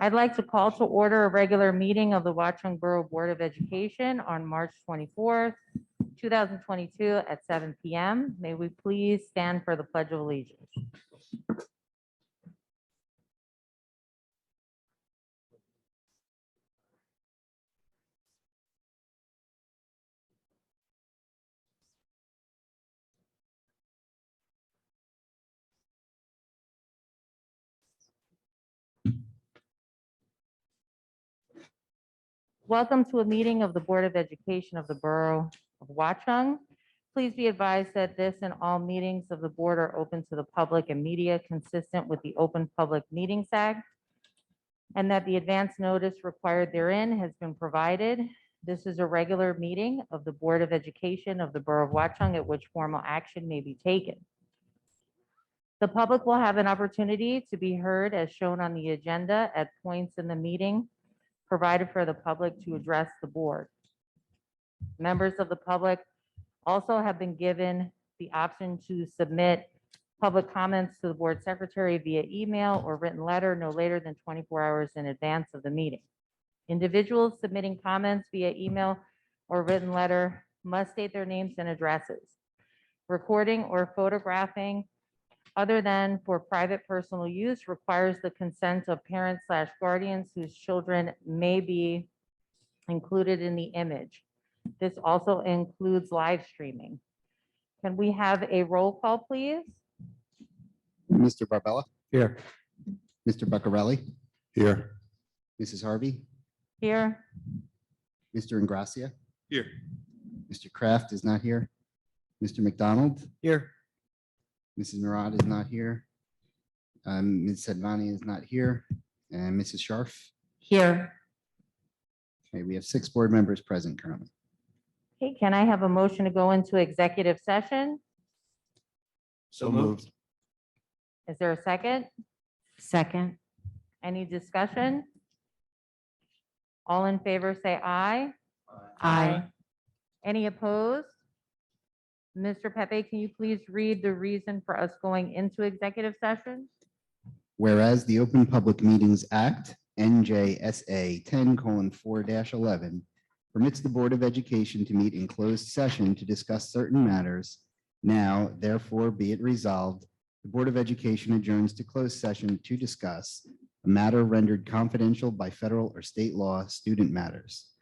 I'd like to call to order a regular meeting of the Watchung Borough Board of Education on March 24th, 2022 at 7 p.m. May we please stand for the Pledge of Allegiance. Welcome to a meeting of the Board of Education of the Borough of Watchung. Please be advised that this and all meetings of the board are open to the public and media consistent with the Open Public Meetings Act, and that the advance notice required therein has been provided. This is a regular meeting of the Board of Education of the Borough of Watchung at which formal action may be taken. The public will have an opportunity to be heard as shown on the agenda at points in the meeting provided for the public to address the board. Members of the public also have been given the option to submit public comments to the board secretary via email or written letter no later than 24 hours in advance of the meeting. Individuals submitting comments via email or written letter must state their names and addresses. Recording or photographing other than for private personal use requires the consent of parents/guardians whose children may be included in the image. This also includes live streaming. Can we have a roll call, please? Mr. Barbella, Here. Mr. Buccarelli, Here. Mrs. Harvey, Here. Mr. Ingracia, Here. Mr. Kraft is not here, Mr. McDonald, Here. Mrs. Murad is not here, Ms. Sedvani is not here, and Mrs. Scharf. Here. Okay, we have 6 board members present currently. Okay, can I have a motion to go into executive session? So moved. Is there a second? Second. Any discussion? All in favor, say aye. Aye. Any opposed? Mr. Pepe, can you please read the reason for us going into executive session? Whereas the Open Public Meetings Act, NJSA 10:4-11, permits the Board of Education to meet in closed session to discuss certain matters. Now, therefore, be it resolved, the Board of Education adjourns to closed session to discuss a matter rendered confidential by federal or state law, student matters.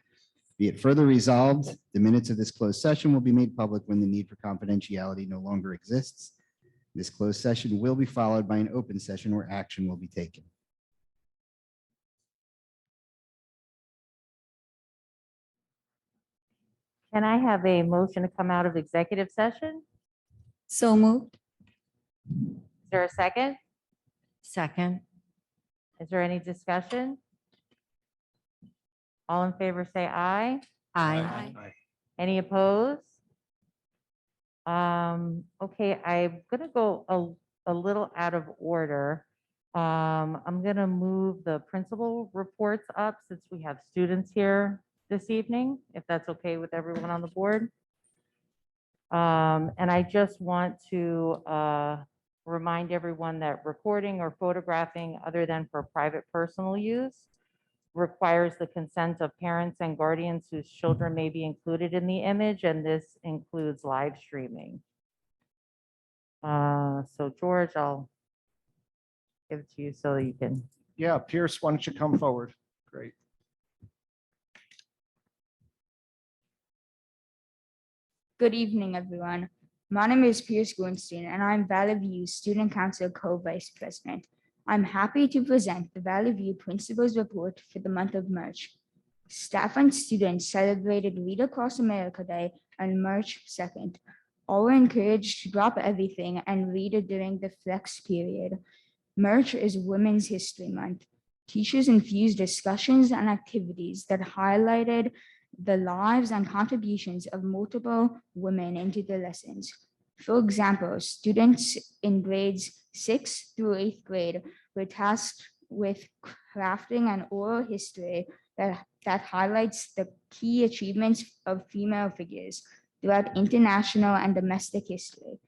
Be it further resolved, the minutes of this closed session will be made public when the need for confidentiality no longer exists. This closed session will be followed by an open session where action will be taken. Can I have a motion to come out of executive session? So moved. Is there a second? Second. Is there any discussion? All in favor, say aye. Aye. Any opposed? Okay, I'm gonna go a little out of order. I'm gonna move the principal reports up since we have students here this evening, if that's okay with everyone on the board. And I just want to remind everyone that recording or photographing other than for private personal use requires the consent of parents and guardians whose children may be included in the image, and this includes live streaming. So George, I'll give it to you so that you can. Yeah, Pierce, why don't you come forward? Great. Good evening, everyone. My name is Pierce Gorenstein, and I'm Valley View Student Council Co-Vice President. I'm happy to present the Valley View Principal's Report for the month of March. Staff and students celebrated Read Across America Day on March 2nd. All were encouraged to drop everything and read it during the flex period. March is Women's History Month. Teachers infused discussions and activities that highlighted the lives and contributions of multiple women into the lessons. For example, students in grades 6th through 8th grade were tasked with crafting an oral history that highlights the key achievements of female figures throughout international and domestic history.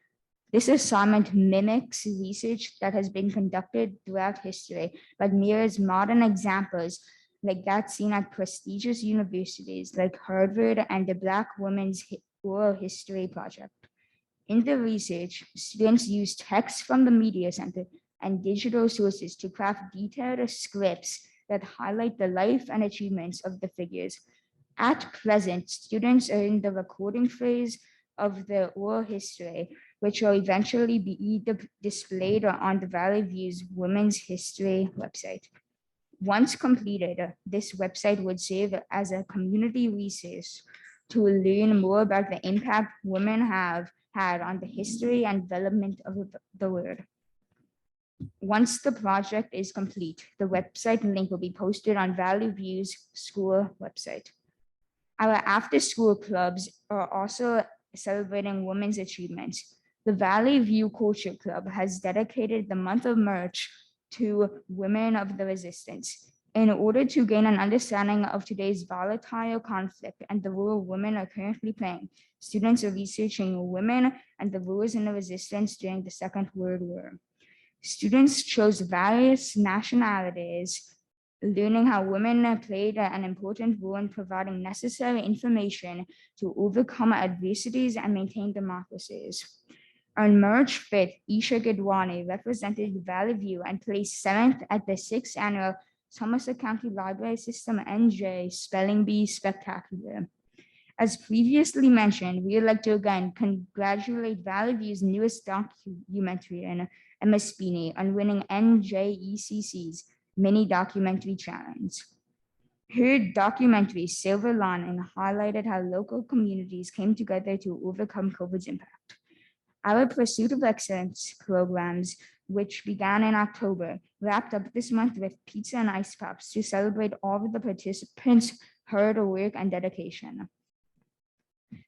This assignment mimics research that has been conducted throughout history, but mirrors modern examples like that seen at prestigious universities like Harvard and the Black Women's Oral History Project. In the research, students use text from the Media Center and digital sources to craft detailed scripts that highlight the life and achievements of the figures. At present, students are in the recording phase of the oral history, which will eventually be displayed on the Valley View's Women's History website. Once completed, this website would serve as a community resource to learn more about the impact women have had on the history and development of the world. Once the project is complete, the website link will be posted on Valley View's school website. Our after-school clubs are also celebrating women's achievements. The Valley View Culture Club has dedicated the month of March to women of the resistance. In order to gain an understanding of today's volatile conflict and the role women are currently playing, students are researching women and the roles in the resistance during the Second World War. Students chose various nationalities, learning how women played an important role in providing necessary information to overcome adversities and maintain democracies. On March 5th, Isha Gidwani represented Valley View and placed 7th at the 6th annual Somerset County Library System NJ Spelling Bee Spectacular. As previously mentioned, we would like to again congratulate Valley View's newest documentarian, Emma Speeney, on winning NJECC's mini documentary challenge. Her documentary, Silver Lining, highlighted how local communities came together to overcome COVID's impact. Our Pursuit of Excellence programs, which began in October, wrapped up this month with pizza and ice pops to celebrate all of the participants' hard work and dedication.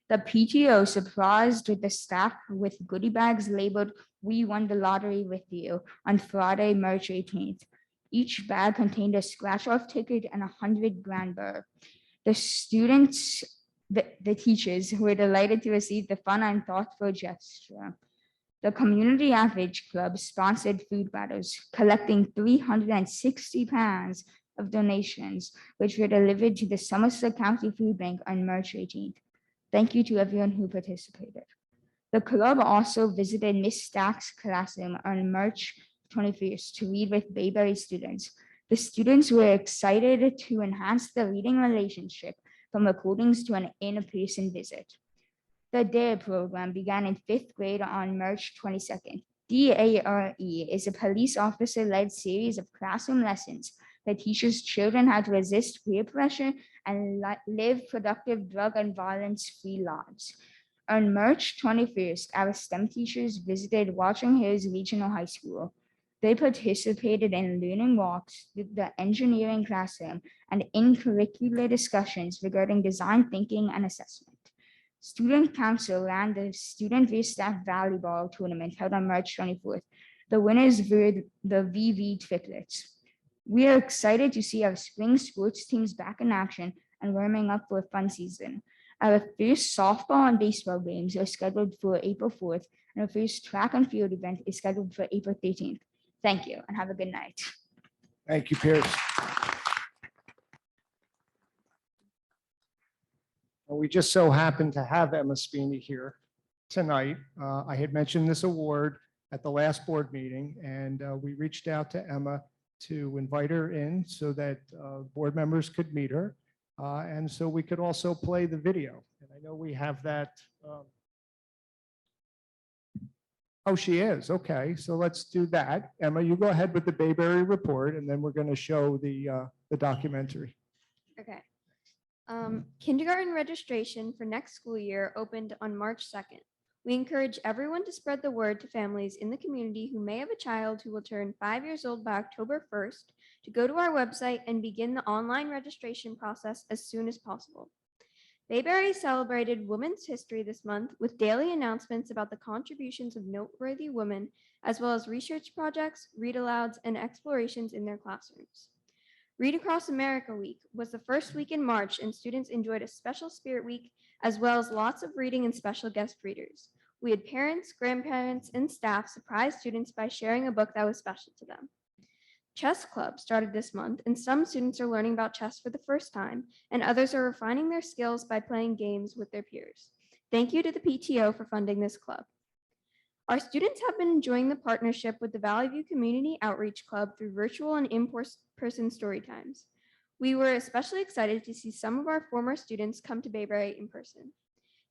The PTO surprised the staff with goodie bags labeled "We won the lottery with you" on Friday, March 18th. Each bag contained a scratch-off ticket and a 100-grand bar. The students, the teachers were delighted to receive the fun and thoughtful gesture. The Community Outreach Club sponsored food battles, collecting 360 pounds of donations, which were delivered to the Somerset County Food Bank on March 18th. Thank you to everyone who participated. The club also visited Miss Stack's classroom on March 21st to read with Bayberry students. The students were excited to enhance the reading relationship from recordings to an in-person visit. The DARE program began in 5th grade on March 22nd. DARE is a police officer-led series of classroom lessons that teaches children how to resist peer pressure and live productive drug and violence-free lives. On March 21st, our STEM teachers visited Watchung Regional High School. They participated in learning walks with the engineering classroom and in curricular discussions regarding design thinking and assessment. Student Council ran the Student vs. Staff Volleyball Tournament held on March 24th. The winners were the VV Triplets. We are excited to see our spring sports teams back in action and warming up for a fun season. Our first softball and baseball games are scheduled for April 4th, and our first track and field event is scheduled for April 13th. Thank you and have a good night. Thank you, Pierce. We just so happen to have Emma Speeney here tonight. I had mentioned this award at the last board meeting, and we reached out to Emma to invite her in so that board members could meet her. And so we could also play the video. And I know we have that. Oh, she is. Okay, so let's do that. Emma, you go ahead with the Bayberry report, and then we're going to show the documentary. Okay. Kindergarten registration for next school year opened on March 2nd. We encourage everyone to spread the word to families in the community who may have a child who will turn 5 years old by October 1st to go to our website and begin the online registration process as soon as possible. Bayberry celebrated Women's History this month with daily announcements about the contributions of noteworthy women, as well as research projects, read-alouds, and explorations in their classrooms. Read Across America Week was the first week in March, and students enjoyed a special Spirit Week, as well as lots of reading and special guest readers. We had parents, grandparents, and staff surprise students by sharing a book that was special to them. Chess Club started this month, and some students are learning about chess for the first time, and others are refining their skills by playing games with their peers. Thank you to the PTO for funding this club. Our students have been enjoying the partnership with the Valley View Community Outreach Club through virtual and in-person story times. We were especially excited to see some of our former students come to Bayberry in person.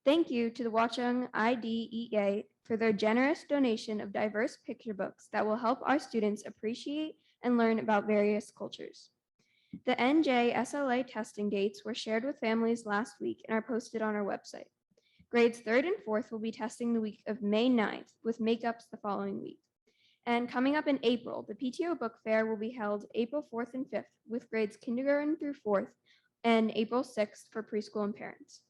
Thank you to the Watchung IDEA for their generous donation of diverse picture books that will help our students appreciate and learn about various cultures. The NJSLA testing dates were shared with families last week and are posted on our website. Grades 3rd and 4th will be testing the week of May 9th with makeups the following week. And coming up in April, the PTO book fair will be held April 4th and 5th with grades kindergarten through 4th and April 6th for preschool and parents.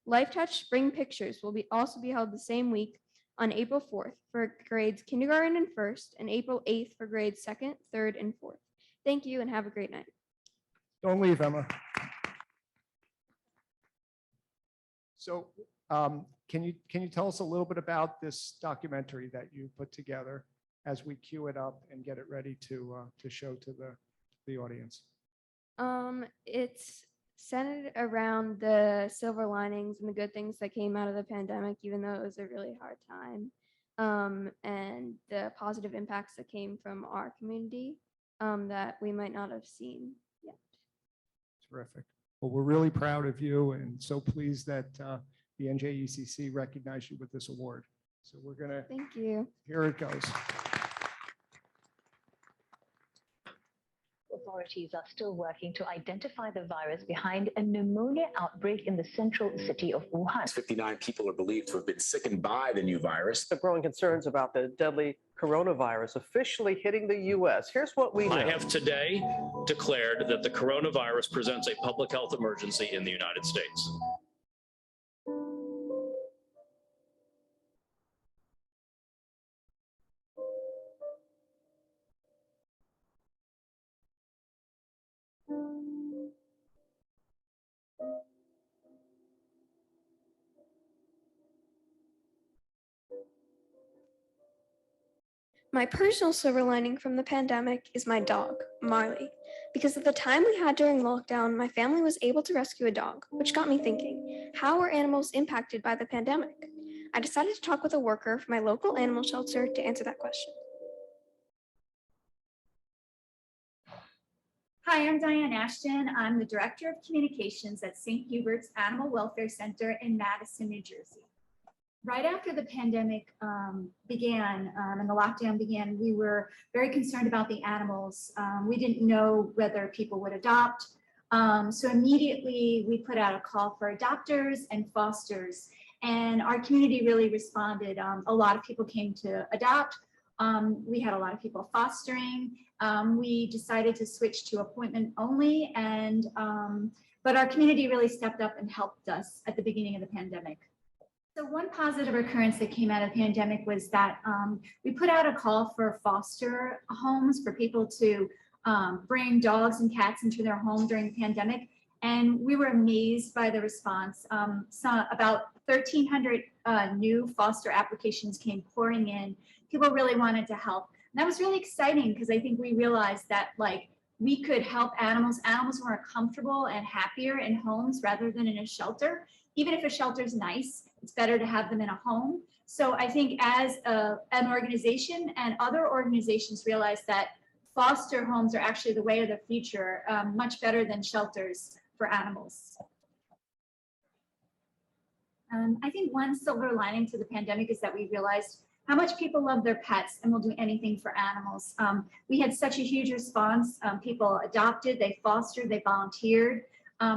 Life Touch Spring Pictures will also be held the same week on April 4th for grades kindergarten and 1st and April 8th for grades 2nd, 3rd, and 4th. Thank you and have a great night. Don't leave, Emma. So can you tell us a little bit about this documentary that you put together as we queue it up and get it ready to show to the audience? It's centered around the silver linings and the good things that came out of the pandemic, even though it was a really hard time, and the positive impacts that came from our community that we might not have seen yet. Terrific. Well, we're really proud of you and so pleased that the NJECC recognized you with this award. So we're going to, Thank you. here it goes. Authorities are still working to identify the virus behind a pneumonia outbreak in the central city of Wuhan. 59 people are believed to have been sickened by the new virus. The growing concerns about the deadly coronavirus officially hitting the U.S. Here's what we know. I have today declared that the coronavirus presents a public health emergency in the United States. My personal silver lining from the pandemic is my dog, Marley. Because of the time we had during lockdown, my family was able to rescue a dog, which got me thinking, how are animals impacted by the pandemic? I decided to talk with a worker from my local animal shelter to answer that question. Hi, I'm Diane Ashton. I'm the Director of Communications at St. Hubert's Animal Welfare Center in Madison, New Jersey. Right after the pandemic began and the lockdown began, we were very concerned about the animals. We didn't know whether people would adopt. So immediately we put out a call for adopters and fosters, and our community really responded. A lot of people came to adopt. We had a lot of people fostering. We decided to switch to appointment only, and but our community really stepped up and helped us at the beginning of the pandemic. So one positive occurrence that came out of the pandemic was that we put out a call for foster homes for people to bring dogs and cats into their home during the pandemic. And we were amazed by the response. About 1,300 new foster applications came pouring in. People really wanted to help. And that was really exciting because I think we realized that we could help animals. Animals were more comfortable and happier in homes rather than in a shelter. Even if a shelter is nice, it's better to have them in a home. So I think as an organization and other organizations realize that foster homes are actually the way of the future, much better than shelters for animals. I think one silver lining to the pandemic is that we realized how much people love their pets and will do anything for animals. We had such a huge response. People adopted, they fostered, they volunteered.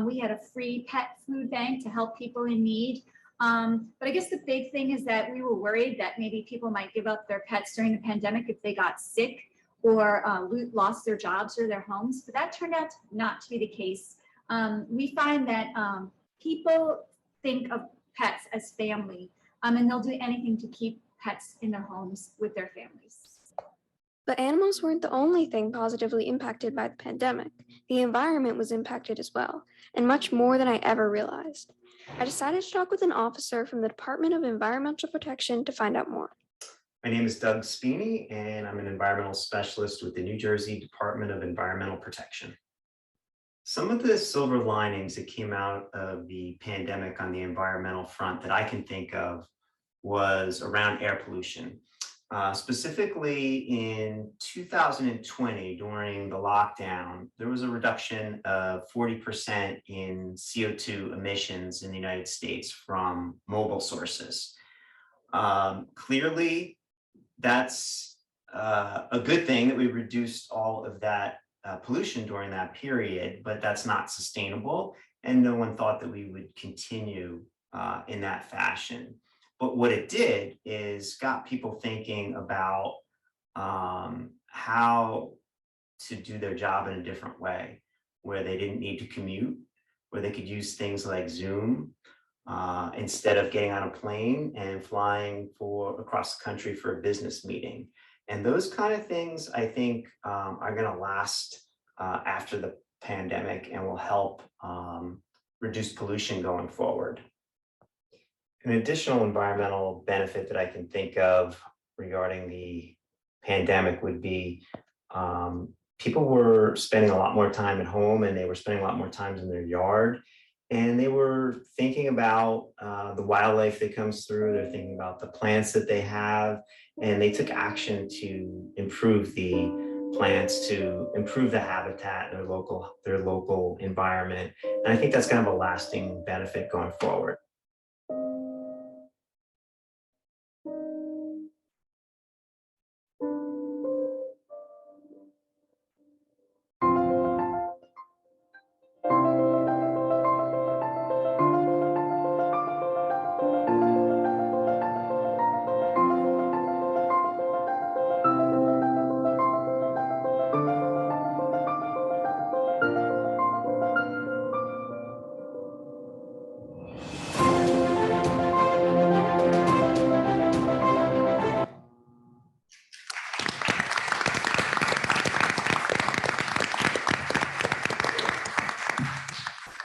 We had a free pet food bank to help people in need. But I guess the big thing is that we were worried that maybe people might give up their pets during the pandemic if they got sick or lost their jobs or their homes. But that turned out not to be the case. We find that people think of pets as family, and they'll do anything to keep pets in their homes with their families. But animals weren't the only thing positively impacted by the pandemic. The environment was impacted as well, and much more than I ever realized. I decided to talk with an officer from the Department of Environmental Protection to find out more. My name is Doug Spini, and I'm an environmental specialist with the New Jersey Department of Environmental Protection. Some of the silver linings that came out of the pandemic on the environmental front that I can think of was around air pollution. Specifically in 2020, during the lockdown, there was a reduction of 40% in CO2 emissions in the United States from mobile sources. Clearly, that's a good thing that we reduced all of that pollution during that period, but that's not sustainable. And no one thought that we would continue in that fashion. But what it did is got people thinking about how to do their job in a different way, where they didn't need to commute, where they could use things like Zoom instead of getting on a plane and flying across the country for a business meeting. And those kind of things, I think, are going to last after the pandemic and will help reduce pollution going forward. An additional environmental benefit that I can think of regarding the pandemic would be people were spending a lot more time at home, and they were spending a lot more time in their yard, and they were thinking about the wildlife that comes through. They're thinking about the plants that they have, and they took action to improve the plants, to improve the habitat, their local environment. And I think that's going to have a lasting benefit going forward.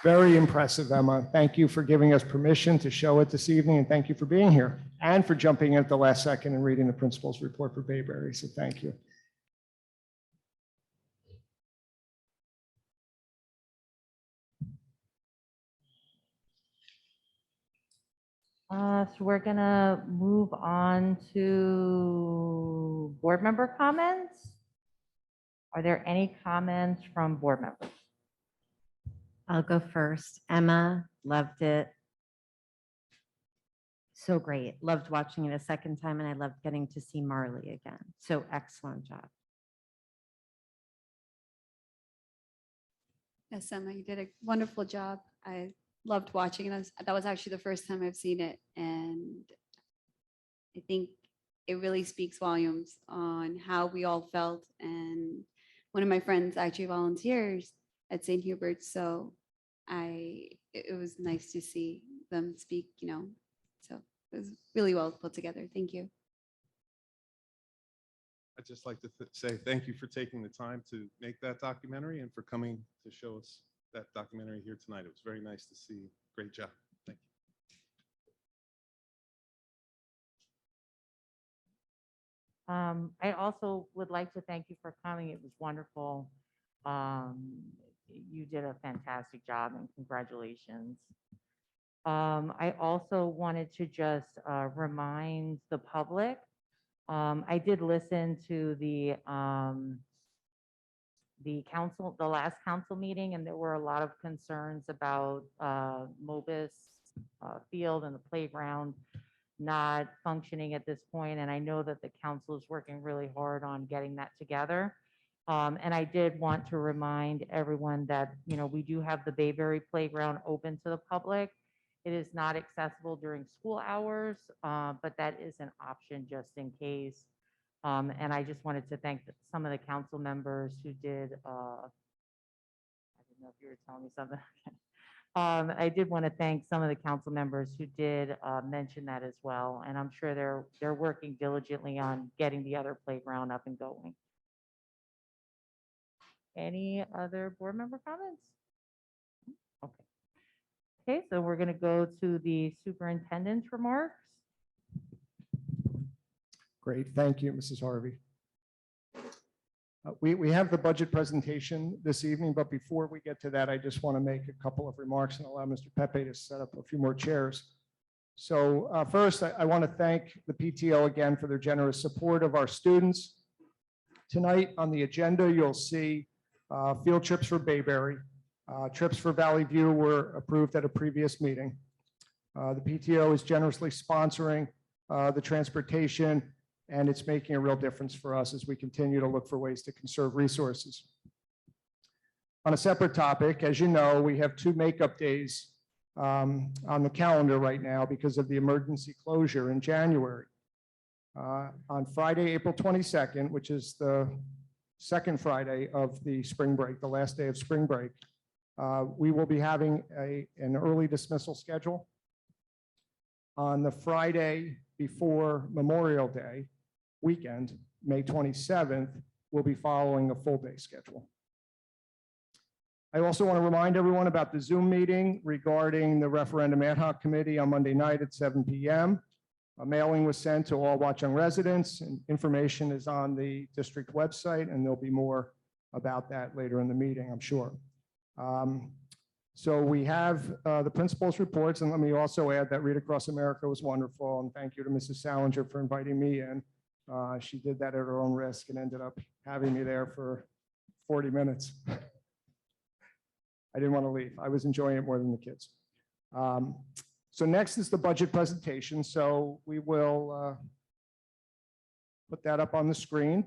Very impressive, Emma. Thank you for giving us permission to show it this evening, and thank you for being here and for jumping in at the last second and reading the principal's report for Bayberry. So thank you. So we're gonna move on to board member comments. Are there any comments from board members? I'll go first. Emma, loved it. So great. Loved watching it a second time, and I loved getting to see Marley again. So excellent job. Yes, Emma, you did a wonderful job. I loved watching it. That was actually the first time I've seen it. And I think it really speaks volumes on how we all felt. And one of my friends actually volunteers at St. Hubert's. So it was nice to see them speak, so it was really well put together. Thank you. I'd just like to say thank you for taking the time to make that documentary and for coming to show us that documentary here tonight. It was very nice to see. Great job. Thank you. I also would like to thank you for coming. It was wonderful. You did a fantastic job, and congratulations. I also wanted to just remind the public. I did listen to the last council meeting, and there were a lot of concerns about Mobus field and the playground not functioning at this point. And I know that the council is working really hard on getting that together. And I did want to remind everyone that, we do have the Bayberry playground open to the public. It is not accessible during school hours, but that is an option just in case. And I just wanted to thank some of the council members who did, I didn't know if you were telling me something. I did want to thank some of the council members who did mention that as well. And I'm sure they're working diligently on getting the other playground up and going. Any other board member comments? Okay. Okay, so we're going to go to the superintendent's remarks. Great, thank you, Mrs. Harvey. We have the budget presentation this evening, but before we get to that, I just want to make a couple of remarks and allow Mr. Pepe to set up a few more chairs. So first, I want to thank the PTO again for their generous support of our students. Tonight on the agenda, you'll see field trips for Bayberry. Trips for Valley View were approved at a previous meeting. The PTO is generously sponsoring the transportation, and it's making a real difference for us as we continue to look for ways to conserve resources. On a separate topic, as you know, we have 2 makeup days on the calendar right now because of the emergency closure in January. On Friday, April 22nd, which is the second Friday of the spring break, the last day of spring break, we will be having an early dismissal schedule. On the Friday before Memorial Day weekend, May 27th, we'll be following a full day schedule. I also want to remind everyone about the Zoom meeting regarding the referendum ad hoc committee on Monday night at 7 p.m. A mailing was sent to all Watchung residents, and information is on the district website, and there'll be more about that later in the meeting, I'm sure. So we have the principal's reports, and let me also add that Read Across America was wonderful, and thank you to Mrs. Salinger for inviting me in. She did that at her own risk and ended up having me there for 40 minutes. I didn't want to leave. I was enjoying it more than the kids. So next is the budget presentation. So we will put that up on the screen,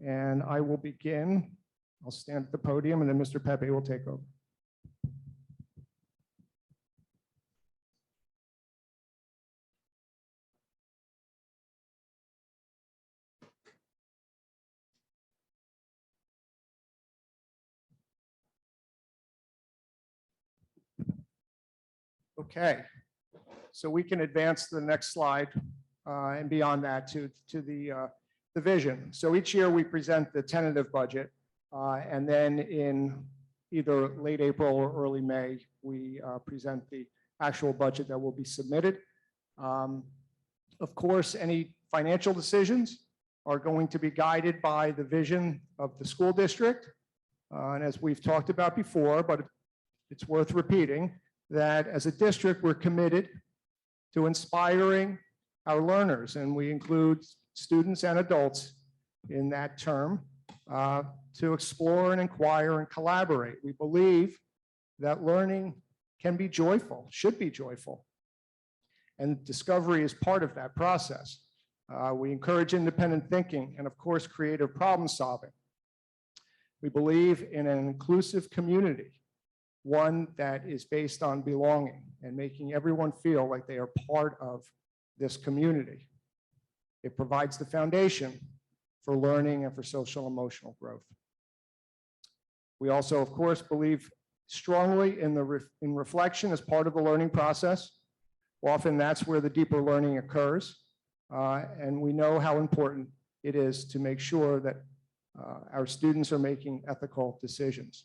and I will begin. I'll stand at the podium, and then Mr. Pepe will take over. Okay, so we can advance to the next slide and beyond that to the vision. So each year we present the tentative budget, and then in either late April or early May, we present the actual budget that will be submitted. Of course, any financial decisions are going to be guided by the vision of the school district. And as we've talked about before, but it's worth repeating, that as a district, we're committed to inspiring our learners, and we include students and adults in that term, to explore and inquire and collaborate. We believe that learning can be joyful, should be joyful, and discovery is part of that process. We encourage independent thinking and, of course, creative problem solving. We believe in an inclusive community, one that is based on belonging and making everyone feel like they are part of this community. It provides the foundation for learning and for social emotional growth. We also, of course, believe strongly in reflection as part of the learning process. Often that's where the deeper learning occurs. And we know how important it is to make sure that our students are making ethical decisions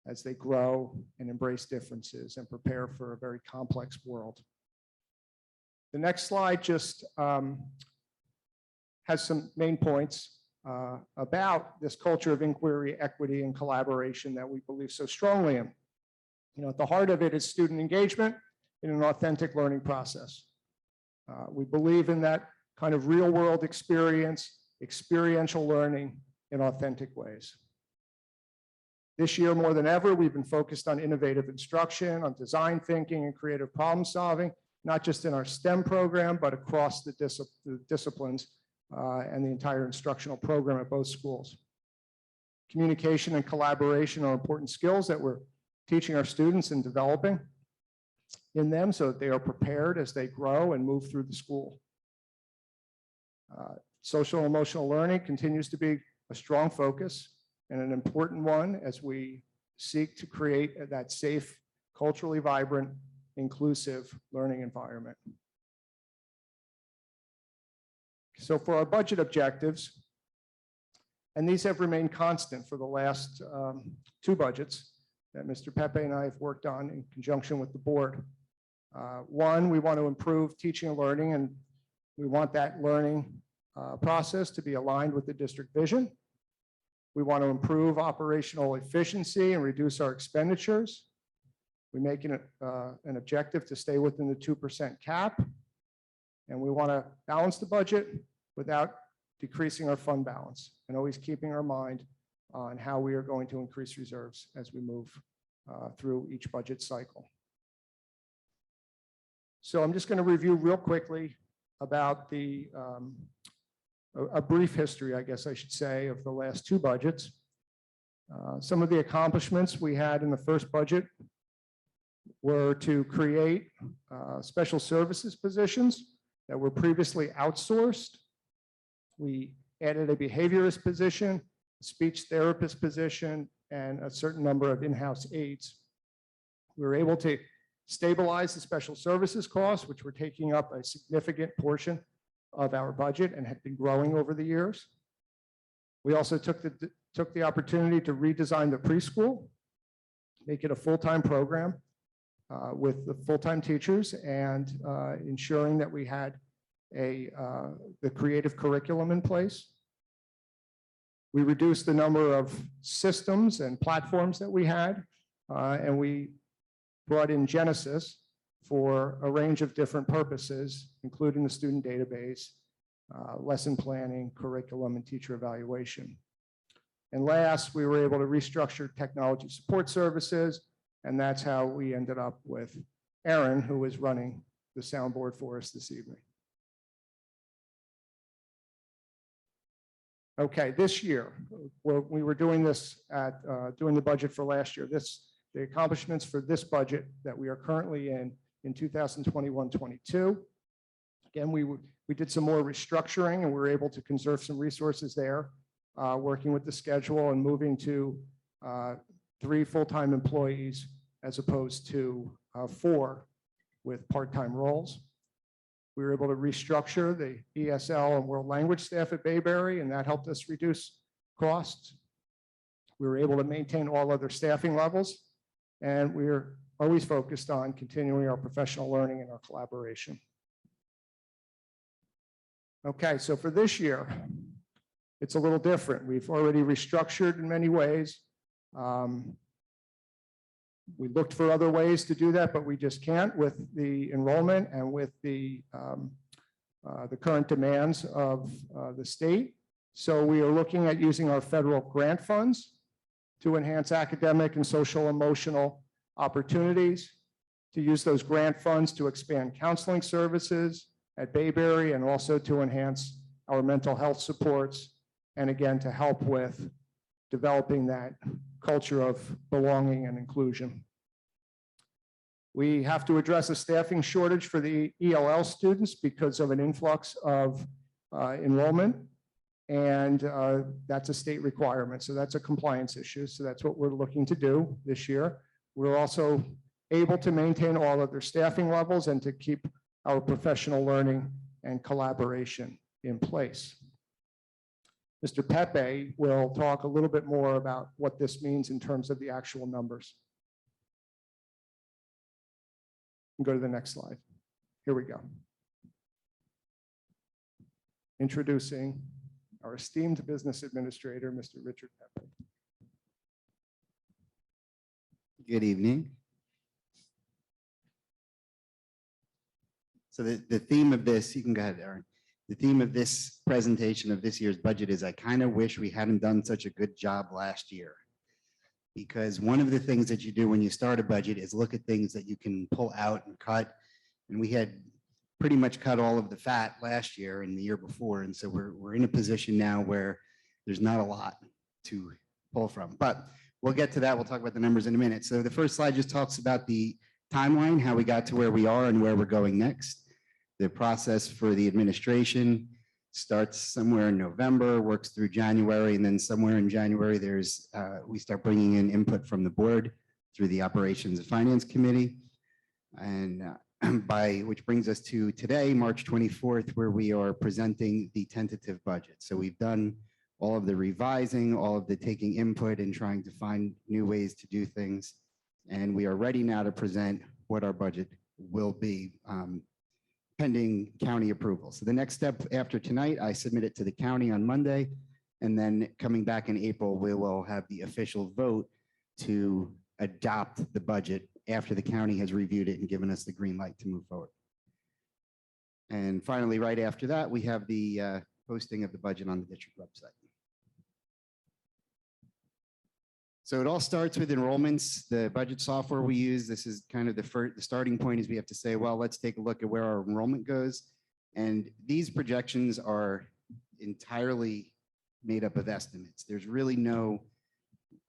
as they grow and embrace differences and prepare for a very complex world. The next slide just has some main points about this culture of inquiry, equity, and collaboration that we believe so strongly in. You know, at the heart of it is student engagement in an authentic learning process. We believe in that kind of real world experience, experiential learning in authentic ways. This year, more than ever, we've been focused on innovative instruction, on design thinking and creative problem solving, not just in our STEM program, but across the disciplines and the entire instructional program at both schools. Communication and collaboration are important skills that we're teaching our students and developing in them so that they are prepared as they grow and move through the school. Social emotional learning continues to be a strong focus and an important one as we seek to create that safe, culturally vibrant, inclusive learning environment. So for our budget objectives, and these have remained constant for the last 2 budgets, that Mr. Pepe and I have worked on in conjunction with the board. One, we want to improve teaching and learning, and we want that learning process to be aligned with the district vision. We want to improve operational efficiency and reduce our expenditures. We make it an objective to stay within the 2% cap. And we want to balance the budget without decreasing our fund balance and always keeping our mind on how we are going to increase reserves as we move through each budget cycle. So I'm just going to review real quickly about a brief history, I guess I should say, of the last two budgets. Some of the accomplishments we had in the first budget were to create special services positions that were previously outsourced. We added a behaviorist position, a speech therapist position, and a certain number of in-house aides. We were able to stabilize the special services costs, which were taking up a significant portion of our budget and had been growing over the years. We also took the opportunity to redesign the preschool, make it a full-time program with the full-time teachers, and ensuring that we had the creative curriculum in place. We reduced the number of systems and platforms that we had, and we brought in Genesis for a range of different purposes, including the student database, lesson planning, curriculum, and teacher evaluation. And last, we were able to restructure technology support services, and that's how we ended up with Aaron, who is running the soundboard for us this evening. Okay, this year, we were doing this doing the budget for last year. The accomplishments for this budget that we are currently in 2021-22. Again, we did some more restructuring, and we were able to conserve some resources there, working with the schedule and moving to 3 full-time employees as opposed to 4 with part-time roles. We were able to restructure the ESL and world language staff at Bayberry, and that helped us reduce costs. We were able to maintain all other staffing levels, and we're always focused on continuing our professional learning and our collaboration. Okay, so for this year, it's a little different. We've already restructured in many ways. We looked for other ways to do that, but we just can't with the enrollment and with the current demands of the state. So we are looking at using our federal grant funds to enhance academic and social emotional opportunities, to use those grant funds to expand counseling services at Bayberry, and also to enhance our mental health supports, and again, to help with developing that culture of belonging and inclusion. We have to address a staffing shortage for the ELL students because of an influx of enrollment, and that's a state requirement. So that's a compliance issue. So that's what we're looking to do this year. We're also able to maintain all of their staffing levels and to keep our professional learning and collaboration in place. Mr. Pepe will talk a little bit more about what this means in terms of the actual numbers. Go to the next slide. Here we go. Introducing our esteemed business administrator, Mr. Richard Pepe. Good evening. So the theme of this, you can go ahead, Aaron. The theme of this presentation of this year's budget is I kind of wish we hadn't done such a good job last year. Because one of the things that you do when you start a budget is look at things that you can pull out and cut. And we had pretty much cut all of the fat last year and the year before. And so we're in a position now where there's not a lot to pull from. But we'll get to that. We'll talk about the numbers in a minute. So the first slide just talks about the timeline, how we got to where we are and where we're going next. The process for the administration starts somewhere in November, works through January, and then somewhere in January, we start bringing in input from the board through the Operations and Finance Committee. And which brings us to today, March 24th, where we are presenting the tentative budget. So we've done all of the revising, all of the taking input and trying to find new ways to do things. And we are ready now to present what our budget will be pending county approval. So the next step after tonight, I submit it to the county on Monday. And then coming back in April, we will have the official vote to adopt the budget after the county has reviewed it and given us the green light to move forward. And finally, right after that, we have the posting of the budget on the district website. So it all starts with enrollments, the budget software we use. This is kind of the starting point is we have to say, well, let's take a look at where our enrollment goes. And these projections are entirely made up of estimates. There's really no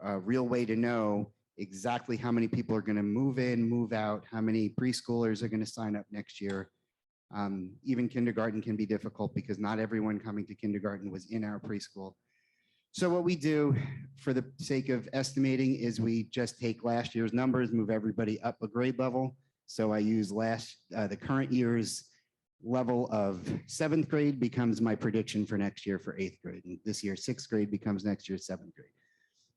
real way to know exactly how many people are going to move in, move out, how many preschoolers are going to sign up next year. Even kindergarten can be difficult because not everyone coming to kindergarten was in our preschool. So what we do for the sake of estimating is we just take last year's numbers, move everybody up a grade level. So I use the current year's level of 7th grade becomes my prediction for next year for 8th grade. And this year, 6th grade becomes next year's 7th grade.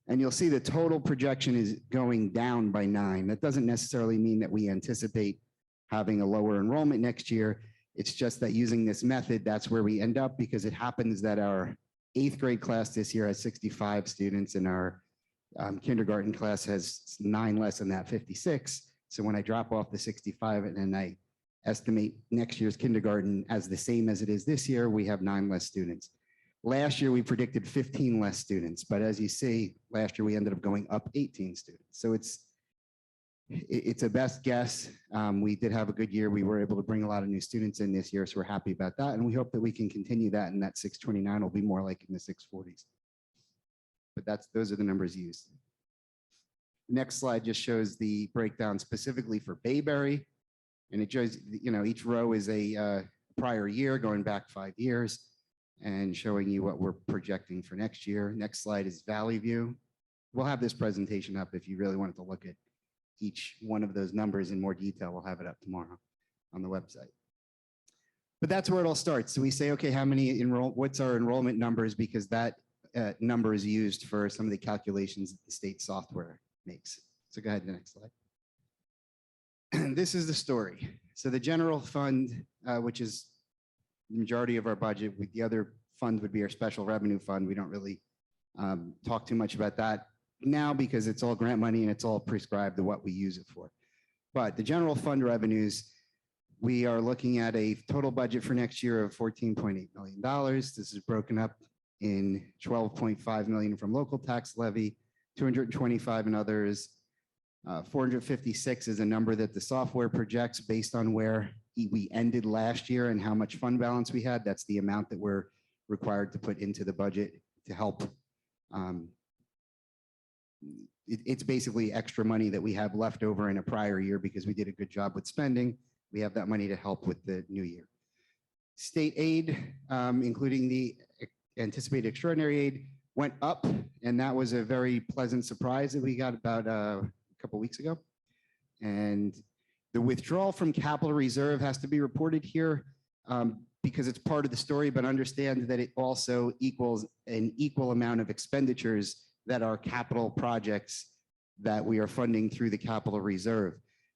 And you'll see the total projection is going down by 9. That doesn't necessarily mean that we anticipate having a lower enrollment next year. It's just that using this method, that's where we end up because it happens that our 8th grade class this year has 65 students and our kindergarten class has 9 less than that, 56. So when I drop off the 65 and then I estimate next year's kindergarten as the same as it is this year, we have 9 less students. Last year, we predicted 15 less students, but as you see, last year we ended up going up 18 students. So it's a best guess. We did have a good year. We were able to bring a lot of new students in this year, so we're happy about that. And we hope that we can continue that and that 629 will be more like in the 640s. But those are the numbers used. Next slide just shows the breakdown specifically for Bayberry. And it shows, each row is a prior year going back 5 years and showing you what we're projecting for next year. Next slide is Valley View. We'll have this presentation up if you really wanted to look at each one of those numbers in more detail. We'll have it up tomorrow on the website. But that's where it all starts. So we say, okay, what's our enrollment numbers? Because that number is used for some of the calculations that the state software makes. So go ahead to the next slide. And this is the story. So the general fund, which is the majority of our budget, the other fund would be our special revenue fund. We don't really talk too much about that now because it's all grant money and it's all prescribed to what we use it for. But the general fund revenues, we are looking at a total budget for next year of $14.8 million. This is broken up in $12.5 million from local tax levy, 225 and others. 456 is a number that the software projects based on where we ended last year and how much fund balance we had. That's the amount that we're required to put into the budget to help. It's basically extra money that we have left over in a prior year because we did a good job with spending. We have that money to help with the new year. State aid, including the anticipated extraordinary aid, went up, and that was a very pleasant surprise that we got about a couple weeks ago. And the withdrawal from capital reserve has to be reported here because it's part of the story, but understand that it also equals an equal amount of expenditures that are capital projects that we are funding through the capital reserve.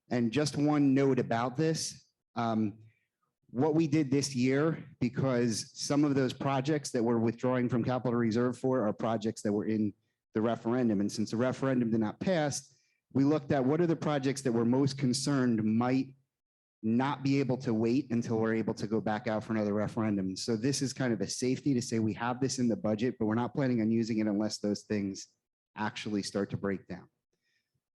And just one note about this, what we did this year, because some of those projects that we're withdrawing from capital reserve for are projects that were in the referendum. And since the referendum did not pass, we looked at what are the projects that we're most concerned might not be able to wait until we're able to go back out for another referendum. So this is kind of a safety to say we have this in the budget, but we're not planning on using it unless those things actually start to break down.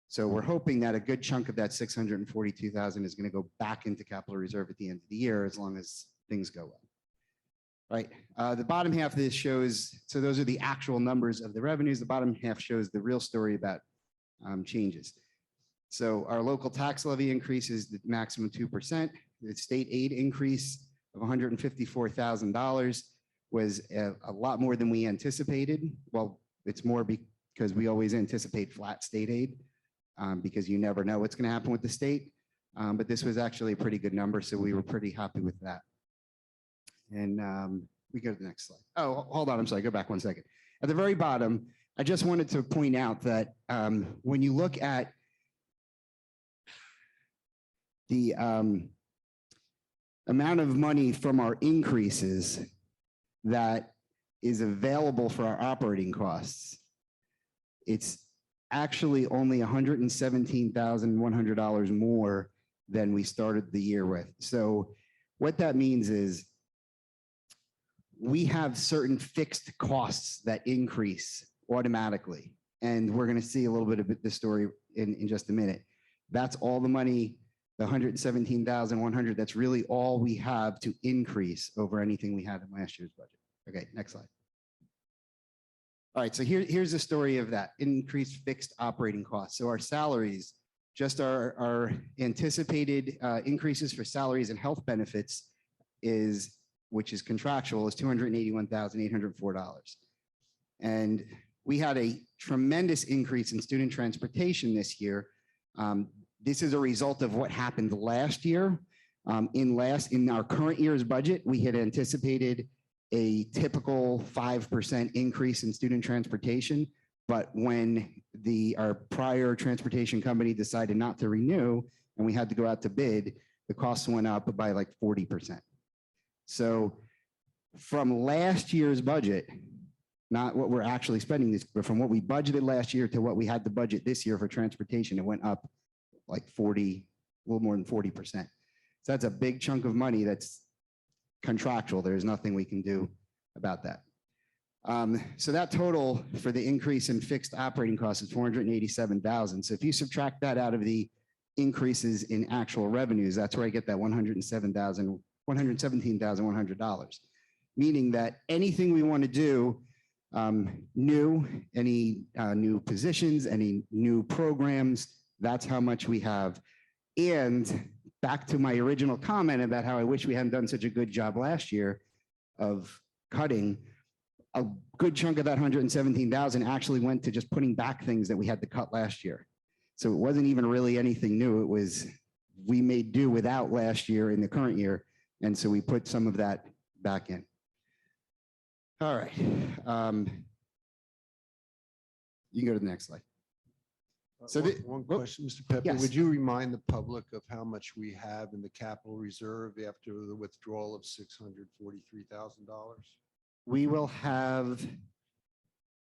So we're hoping that a good chunk of that 642,000 is going to go back into capital reserve at the end of the year, as long as things go well. Right. The bottom half of this shows, so those are the actual numbers of the revenues. The bottom half shows the real story about changes. So our local tax levy increase is the maximum 2%. The state aid increase of $154,000 was a lot more than we anticipated. Well, it's more because we always anticipate flat state aid because you never know what's going to happen with the state. But this was actually a pretty good number, so we were pretty happy with that. And we go to the next slide. Oh, hold on. I'm sorry. Go back 1 second. At the very bottom, I just wanted to point out that when you look at the amount of money from our increases that is available for our operating costs, it's actually only $117,100 more than we started the year with. So what that means is we have certain fixed costs that increase automatically. And we're going to see a little bit of the story in just a minute. That's all the money, the $117,100, that's really all we have to increase over anything we had in last year's budget. Okay, next slide. All right, so here's the story of that increased fixed operating costs. So our salaries, just our anticipated increases for salaries and health benefits which is contractual, is $281,804. And we had a tremendous increase in student transportation this year. This is a result of what happened last year. In our current year's budget, we had anticipated a typical 5% increase in student transportation. But when our prior transportation company decided not to renew and we had to go out to bid, the costs went up by like 40%. So from last year's budget, not what we're actually spending this, but from what we budgeted last year to what we had to budget this year for transportation, it went up like a little more than 40%. So that's a big chunk of money that's contractual. There's nothing we can do about that. So that total for the increase in fixed operating costs is $487,000. So if you subtract that out of the increases in actual revenues, that's where I get that $117,100, meaning that anything we want to do any new positions, any new programs, that's how much we have. And back to my original comment about how I wish we hadn't done such a good job last year of cutting, a good chunk of that $117,000 actually went to just putting back things that we had to cut last year. So it wasn't even really anything new. It was, we made do without last year in the current year. And so we put some of that back in. All right. You can go to the next slide. So one question, Mr. Pepe, yes. would you remind the public of how much we have in the capital reserve after the withdrawal of $643,000? We will have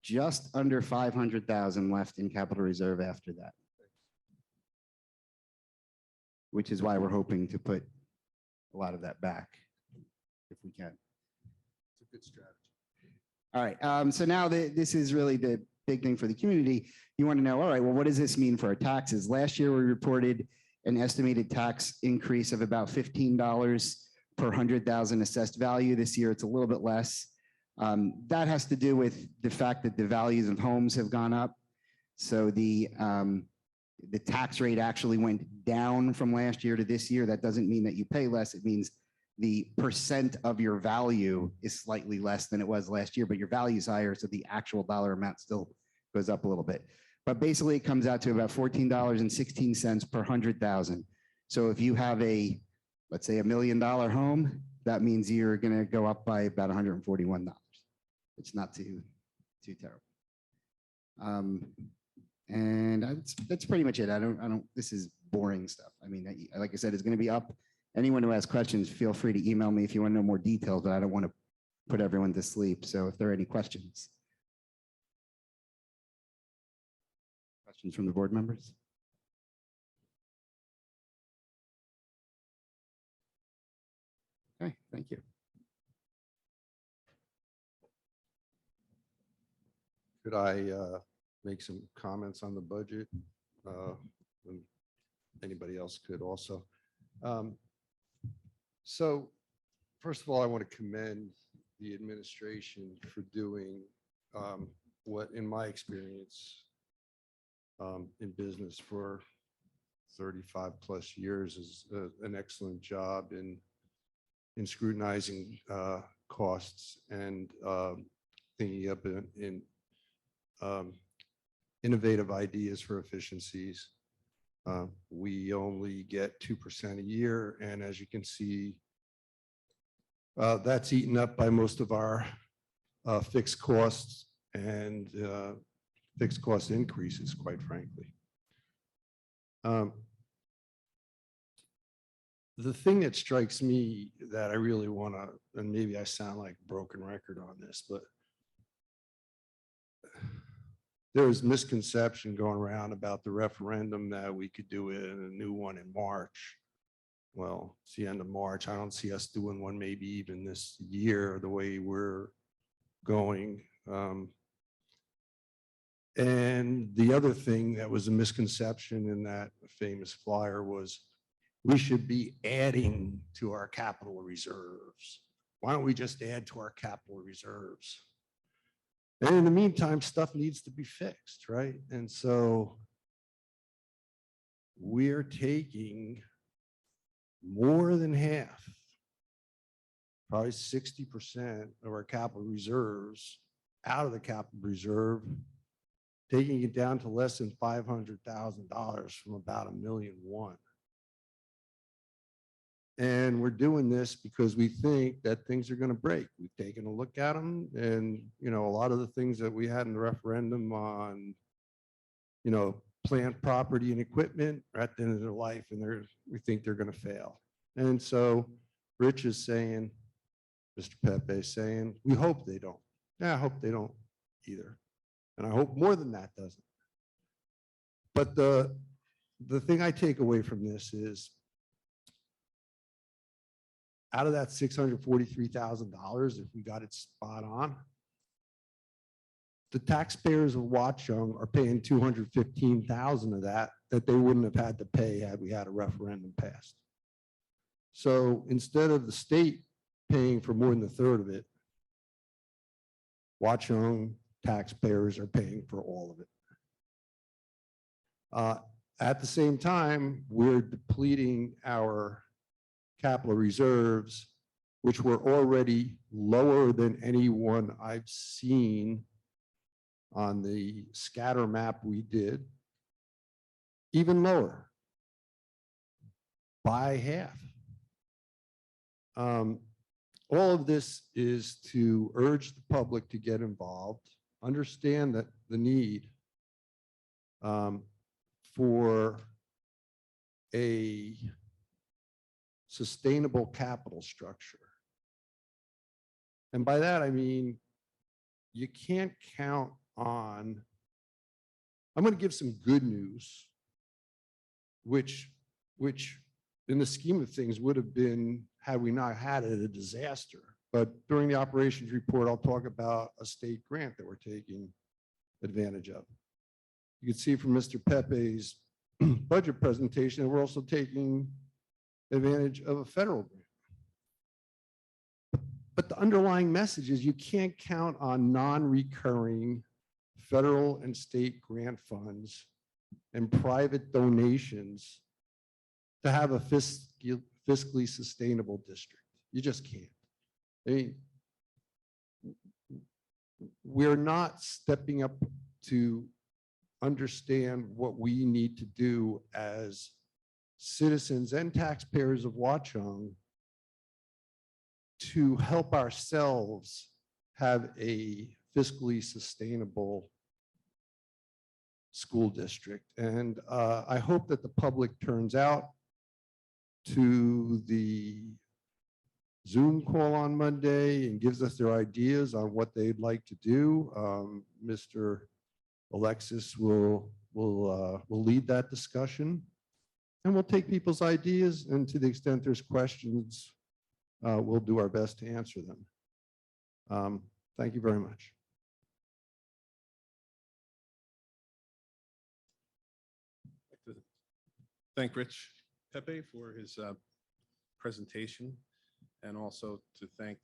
just under 500,000 left in capital reserve after that, which is why we're hoping to put a lot of that back if we can. It's a good strategy. All right, so now this is really the big thing for the community. You want to know, all right, well, what does this mean for our taxes? Last year, we reported an estimated tax increase of about $15 per 100,000 assessed value. This year, it's a little bit less. That has to do with the fact that the values of homes have gone up. So the tax rate actually went down from last year to this year. That doesn't mean that you pay less. It means the percent of your value is slightly less than it was last year, but your value is higher, so the actual dollar amount still goes up a little bit. But basically, it comes out to about $14.16 per 100,000. So if you have let's say $1 million home, that means you're going to go up by about $141. It's not too terrible. And that's pretty much it. This is boring stuff. I mean, like I said, it's going to be up. Anyone who has questions, feel free to email me if you want to know more details, but I don't want to put everyone to sleep. So if there are any questions. Questions from the board members? Okay, thank you. Could I make some comments on the budget? And anybody else could also. So first of all, I want to commend the administration for doing what, in my experience in business for 35 plus years, is an excellent job in scrutinizing costs and thinking up in innovative ideas for efficiencies. We only get 2% a year, and as you can see, that's eaten up by most of our fixed costs and fixed cost increases, quite frankly. the thing that strikes me that I really want to, and maybe I sound like a broken record on this, but there was misconception going around about the referendum that we could do it in a new one in March. Well, it's the end of March. I don't see us doing one maybe even this year, the way we're going. And the other thing that was a misconception in that famous flyer was we should be adding to our capital reserves. Why don't we just add to our capital reserves? And in the meantime, stuff needs to be fixed, right? And so we're taking more than half, probably 60% of our capital reserves out of the capital reserve, taking it down to less than $500,000 from about $1.1 million. And we're doing this because we think that things are going to break. We've taken a look at them, and a lot of the things that we had in the referendum on, plant property and equipment are at the end of their life, and we think they're going to fail. And so Rich is saying, Mr. Pepe is saying, we hope they don't. Yeah, I hope they don't either. And I hope more than that doesn't. But the thing I take away from this is, out of that $643,000, if we got it spot on, the taxpayers of Watchung are paying $215,000 of that they wouldn't have had to pay had we had a referendum passed. So instead of the state paying for more than a third of it, Watchung taxpayers are paying for all of it. At the same time, we're depleting our capital reserves, which were already lower than any one I've seen on the scatter map we did, even lower by half. All of this is to urge the public to get involved, understand that the need for a sustainable capital structure. And by that, I mean, you can't count on, I'm going to give some good news, which in the scheme of things would have been, had we not had it, a disaster. But during the operations report, I'll talk about a state grant that we're taking advantage of. You can see from Mr. Pepe's budget presentation that we're also taking advantage of a federal grant. But the underlying message is you can't count on non-recurring federal and state grant funds and private donations to have a fiscally sustainable district. You just can't. I mean, we're not stepping up to understand what we need to do as citizens and taxpayers of Watchung to help ourselves have a fiscally sustainable school district. And I hope that the public turns out to the Zoom call on Monday and gives us their ideas on what they'd like to do. Mr. Alexis will lead that discussion, and we'll take people's ideas, and to the extent there's questions, we'll do our best to answer them. Thank you very much. I'd like to thank Rich Pepe for his presentation, and also to thank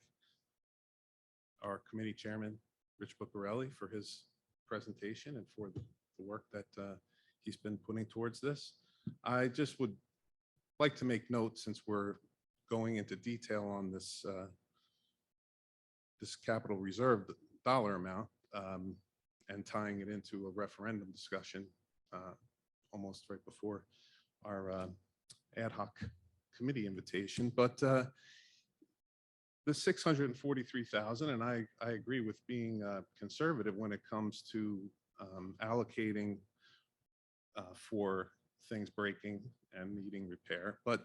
our committee chairman, Rich Buccarelli, for his presentation and for the work that he's been putting towards this. I just would like to make note, since we're going into detail on this this capital reserve dollar amount and tying it into a referendum discussion almost right before our ad hoc committee invitation. But the 643,000, and I agree with being conservative when it comes to allocating for things breaking and needing repair. But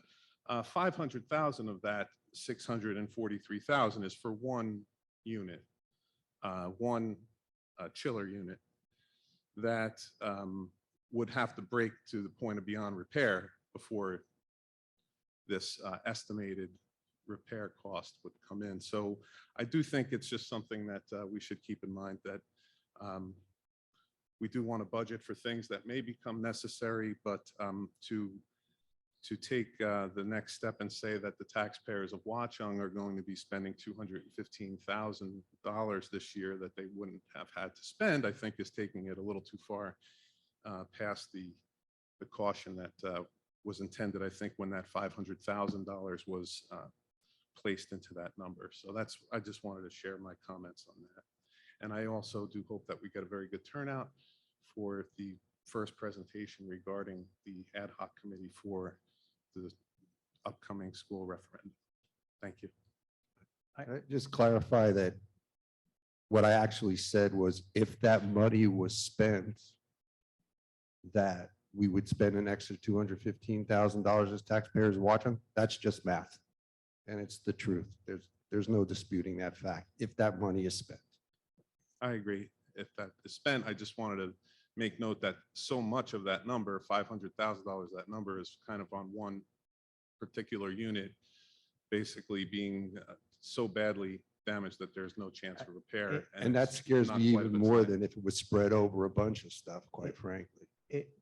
500,000 of that 643,000 is for one unit, one chiller unit that would have to break to the point of beyond repair before this estimated repair cost would come in. So I do think it's just something that we should keep in mind, that we do want to budget for things that may become necessary, but to take the next step and say that the taxpayers of Watchung are going to be spending $215,000 this year that they wouldn't have had to spend, I think is taking it a little too far past the caution that was intended, I think, when that $500,000 was placed into that number. So I just wanted to share my comments on that. And I also do hope that we get a very good turnout for the first presentation regarding the ad hoc committee for the upcoming school referendum. Thank you. Just clarify that what I actually said was if that money was spent, that we would spend an extra $215,000 as taxpayers watching. That's just math. And it's the truth. There's no disputing that fact if that money is spent. I agree. If that is spent, I just wanted to make note that so much of that number, $500,000, that number is kind of on one particular unit, basically being so badly damaged that there's no chance for repair. And that it's scares not me quite even of its more time. than if it was spread over a bunch of stuff, quite frankly.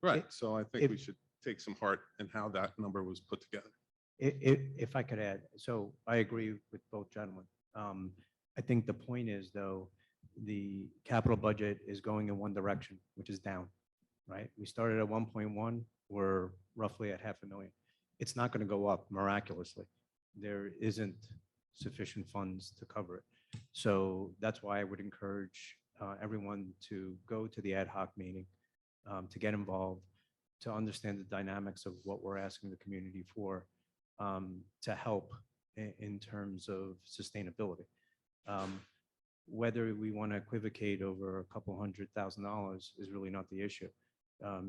Right. So I think we should take some heart in how that number was put together. If I could add, so I agree with both gentlemen. I think the point is, though, the capital budget is going in one direction, which is down, right? We started at 1.1, we're roughly at 500,000. It's not going to go up miraculously. There isn't sufficient funds to cover it. So that's why I would encourage everyone to go to the ad hoc meeting, to get involved, to understand the dynamics of what we're asking the community for, to help in terms of sustainability. Whether we want to equivocate over a couple $100,000 is really not the issue.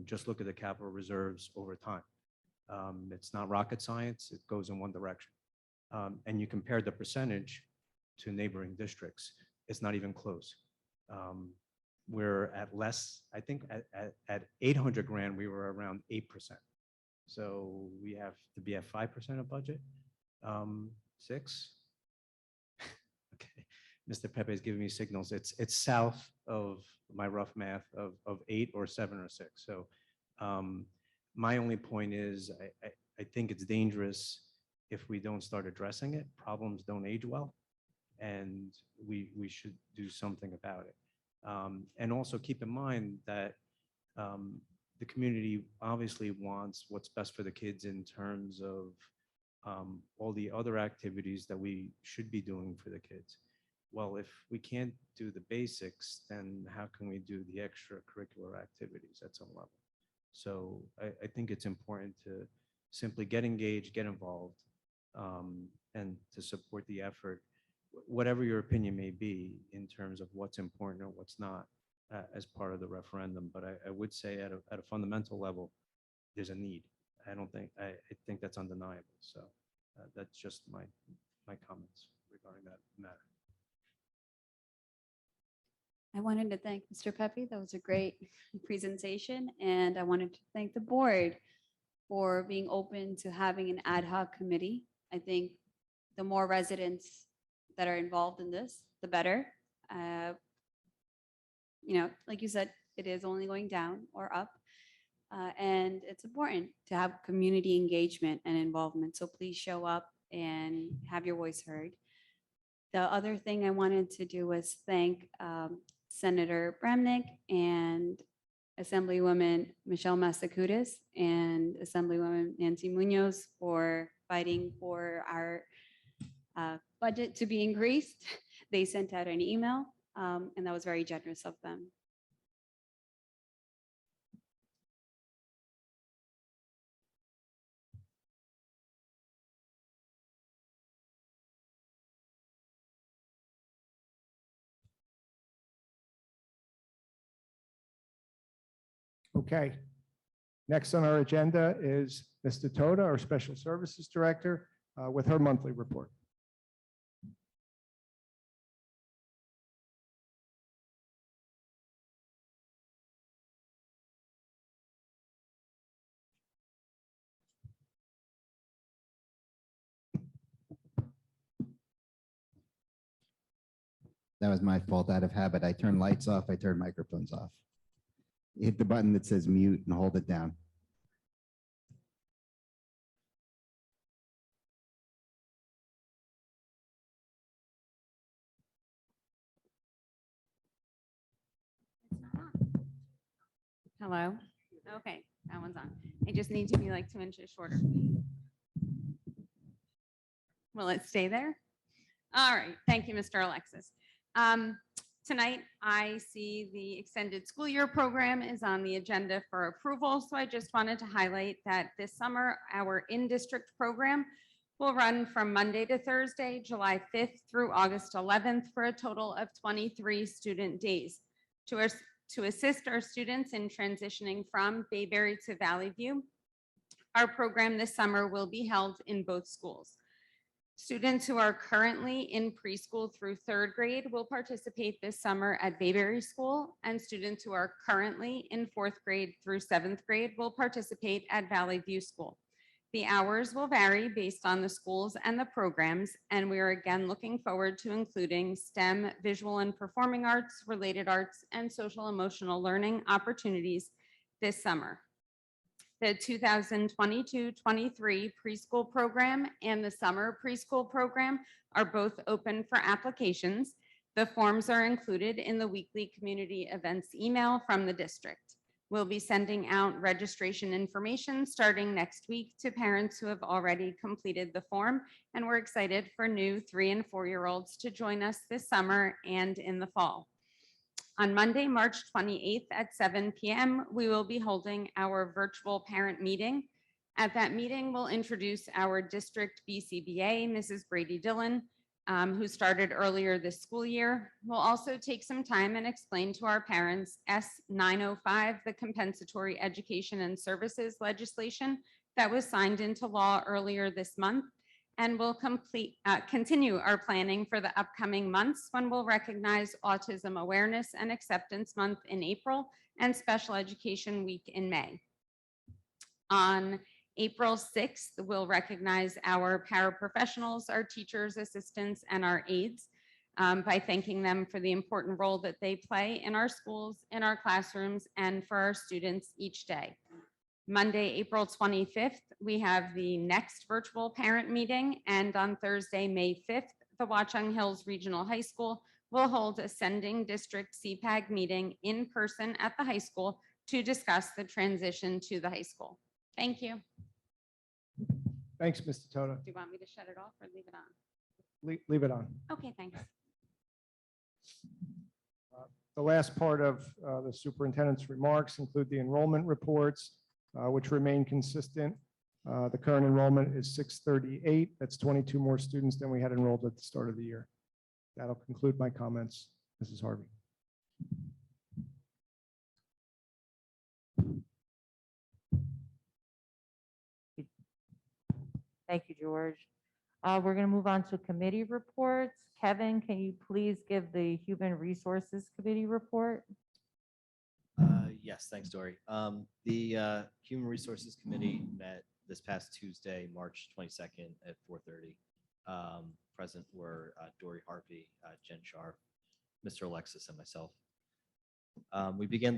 Just look at the capital reserves over time. It's not rocket science. It goes in one direction. And you compare the percentage to neighboring districts, it's not even close. We're at less, I think at 800 grand, we were around 8%. So we have to be at 5% of budget, 6. Okay, Mr. Pepe is giving me signals. It's south of my rough math of 8 or 7 or 6. So my only point is I think it's dangerous if we don't start addressing it. Problems don't age well, and we should do something about it. And also keep in mind that the community obviously wants what's best for the kids in terms of all the other activities that we should be doing for the kids. Well, if we can't do the basics, then how can we do the extracurricular activities at some level? So I think it's important to simply get engaged, get involved, and to support the effort, whatever your opinion may be in terms of what's important or what's not as part of the referendum. But I would say at a fundamental level, there's a need. I think that's undeniable. So that's just my comments regarding that matter. I wanted to thank Mr. Pepe. That was a great presentation. And I wanted to thank the board for being open to having an ad hoc committee. I think the more residents that are involved in this, the better. Like you said, it is only going down or up. And it's important to have community engagement and involvement. So please show up and have your voice heard. The other thing I wanted to do was thank Senator Bramnick and Assemblywoman Michelle Massacutis and Assemblywoman Nancy Munoz for fighting for our budget to be increased. They sent out an email, and that was very generous of them. Okay. Next on our agenda is Mr. Toda, our Special Services Director, with her monthly report. That was my fault. Out of habit, I turn lights off, I turn microphones off. Hit the button that says mute and hold it down. Hello? Okay, that one's on. I just need to be like 2 inches shorter. Will it stay there? All right, thank you, Mr. Alexis. Tonight, I see the extended school year program is on the agenda for approval. So I just wanted to highlight that this summer, our in-district program will run from Monday to Thursday, July 5th through August 11th for a total of 23 student days. To assist our students in transitioning from Bayberry to Valley View, our program this summer will be held in both schools. Students who are currently in preschool through 3rd grade will participate this summer at Bayberry School, and students who are currently in 4th grade through 7th grade will participate at Valley View School. The hours will vary based on the schools and the programs, and we are again looking forward to including STEM, visual and performing arts, related arts, and social emotional learning opportunities this summer. The 2022-23 preschool program and the summer preschool program are both open for applications. The forms are included in the weekly community events email from the district. We'll be sending out registration information starting next week to parents who have already completed the form, and we're excited for new 3- and 4-year-olds to join us this summer and in the fall. On Monday, March 28th at 7 p.m., we will be holding our virtual parent meeting. At that meeting, we'll introduce our district BCBA, Mrs. Brady Dillon, who started earlier this school year. We'll also take some time and explain to our parents S905, the compensatory education and services legislation that was signed into law earlier this month. And we'll continue our planning for the upcoming months when we'll recognize Autism Awareness and Acceptance Month in April and Special Education Week in May. On April 6th, we'll recognize our paraprofessionals, our teachers, assistants, and our aides by thanking them for the important role that they play in our schools, in our classrooms, and for our students each day. Monday, April 25th, we have the next virtual parent meeting, and on Thursday, May 5th, the Watchung Hills Regional High School will hold a sending district CPAG meeting in person at the high school to discuss the transition to the high school. Thank you. Thanks, Mr. Toda. Do you want me to shut it off or leave it on? Leave it on. Okay, thanks. The last part of the superintendent's remarks include the enrollment reports, which remain consistent. The current enrollment is 638. That's 22 more students than we had enrolled at the start of the year. That'll conclude my comments, Mrs. Harvey. Thank you, George. We're going to move on to committee reports. Kevin, can you please give the Human Resources Committee report? Yes, thanks, Dory. The Human Resources Committee met this past Tuesday, March 22nd at 4:30. Present were Dory Harvey, Jen Sharp, Mr. Alexis, and myself. We began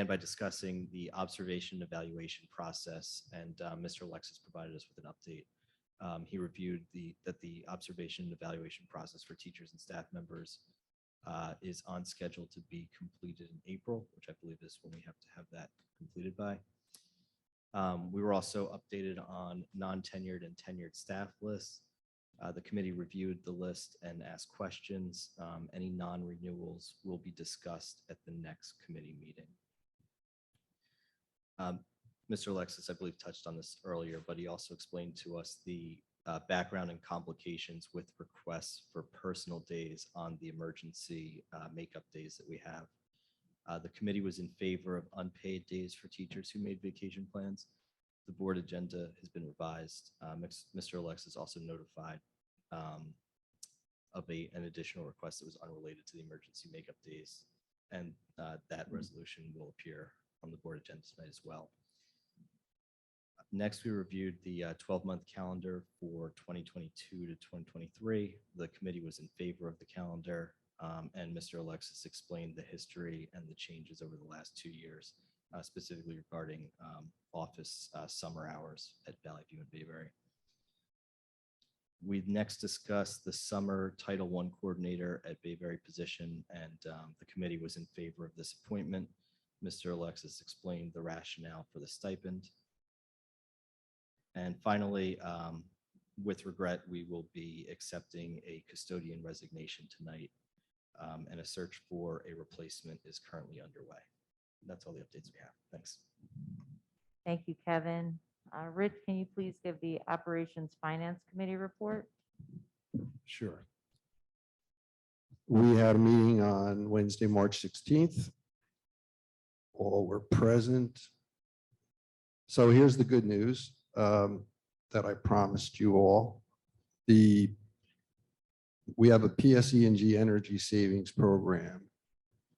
by discussing the observation evaluation process, and Mr. Alexis provided us with an update. He reviewed that the observation evaluation process for teachers and staff members is on schedule to be completed in April, which I believe is when we have to have that completed by. We were also updated on non-tenured and tenured staff lists. The committee reviewed the list and asked questions. Any non-renewals will be discussed at the next committee meeting. Mr. Alexis, I believe, touched on this earlier, but he also explained to us the background and complications with requests for personal days on the emergency makeup days that we have. The committee was in favor of unpaid days for teachers who made vacation plans. The board agenda has been revised. Mr. Alexis also notified of an additional request that was unrelated to the emergency makeup days. And that resolution will appear on the board agenda tonight as well. Next, we reviewed the 12-month calendar for 2022 to 2023. The committee was in favor of the calendar, and Mr. Alexis explained the history and the changes over the last 2 years, specifically regarding office summer hours at Valley View and Bayberry. We next discussed the summer Title I coordinator at Bayberry position, and the committee was in favor of this appointment. Mr. Alexis explained the rationale for the stipend. And finally, with regret, we will be accepting a custodian resignation tonight, and a search for a replacement is currently underway. That's all the updates we have. Thanks. Thank you, Kevin. Rich, can you please give the Operations Finance Committee report? Sure. We had a meeting on Wednesday, March 16th. All were present. So here's the good news that I promised you all. We have a PSE&G energy savings program.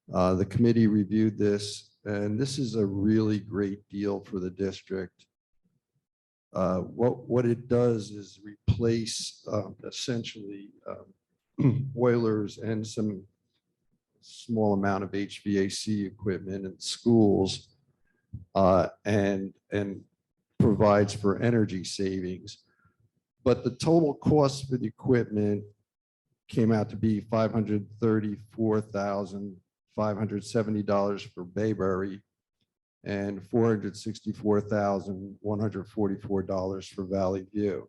The committee reviewed this, and this is a really great deal for the district. What it does is replace essentially boilers and some small amount of HVAC equipment in schools, and provides for energy savings. But the total cost for the equipment came out to be $534,570 for Bayberry and $464,144 for Valley View.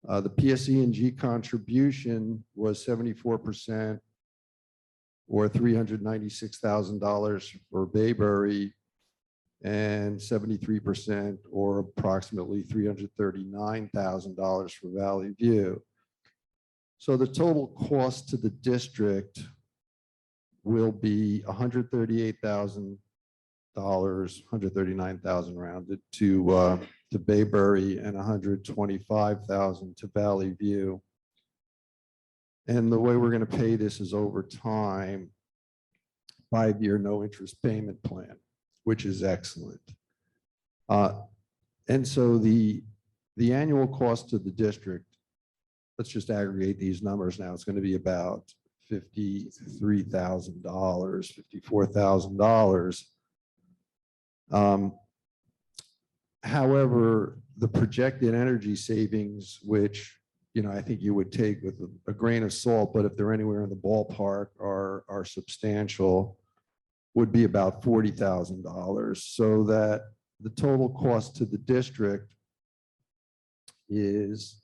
The PSE&G contribution was 74%, or $396,000 for Bayberry, and 73%, or approximately $339,000 for Valley View. So the total cost to the district will be $138,000, $139,000 rounded to Bayberry, and $125,000 to Valley View. And the way we're going to pay this is over time, 5-year no interest payment plan, which is excellent. And so the annual cost to the district, let's just aggregate these numbers now, it's going to be about $53,000, $54,000. However, the projected energy savings, which I think you would take with a grain of salt, but if they're anywhere in the ballpark are substantial, would be about $40,000. So that the total cost to the district is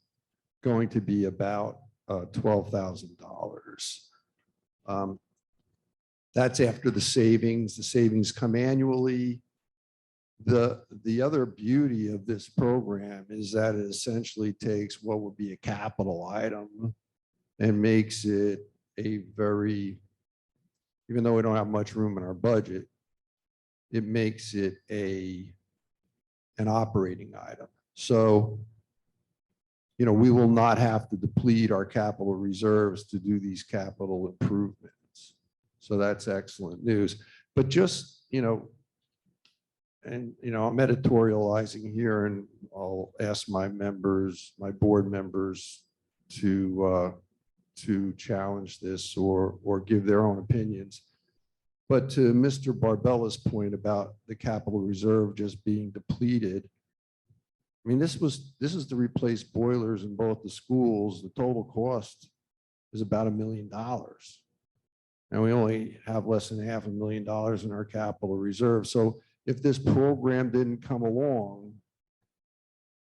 going to be about $12,000. That's after the savings. The savings come annually. The other beauty of this program is that it essentially takes what would be a capital item and makes it a very, even though we don't have much room in our budget, it makes it an operating item. So, we will not have to deplete our capital reserves to do these capital improvements. So that's excellent news. But just, and I'm editorializing here, and I'll ask my board members to challenge this or give their own opinions. But to Mr. Barbella's point about the capital reserve just being depleted, I mean, this is to replace boilers in both the schools. The total cost is about $1 million. And we only have less than $500,000 in our capital reserve. So if this program didn't come along,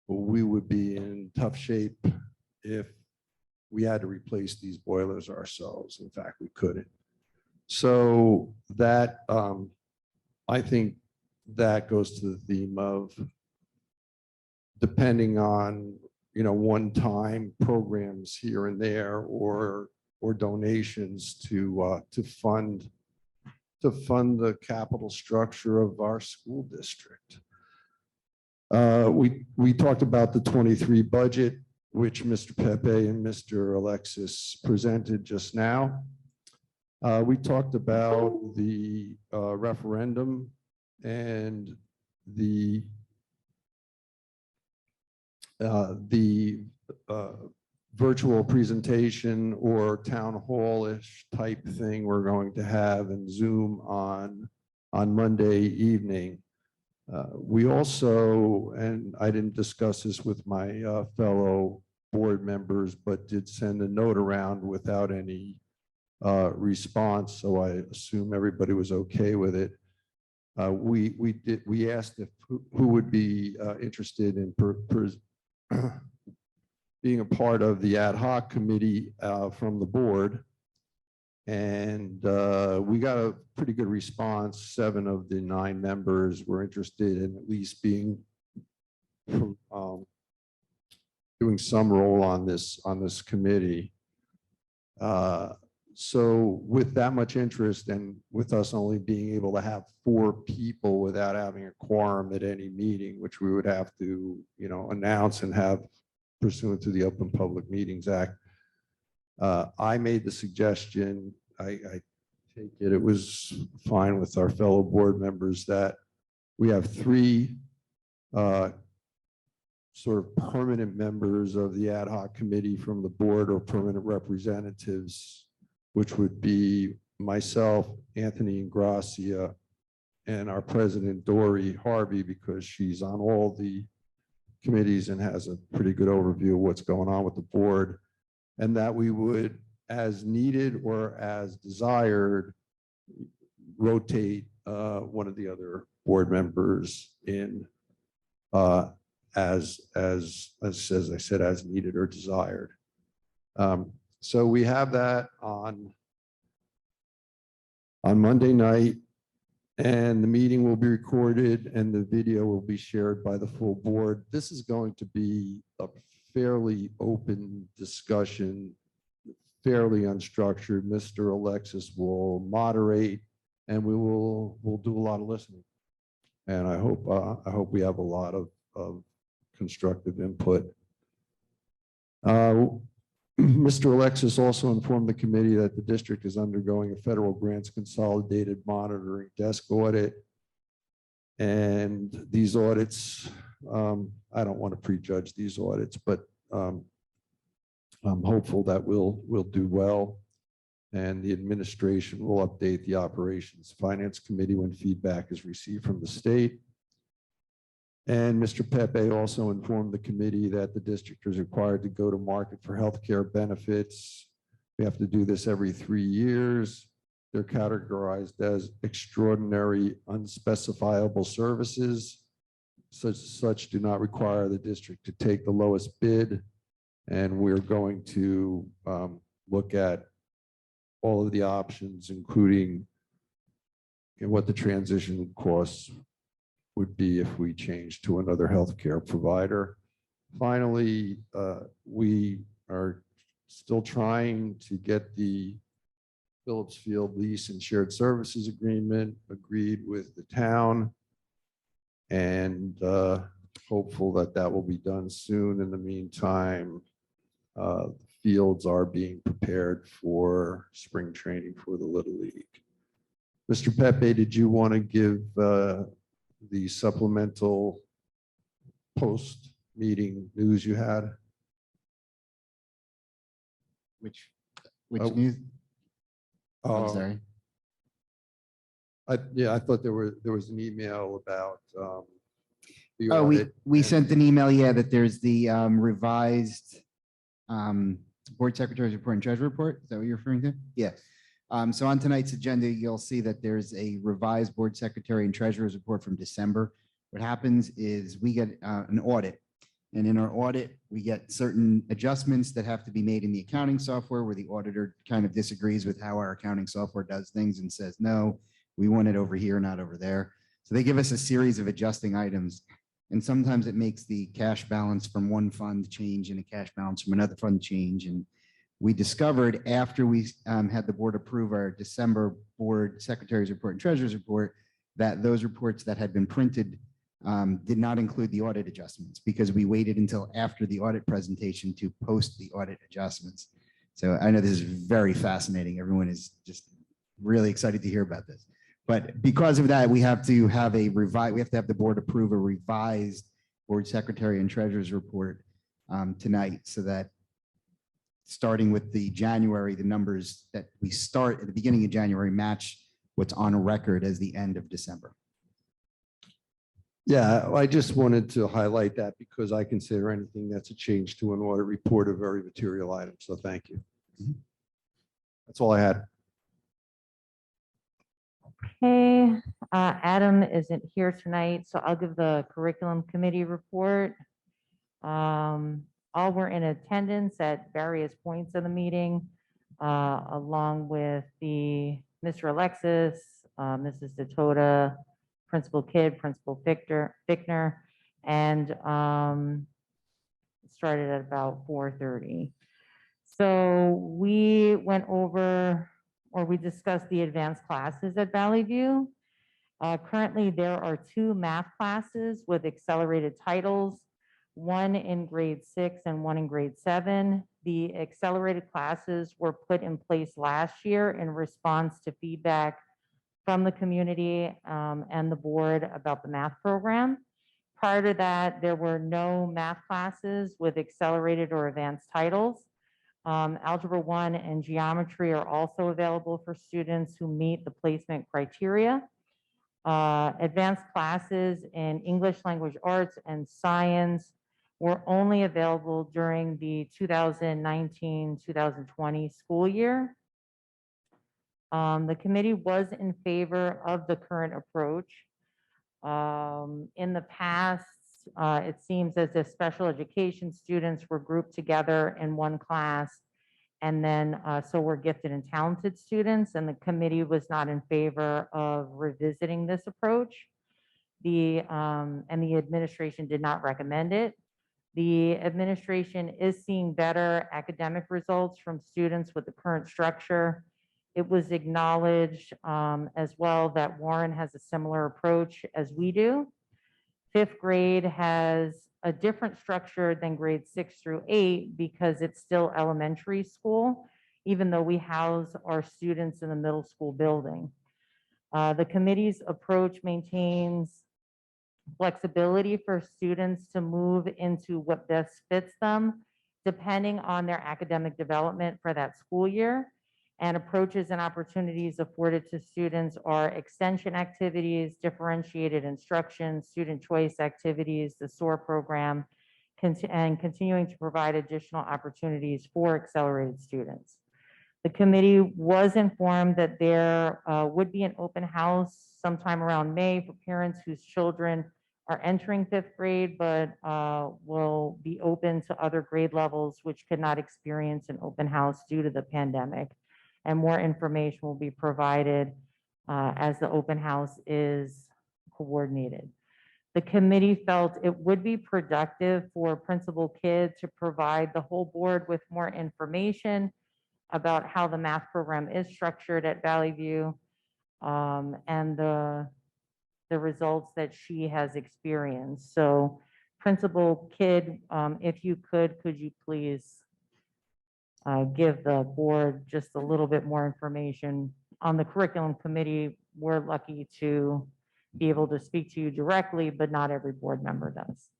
we would be in tough shape if we had to replace these boilers ourselves. In fact, we couldn't. So that, I think that goes to the theme of, depending on, one-time programs here and there, or donations to to fund the capital structure of our school district. We talked about the 23 budget, which Mr. Pepe and Mr. Alexis presented just now. We talked about the referendum and the virtual presentation or town hall-ish type thing we're going to have in Zoom on Monday evening. We also, and I didn't discuss this with my fellow board members, but did send a note around without any response, so I assume everybody was okay with it. We asked if who would be interested in being a part of the ad hoc committee from the board. And we got a pretty good response. 7 of the 9 members were interested in at least being doing some role on this committee. So with that much interest and with us only being able to have 4 people without having a quorum at any meeting, which we would have to, announce and have pursuant to the Open Public Meetings Act, I made the suggestion, I take it was fine with our fellow board members, that we have 3 sort of permanent members of the ad hoc committee from the board, or permanent representatives, which would be myself, Anthony Ingracia, and our president, Dory Harvey, because she's on all the committees and has a pretty good overview of what's going on with the board, and that we would, as needed or as desired, rotate one of the other board members in as I said, as needed or desired. So we have that on Monday night, and the meeting will be recorded and the video will be shared by the full board. This is going to be a fairly open discussion, fairly unstructured. Mr. Alexis will moderate, and we'll do a lot of listening. And I hope we have a lot of constructive input. Mr. Alexis also informed the committee that the district is undergoing a federal grants consolidated monitoring desk audit. And these audits, I don't want to prejudge these audits, but I'm hopeful that we'll do well. And the administration will update the operations finance committee when feedback is received from the state. And Mr. Pepe also informed the committee that the district is required to go to market for healthcare benefits. We have to do this every 3 years. They're categorized as extraordinary unspecifiable services. Such do not require the district to take the lowest bid. And we're going to look at all of the options, including what the transition costs would be if we change to another healthcare provider. Finally, we are still trying to get the Phillips Field lease and shared services agreement agreed with the town, and hopeful that that will be done soon. In the meantime, the fields are being prepared for spring training for the Little League. Mr. Pepe, did you want to give the supplemental post-meeting news you had? Which news? I'm sorry. I thought there was an email about the Oh, audit. we sent an email, yeah, that there's the revised board secretary's report and treasurer report. Is that what you're referring to? Yeah. So on tonight's agenda, you'll see that there's a revised board secretary and treasurer's report from December. What happens is we get an audit, and in our audit, we get certain adjustments that have to be made in the accounting software where the auditor kind of disagrees with how our accounting software does things and says, no, we want it over here, not over there. So they give us a series of adjusting items. And sometimes it makes the cash balance from one fund change and a cash balance from another fund change. And We discovered after we had the board approve our December board secretary's report and treasurer's report that those reports that had been printed did not include the audit adjustments because we waited until after the audit presentation to post the audit adjustments. So I know this is very fascinating. Everyone is just really excited to hear about this. But because of that, we have to have we have to have the board approve a revised board secretary and treasurer's report tonight, so that starting with the January, the numbers that we start at the beginning of January match what's on record as the end of December. Yeah, I just wanted to highlight that because I consider anything that's a change to an audit report a very material item. So thank you. That's all I had. Okay, Adam isn't here tonight, so I'll give the curriculum committee report. All were in attendance at various points of the meeting, along with Mr. Alexis, Mrs. Dakota, Principal Kidd, Principal Fickner, and it started at about 4:30. So we went over, or we discussed the advanced classes at Valley View. Currently, there are 2 math classes with accelerated titles, one in grade 6 and one in grade 7. The accelerated classes were put in place last year in response to feedback from the community and the board about the math program. Prior to that, there were no math classes with accelerated or advanced titles. Algebra 1 and geometry are also available for students who meet the placement criteria. Advanced classes in English language arts and science were only available during the 2019-2020 school year. The committee was in favor of the current approach. In the past, it seems as if special education students were grouped together in one class, and then so were gifted and talented students, and the committee was not in favor of revisiting this approach. And the administration did not recommend it. The administration is seeing better academic results from students with the current structure. It was acknowledged as well that Warren has a similar approach as we do. 5th grade has a different structure than grades 6 through 8 because it's still elementary school, even though we house our students in the middle school building. The committee's approach maintains flexibility for students to move into what best fits them, depending on their academic development for that school year. And approaches and opportunities afforded to students are extension activities, differentiated instruction, student choice activities, the SOAR program, and continuing to provide additional opportunities for accelerated students. The committee was informed that there would be an open house sometime around May for parents whose children are entering 5th grade, but will be open to other grade levels which could not experience an open house due to the pandemic. And more information will be provided as the open house is coordinated. The committee felt it would be productive for Principal Kidd to provide the whole board with more information about how the math program is structured at Valley View and the results that she has experienced. So Principal Kidd, if you could you please give the board just a little bit more information on the curriculum committee. We're lucky to be able to speak to you directly, but not every board member does.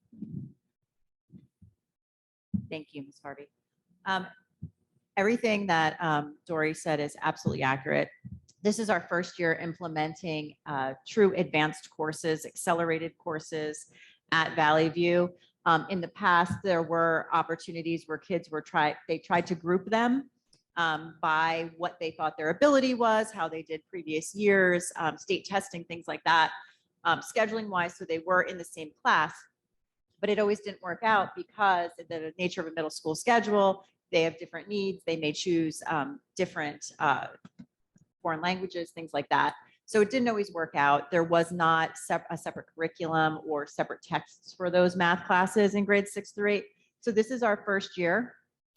Thank you, Ms. Harvey. Everything that Dory said is absolutely accurate. This is our first year implementing true advanced courses, accelerated courses at Valley View. In the past, there were opportunities where kids were tried to group them by what they thought their ability was, how they did previous years, state testing, things like that, scheduling wise, so they were in the same class. But it always didn't work out because of the nature of a middle school schedule. They have different needs. They may choose different foreign languages, things like that. So it didn't always work out. There was not a separate curriculum or separate texts for those math classes in grades 6 through 8. So this is our first year.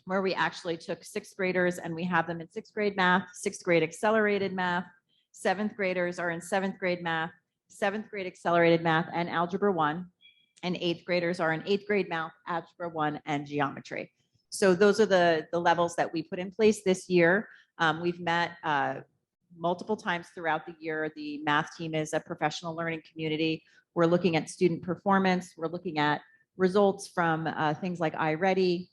where we actually took sixth graders and we have them in sixth grade math, sixth grade accelerated math. Seventh graders are in seventh grade math, seventh grade accelerated math and algebra 1. And eighth graders are in eighth grade math, algebra 1 and geometry. So those are the levels that we put in place this year. We've met multiple times throughout the year. The math team is a professional learning community. We're looking at student performance. We're looking at results from things like iReady,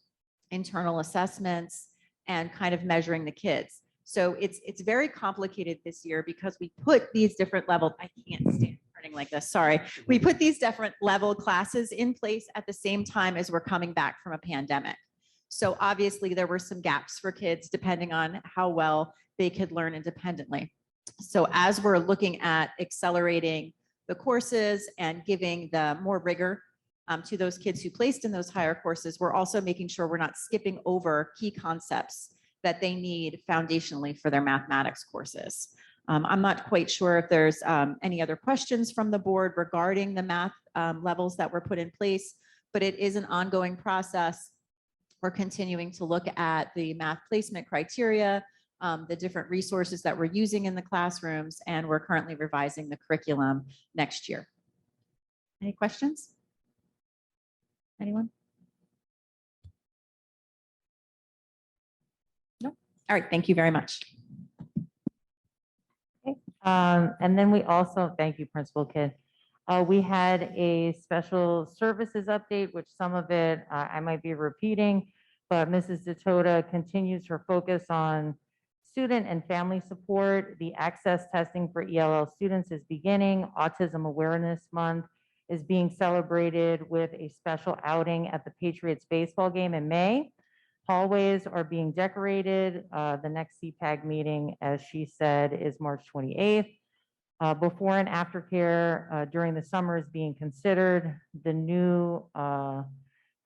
internal assessments, and kind of measuring the kids. So it's very complicated this year because we put these different levels. I can't stand turning like this, sorry. We put these different level classes in place at the same time as we're coming back from a pandemic. So obviously there were some gaps for kids depending on how well they could learn independently. So as we're looking at accelerating the courses and giving the more rigor to those kids who placed in those higher courses, we're also making sure we're not skipping over key concepts that they need foundationally for their mathematics courses. I'm not quite sure if there's any other questions from the board regarding the math levels that were put in place, but it is an ongoing process. We're continuing to look at the math placement criteria, the different resources that we're using in the classrooms, and we're currently revising the curriculum next year. Any questions? Anyone? No? All right, thank you very much. Okay. And then we also, thank you, Principal Kidd. We had a special services update, which some of it I might be repeating, but Mrs. Dakota continues her focus on student and family support. The access testing for ELL students is beginning. Autism Awareness Month is being celebrated with a special outing at the Patriots baseball game in May. Hallways are being decorated. The next CPAG meeting, as she said, is March 28th. Before and after care during the summer is being considered. The new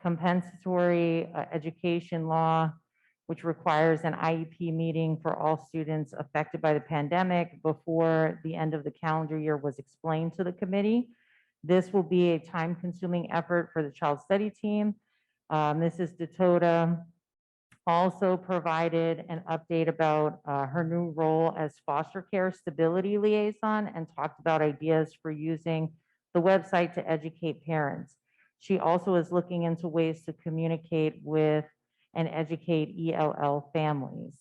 compensatory education law, which requires an IEP meeting for all students affected by the pandemic before the end of the calendar year, was explained to the committee. This will be a time-consuming effort for the child study team. Mrs. Dakota also provided an update about her new role as foster care stability liaison and talked about ideas for using the website to educate parents. She also is looking into ways to communicate with and educate ELL families.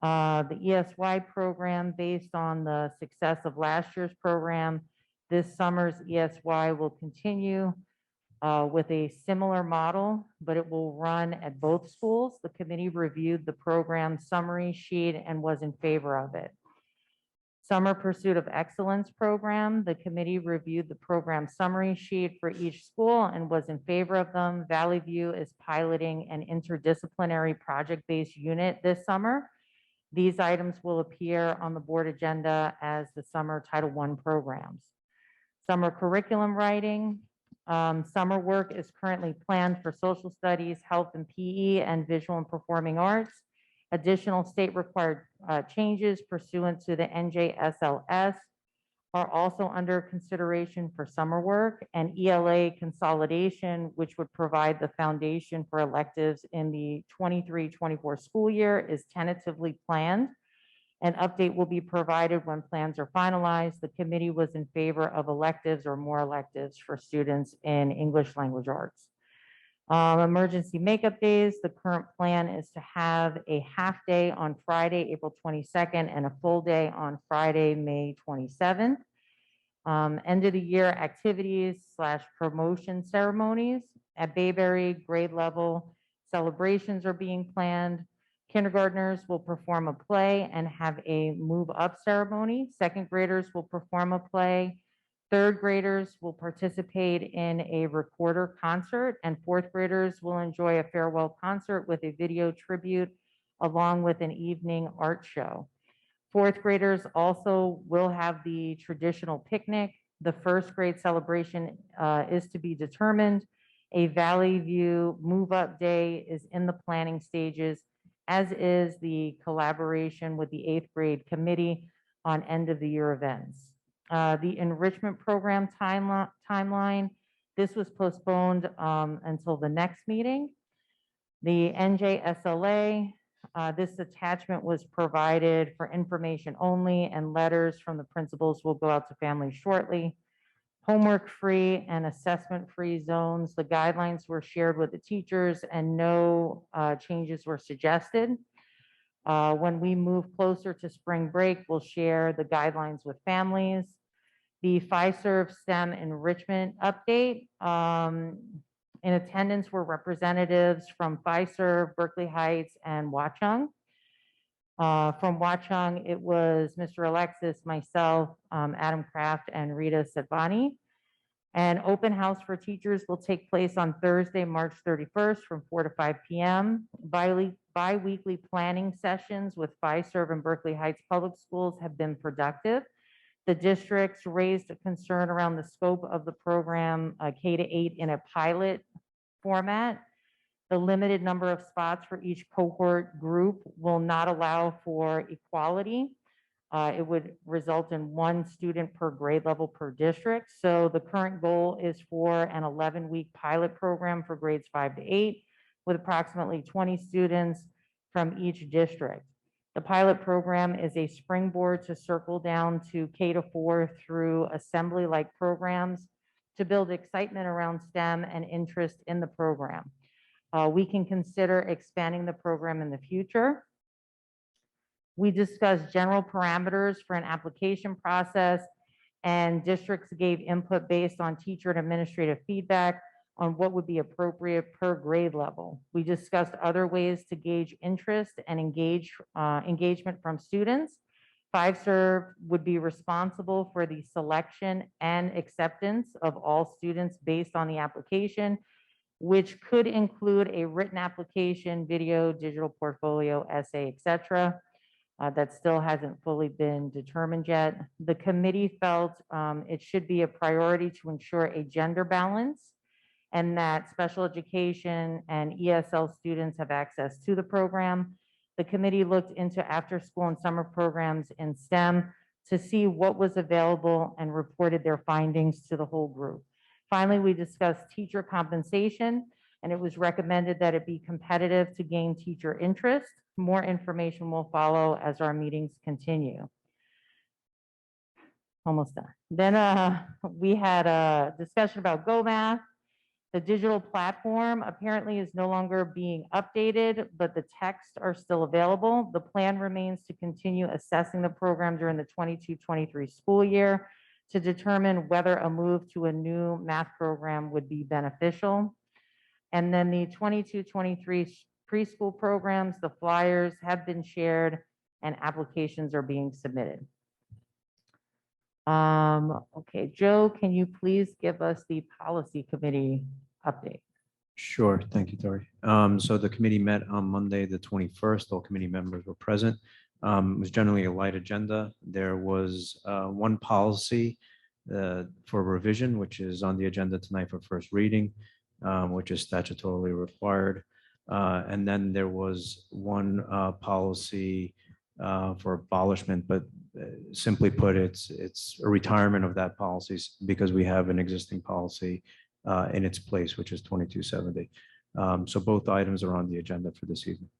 The ESY program, based on the success of last year's program, this summer's ESY will continue with a similar model, but it will run at both schools. The committee reviewed the program summary sheet and was in favor of it. Summer Pursuit of Excellence program, the committee reviewed the program summary sheet for each school and was in favor of them. Valley View is piloting an interdisciplinary project-based unit this summer. These items will appear on the board agenda as the summer Title I programs. Summer curriculum writing. Summer work is currently planned for social studies, health and PE, and visual and performing arts. Additional state required changes pursuant to the NJSLS are also under consideration for summer work, and ELA consolidation, which would provide the foundation for electives in the 23-24 school year, is tentatively planned. An update will be provided when plans are finalized. The committee was in favor of electives or more electives for students in English language arts. Emergency makeup days. The current plan is to have a half day on Friday, April 22nd, and a full day on Friday, May 27th. End of the year activities / promotion ceremonies. At Bayberry, grade level celebrations are being planned. Kindergartners will perform a play and have a move up ceremony. Second graders will perform a play. Third graders will participate in a recorder concert, and fourth graders will enjoy a farewell concert with a video tribute along with an evening art show. Fourth graders also will have the traditional picnic. The first grade celebration is to be determined. A Valley View move up day is in the planning stages, as is the collaboration with the 8th grade committee on end of the year events. The enrichment program timeline, this was postponed until the next meeting. The NJSLA, this attachment was provided for information only, and letters from the principals will go out to families shortly. Homework-free and assessment-free zones, the guidelines were shared with the teachers and no changes were suggested. When we move closer to spring break, we'll share the guidelines with families. The FISERV STEM enrichment update. In attendance were representatives from FISERV, Berkeley Heights, and Watchung. From Watchung, it was Mr. Alexis, myself, Adam Kraft, and Rita Sedvani. An open house for teachers will take place on Thursday, March 31st from 4 to 5 p.m. Bi-weekly planning sessions with FISERV and Berkeley Heights Public Schools have been productive. The districts raised a concern around the scope of the program K-8 in a pilot format. The limited number of spots for each cohort group will not allow for equality. It would result in 1 student per grade level per district. So the current goal is for an 11-week pilot program for grades 5 to 8 with approximately 20 students from each district. The pilot program is a springboard to circle down to K-4 through assembly-like programs to build excitement around STEM and interest in the program. We can consider expanding the program in the future. We discussed general parameters for an application process, and districts gave input based on teacher and administrative feedback on what would be appropriate per grade level. We discussed other ways to gauge interest and engagement from students. FISERV would be responsible for the selection and acceptance of all students based on the application, which could include a written application, video, digital portfolio, essay, etc. That still hasn't fully been determined yet. The committee felt it should be a priority to ensure a gender balance and that special education and ESL students have access to the program. The committee looked into after school and summer programs in STEM to see what was available and reported their findings to the whole group. Finally, we discussed teacher compensation, and it was recommended that it be competitive to gain teacher interest. More information will follow as our meetings continue. Almost done. Then we had a discussion about GoMath. The digital platform apparently is no longer being updated, but the texts are still available. The plan remains to continue assessing the program during the 22-23 school year to determine whether a move to a new math program would be beneficial. And then the 22-23 preschool programs, the flyers have been shared and applications are being submitted. Okay, Joe, can you please give us the policy committee update? Sure. Thank you, Tori. So the committee met on Monday, the 21st. All committee members were present. It was generally a light agenda. There was one policy for revision, which is on the agenda tonight for first reading, which is statutorily required. And then there was one policy for abolishment, but simply put, it's a retirement of that policy because we have an existing policy in its place, which is 2270. So both items are on the agenda for this evening.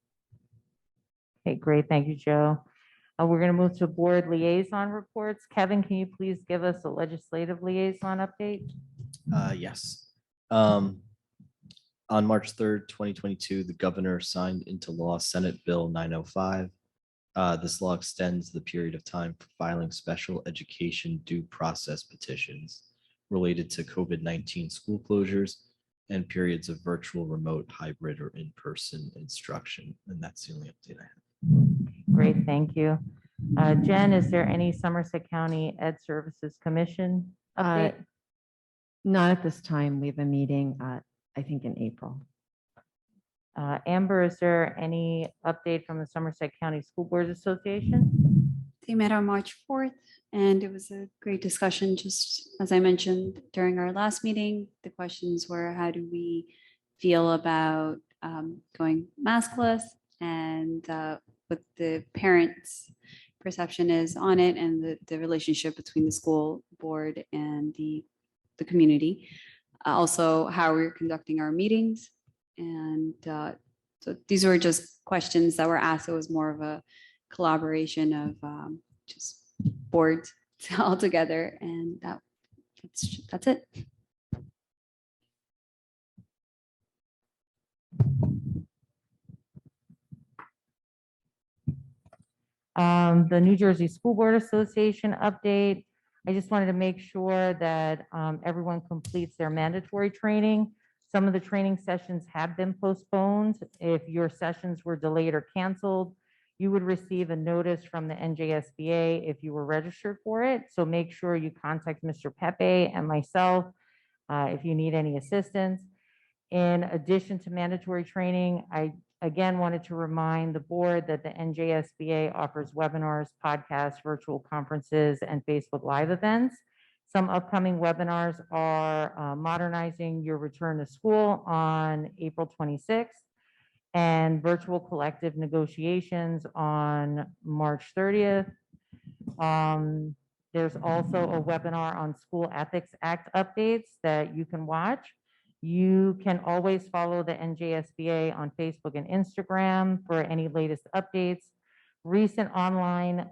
Okay, great. Thank you, Joe. We're going to move to board liaison reports. Kevin, can you please give us a legislative liaison update? Yes. On March 3rd, 2022, the governor signed into law Senate Bill 905. This law extends the period of time for filing special education due process petitions related to COVID-19 school closures and periods of virtual, remote, hybrid, or in-person instruction. And that's the only update I have. Great, thank you. Jen, is there any Somerset County Ed Services Commission update? Not at this time. We have a meeting, I think in April. Amber, is there any update from the Somerset County School Boards Association? They met on March 4th, and it was a great discussion. Just as I mentioned during our last meeting, the questions were, how do we feel about going maskless, and what the parents' perception is on it, and the relationship between the school board and the community. Also, how we're conducting our meetings. And so So these were just questions that were asked. It was more of a collaboration of just boards all together, and that's it. The New Jersey School Board Association update. I just wanted to make sure that everyone completes their mandatory training. Some of the training sessions have been postponed. If your sessions were delayed or canceled, you would receive a notice from the NJSBA if you were registered for it. So make sure you contact Mr. Pepe and myself if you need any assistance. In addition to mandatory training, I again wanted to remind the board that the NJSBA offers webinars, podcasts, virtual conferences, and Facebook Live events. Some upcoming webinars are modernizing your return to school on April 26th and virtual collective negotiations on March 30th. There's also a webinar on School Ethics Act updates that you can watch. You can always follow the NJSBA on Facebook and Instagram for any latest updates. Recent online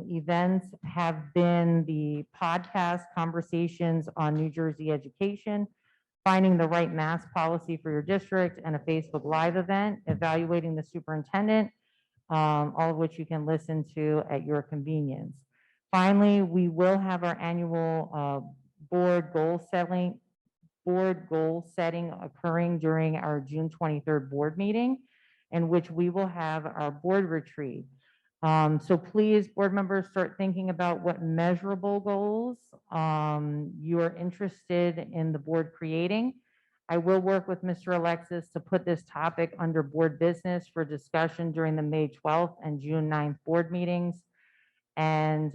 events have been the podcast conversations on New Jersey education, finding the right mask policy for your district, and a Facebook Live event, evaluating the superintendent, all of which you can listen to at your convenience. Finally, we will have our annual board goal setting occurring during our June 23rd board meeting, in which we will have our board retreat. So please, board members, start thinking about what measurable goals you are interested in the board creating. I will work with Mr. Alexis to put this topic under board business for discussion during the May 12th and June 9th board meetings, and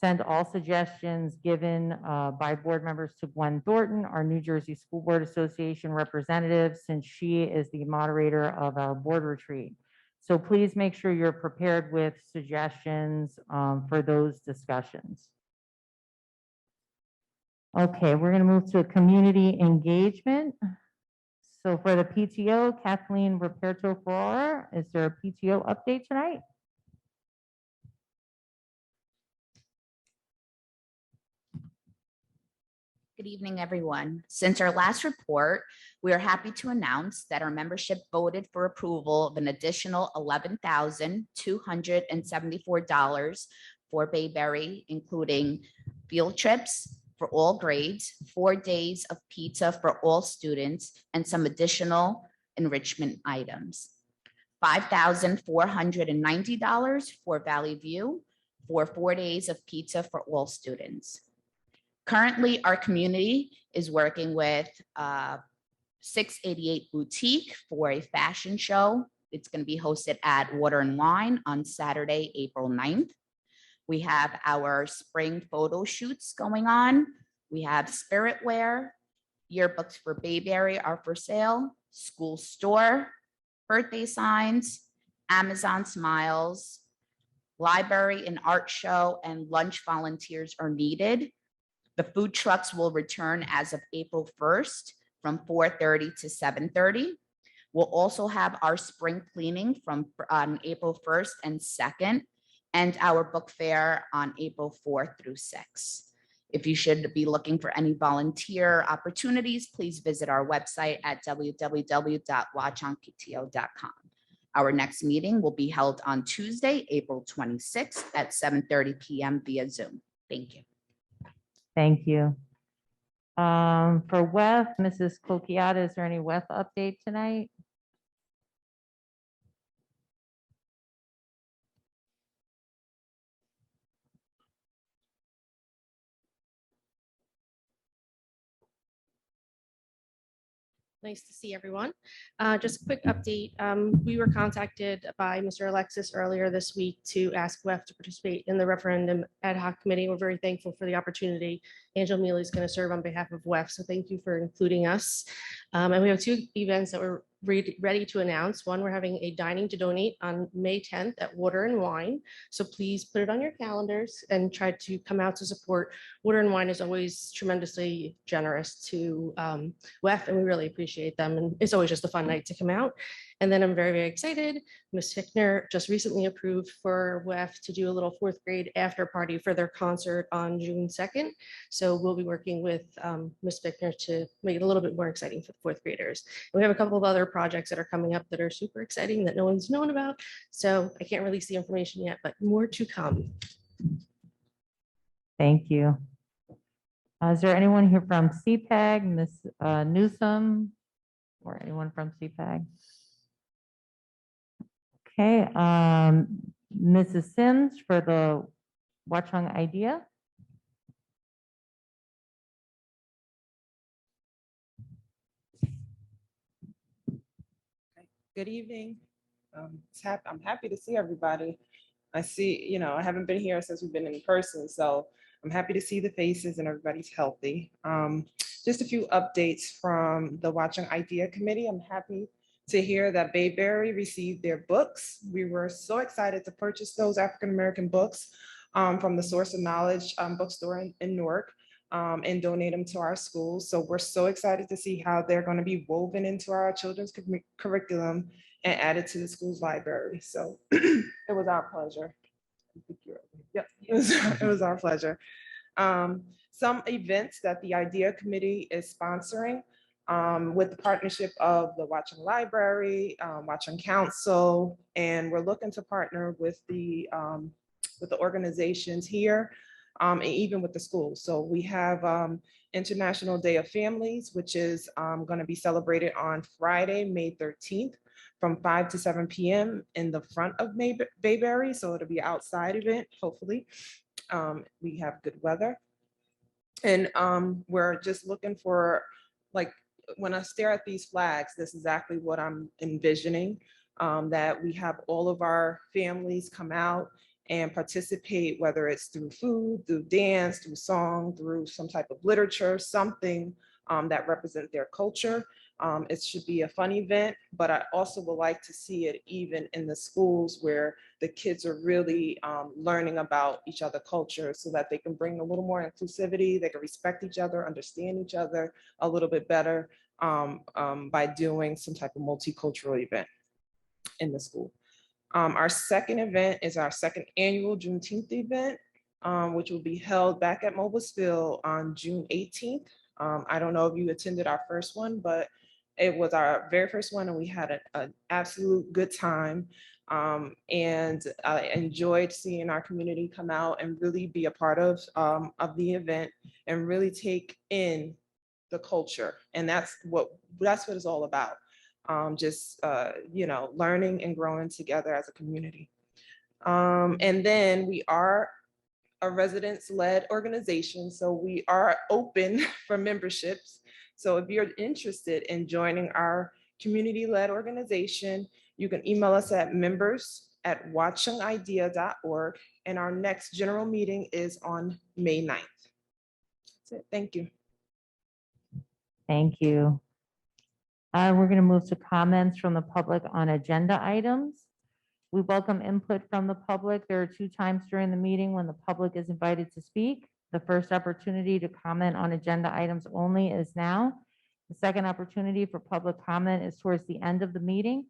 send all suggestions given by board members to Gwen Thornton, our New Jersey School Board Association representative, since she is the moderator of our board retreat. So please make sure you're prepared with suggestions for those discussions. Okay, we're going to move to community engagement. So for the PTO, Kathleen Roberto Ferrara, is there a PTO update tonight? Good evening, everyone. Since our last report, we are happy to announce that our membership voted for approval of an additional $11,274 for Bayberry, including field trips for all grades, 4 days of pizza for all students, and some additional enrichment items. $5,490 for Valley View for 4 days of pizza for all students. Currently, our community is working with 688 Boutique for a fashion show. It's going to be hosted at Water and Wine on Saturday, April 9th. We have our spring photo shoots going on. We have Spirit Wear, yearbooks for Bayberry are for sale, school store, birthday signs, Amazon Smiles, library and art show, and lunch volunteers are needed. The food trucks will return as of April 1st from 4:30 to 7:30. We'll also have our spring cleaning on April 1st and 2nd, and our book fair on April 4th through 6th. If you should be looking for any volunteer opportunities, please visit our website at www.watchungpto.com. Our next meeting will be held on Tuesday, April 26th at 7:30 p.m. via Zoom. Thank you. Thank you. For WEF, Mrs. Coquiata, is there any WEF update tonight? Nice to see everyone. Just a quick update. We were contacted by Mr. Alexis earlier this week to ask WEF to participate in the referendum ad hoc committee. We're very thankful for the opportunity. Angela Mealy is going to serve on behalf of WEF, so thank you for including us. And we have 2 events that we're ready to announce. One, we're having a dining to donate on May 10th at Water and Wine. So please put it on your calendars and try to come out to support. Water and Wine is always tremendously generous to WEF, and we really appreciate them. And it's always just a fun night to come out. And then I'm very, very excited. Ms. Hickner just recently approved for WEF to do a little fourth grade after party for their concert on June 2nd. So we'll be working with Ms. Hickner to make it a little bit more exciting for the fourth graders. And we have a couple of other projects that are coming up that are super exciting that no one's known about. So I can't release the information yet, but more to come. Thank you. Is there anyone here from CPAG, Ms. Newsom, or anyone from CPAG? Okay, Mrs. Sims for the Watchung idea. Good evening. I'm happy to see everybody. I see, I haven't been here since we've been in person, so I'm happy to see the faces and everybody's healthy. Just a few updates from the Watchung Idea Committee. I'm happy to hear that Bayberry received their books. We were so excited to purchase those African-American books from the Source of Knowledge bookstore in Newark. And donate them to our schools. So we're so excited to see how they're going to be woven into our children's curriculum and added to the school's library. So it was our pleasure. Yep, it was our pleasure. Some events that the Idea Committee is sponsoring with the partnership of the Watchung Library, Watchung Council, and we're looking to partner with the organizations here. And even with the schools. So we have International Day of Families, which is going to be celebrated on Friday, May 13th from 5 to 7 p.m. in the front of Bayberry. So it'll be an outside event, hopefully. We have good weather. And we're just looking for, like, when I stare at these flags, this is exactly what I'm envisioning, that we have all of our families come out and participate, whether it's through food, through dance, through song, through some type of literature, something that represents their culture. It should be a fun event, but I also would like to see it even in the schools where the kids are really learning about each other's culture so that they can bring a little more inclusivity, they can respect each other, understand each other a little bit better by doing some type of multicultural event in the school. Our second event is our second annual Juneteenth event, which will be held back at Mobilesville on June 18th. I don't know if you attended our first one, but it was our very first one and we had an absolute good time. And I enjoyed seeing our community come out and really be a part of the event and really take in the culture. And that's what it's all about. Just learning and growing together as a community. And then we are a residents-led organization, so we are open for memberships. So if you're interested in joining our community-led organization, you can email us at members@watchungidea.org, and our next general meeting is on May 9th. That's it. Thank you. Thank you. We're going to move to comments from the public on agenda items. We welcome input from the public. There are 2 times during the meeting when the public is invited to speak. The first opportunity to comment on agenda items only is now. The second opportunity for public comment is towards the end of the meeting.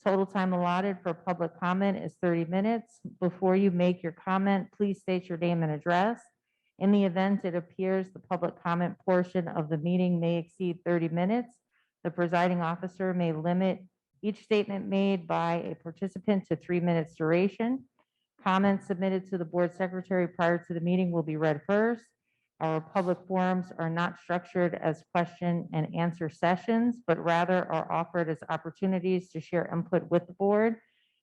Total time allotted for public comment is 30 minutes. Before you make your comment, please state your name and address. In the event it appears the public comment portion of the meeting may exceed 30 minutes, the presiding officer may limit each statement made by a participant to 3 minutes duration. Comments submitted to the board secretary prior to the meeting will be read first. Our public forums are not structured as question and answer sessions, but rather are offered as opportunities to share input with the board.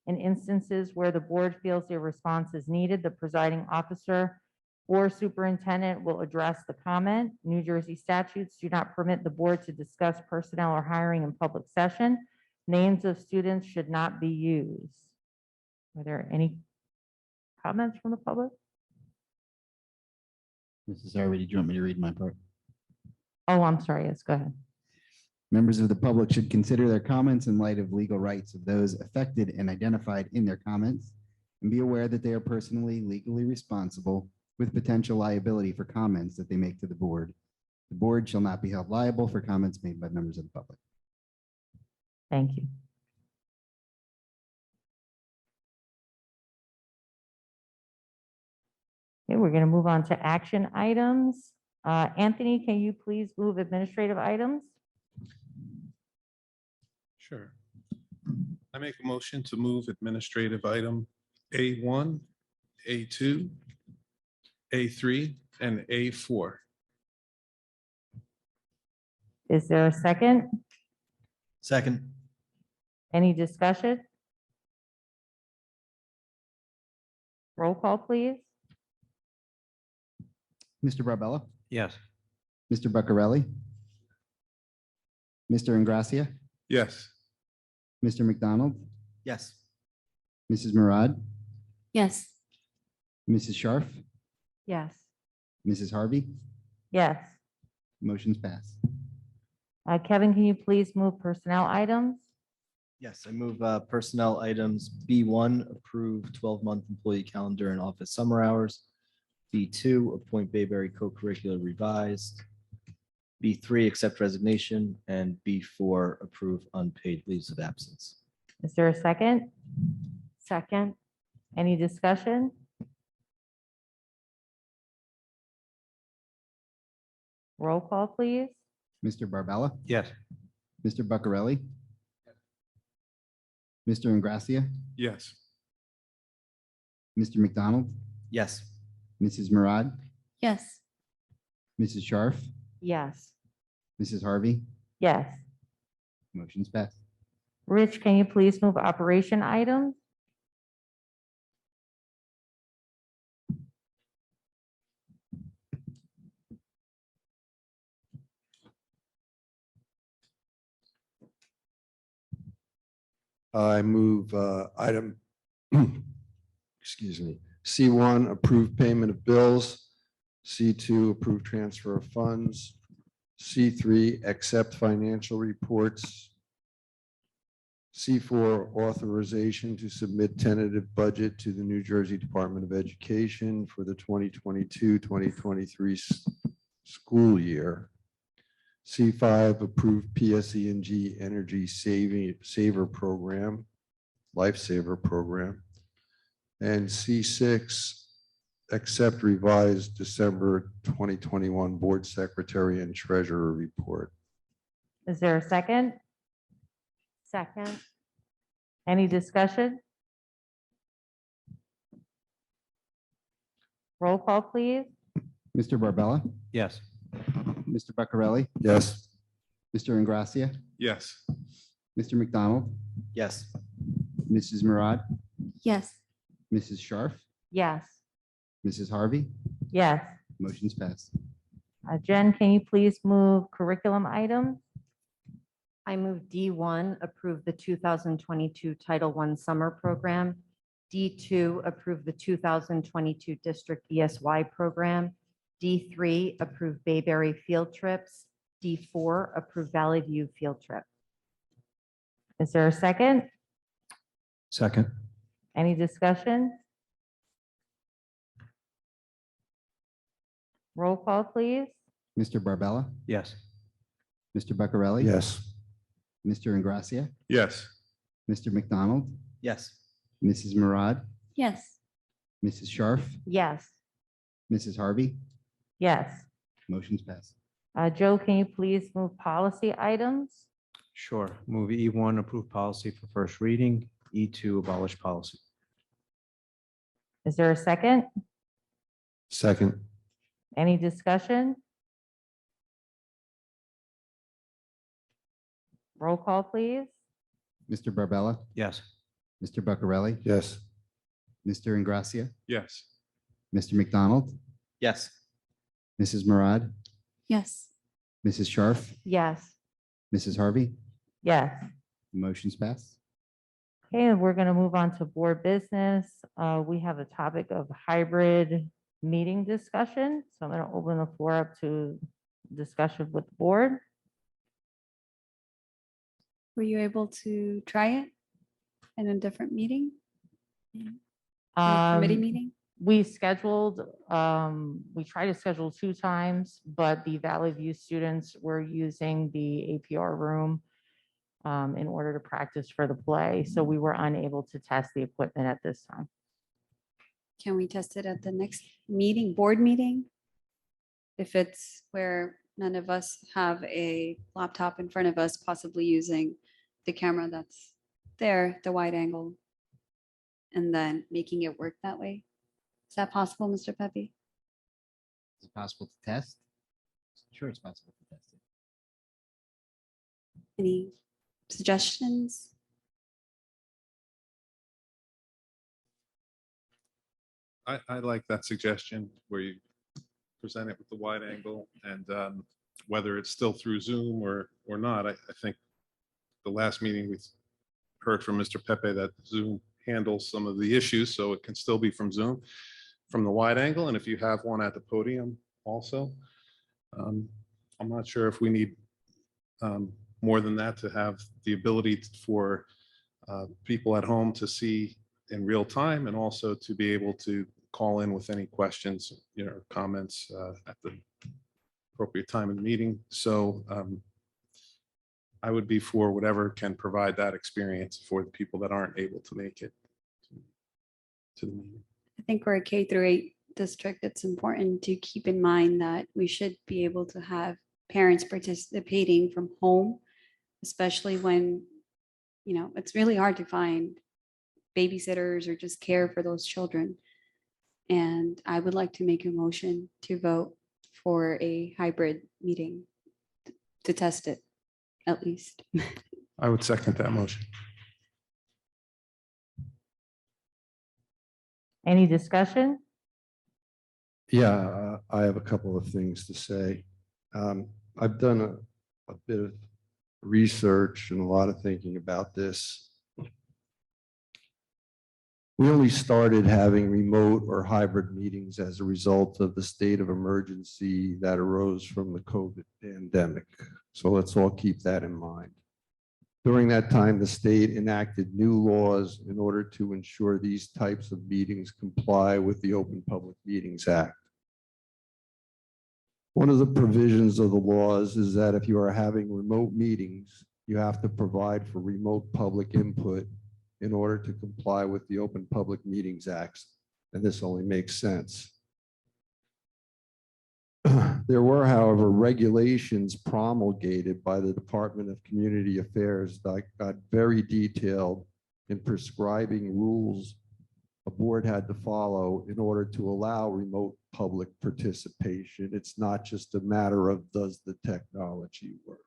In instances where the board feels a response is needed, the presiding officer or superintendent will address the comment. New Jersey statutes do not permit the board to discuss personnel or hiring in public session. Names of students should not be used. Are there any comments from the public? Mrs. Harvey, did you want me to read my part? Oh, I'm sorry. Yes, go ahead. Members of the public should consider their comments in light of legal rights of those affected and identified in their comments, and be aware that they are personally legally responsible with potential liability for comments that they make to the board. The board shall not be held liable for comments made by members of the public. Thank you. Okay, we're going to move on to action items. Anthony, can you please move administrative items? Sure. I make a motion to move administrative item A1, A2, A3, and A4. Is there a second? Second. Any discussion? Roll call, please. Mr. Barbella, Yes. Mr. Buccarelli, Mr. Ingracia, Yes. Mr. McDonald, Yes. Mrs. Murad, Yes. Mrs. Scharf, Yes. Mrs. Harvey. Yes. Motion's passed. Kevin, can you please move personnel items? Yes, I move personnel items. B1, approve 12-month employee calendar and office summer hours. B2, appoint Bayberry co-curricular revised. B3, accept resignation. And B4, approve unpaid leaves of absence. Is there a second? Second. Any discussion? Roll call, please. Mr. Barbella, Yes. Mr. Buccarelli, Mr. Ingracia, Yes. Mr. McDonald, Yes. Mrs. Murad, Yes. Mrs. Scharf, Yes. Mrs. Harvey. Yes. Motion's passed. Rich, can you please move operation items? I move item, excuse me, C1, approve payment of bills. C2, approve transfer of funds. C3, accept financial reports. C4, authorization to submit tentative budget to the New Jersey Department of Education for the 2022-2023 school year. C5, approve PSE&G Energy Saver Program, Lifesaver Program. And C6, accept revised December 2021 Board Secretary and Treasurer Report. Is there a second? Second. Any discussion? Roll call, please. Mr. Barbella, Yes. Mr. Buccarelli, Yes. Mr. Ingracia, Yes. Mr. McDonald, Yes. Mrs. Murad, Yes. Mrs. Scharf, Yes. Mrs. Harvey. Yes. Motion's passed. Jen, can you please move curriculum items? I move D1, approve the 2022 Title I summer program. D2, approve the 2022 District ESY program. D3, approve Bayberry field trips. D4, approve Valley View field trip. Is there a second? Second. Any discussion? Roll call, please. Mr. Barbella, Yes. Mr. Buccarelli. Yes. Mr. Ingracia, Yes. Mr. McDonald, Yes. Mrs. Murad, Yes. Mrs. Scharf, Yes. Mrs. Harvey. Yes. Motion's passed. Joe, can you please move policy items? Sure. Move E1, approve policy for first reading. E2, abolish policy. Is there a second? Second. Any discussion? Roll call, please. Mr. Barbella, Yes. Mr. Buccarelli, Yes. Mr. Ingracia, Yes. Mr. McDonald, Yes. Mrs. Murad, Yes. Mrs. Scharf, Yes. Mrs. Harvey. Yes. Motion's passed. Okay, and we're going to move on to board business. We have a topic of hybrid meeting discussion. So I'm going to open the floor up to discussion with the board. Were you able to try it in a different meeting? In a committee meeting? We scheduled, we tried to schedule 2 times, but the Valley View students were using the APR room in order to practice for the play. So we were unable to test the equipment at this time. Can we test it at the next meeting, board meeting? If it's where none of us have a laptop in front of us, possibly using the camera that's there, the wide angle, and then making it work that way. Is that possible, Mr. Pepe? Is it possible to test? Sure, it's possible to test it. Any suggestions? I like that suggestion where you present it with the wide angle and whether it's still through Zoom or not. I think the last meeting we heard from Mr. Pepe that Zoom handles some of the issues, so it can still be from Zoom, from the wide angle. And if you have one at the podium also, I'm not sure if we need more than that to have the ability for people at home to see in real time and also to be able to call in with any questions, comments at the appropriate time in the meeting. So I would be for whatever can provide that experience for the people that aren't able to make it to the meeting. I think we're a K through 8 district. It's important to keep in mind that we should be able to have parents participating from home, especially when, it's really hard to find babysitters or just care for those children. And I would like to make a motion to vote for a hybrid meeting to test it, at least. I would second that motion. Any discussion? Yeah, I have a couple of things to say. I've done a bit of research and a lot of thinking about this. We only started having remote or hybrid meetings as a result of the state of emergency that arose from the COVID pandemic. So let's all keep that in mind. During that time, the state enacted new laws in order to ensure these types of meetings comply with the Open Public Meetings Act. One of the provisions of the laws is that if you are having remote meetings, you have to provide for remote public input in order to comply with the Open Public Meetings Act. And this only makes sense. There were, however, regulations promulgated by the Department of Community Affairs that got very detailed in prescribing rules a board had to follow in order to allow remote public participation. It's not just a matter of does the technology work.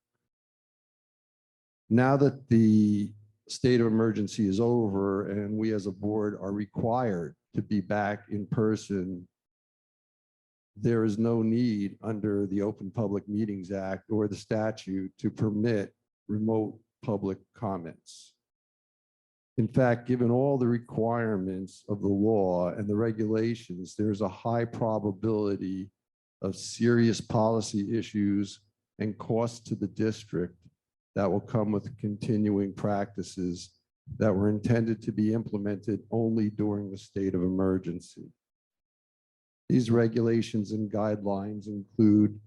Now that the state of emergency is over and we as a board are required to be back in person, there is no need under the Open Public Meetings Act or the statute to permit remote public comments. In fact, given all the requirements of the law and the regulations, there's a high probability of serious policy issues and costs to the district that will come with continuing practices that were intended to be implemented only during the state of emergency. These regulations and guidelines include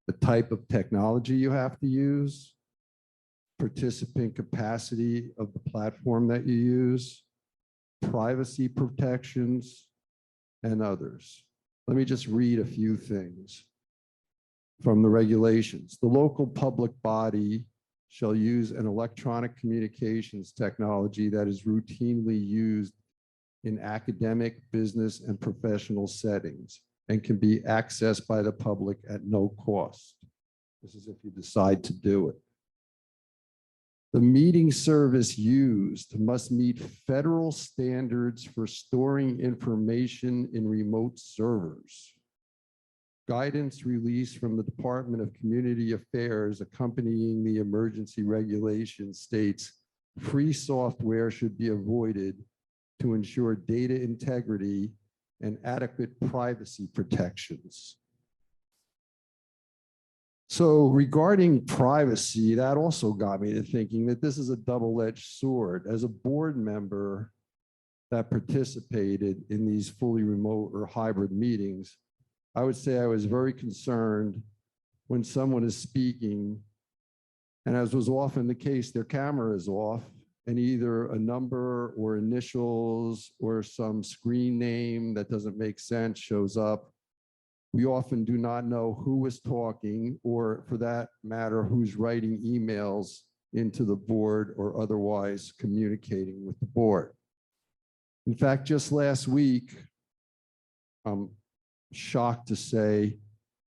the type of technology you have to use, participant capacity of the platform that you use, privacy protections, and others. Let me just read a few things from the regulations. The local public body shall use an electronic communications technology that is routinely used in academic, business, and professional settings and can be accessed by the public at no cost. This is if you decide to do it. The meeting service used must meet federal standards for storing information in remote servers. Guidance released from the Department of Community Affairs accompanying the emergency regulation states free software should be avoided to ensure data integrity and adequate privacy protections. So regarding privacy, that also got me to thinking that this is a double-edged sword. As a board member that participated in these fully remote or hybrid meetings, I would say I was very concerned when someone is speaking, and as was often the case, their camera is off, and either a number or initials or some screen name that doesn't make sense shows up. We often do not know who is talking, or for that matter, who's writing emails into the board or otherwise communicating with the board. In fact, just last week, I'm shocked to say,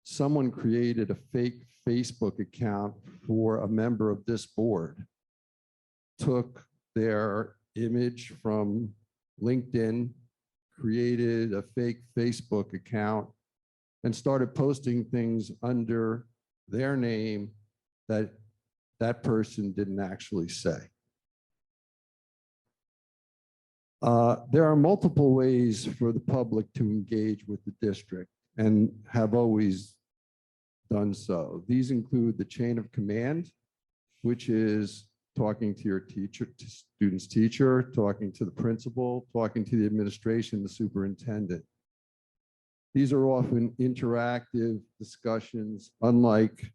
someone created a fake Facebook account for a member of this board, took their image from LinkedIn, created a fake Facebook account, and started posting things under their name that that person didn't actually say. There are multiple ways for the public to engage with the district and have always done so. These include the chain of command, which is talking to your teacher, to student's teacher, talking to the principal, talking to the administration, the superintendent. These are often interactive discussions, unlike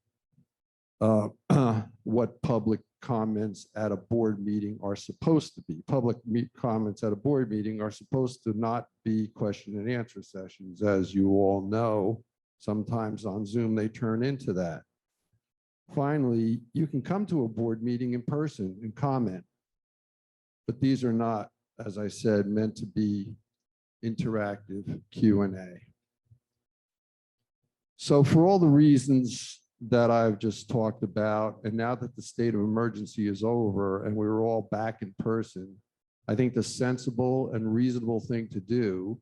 what public comments at a board meeting are supposed to be. Public comments at a board meeting are supposed to not be question and answer sessions. As you all know, sometimes on Zoom, they turn into that. Finally, you can come to a board meeting in person and comment, but these are not, as I said, meant to be interactive Q&A. So for all the reasons that I've just talked about, and now that the state of emergency is over and we're all back in person, I think the sensible and reasonable thing to do,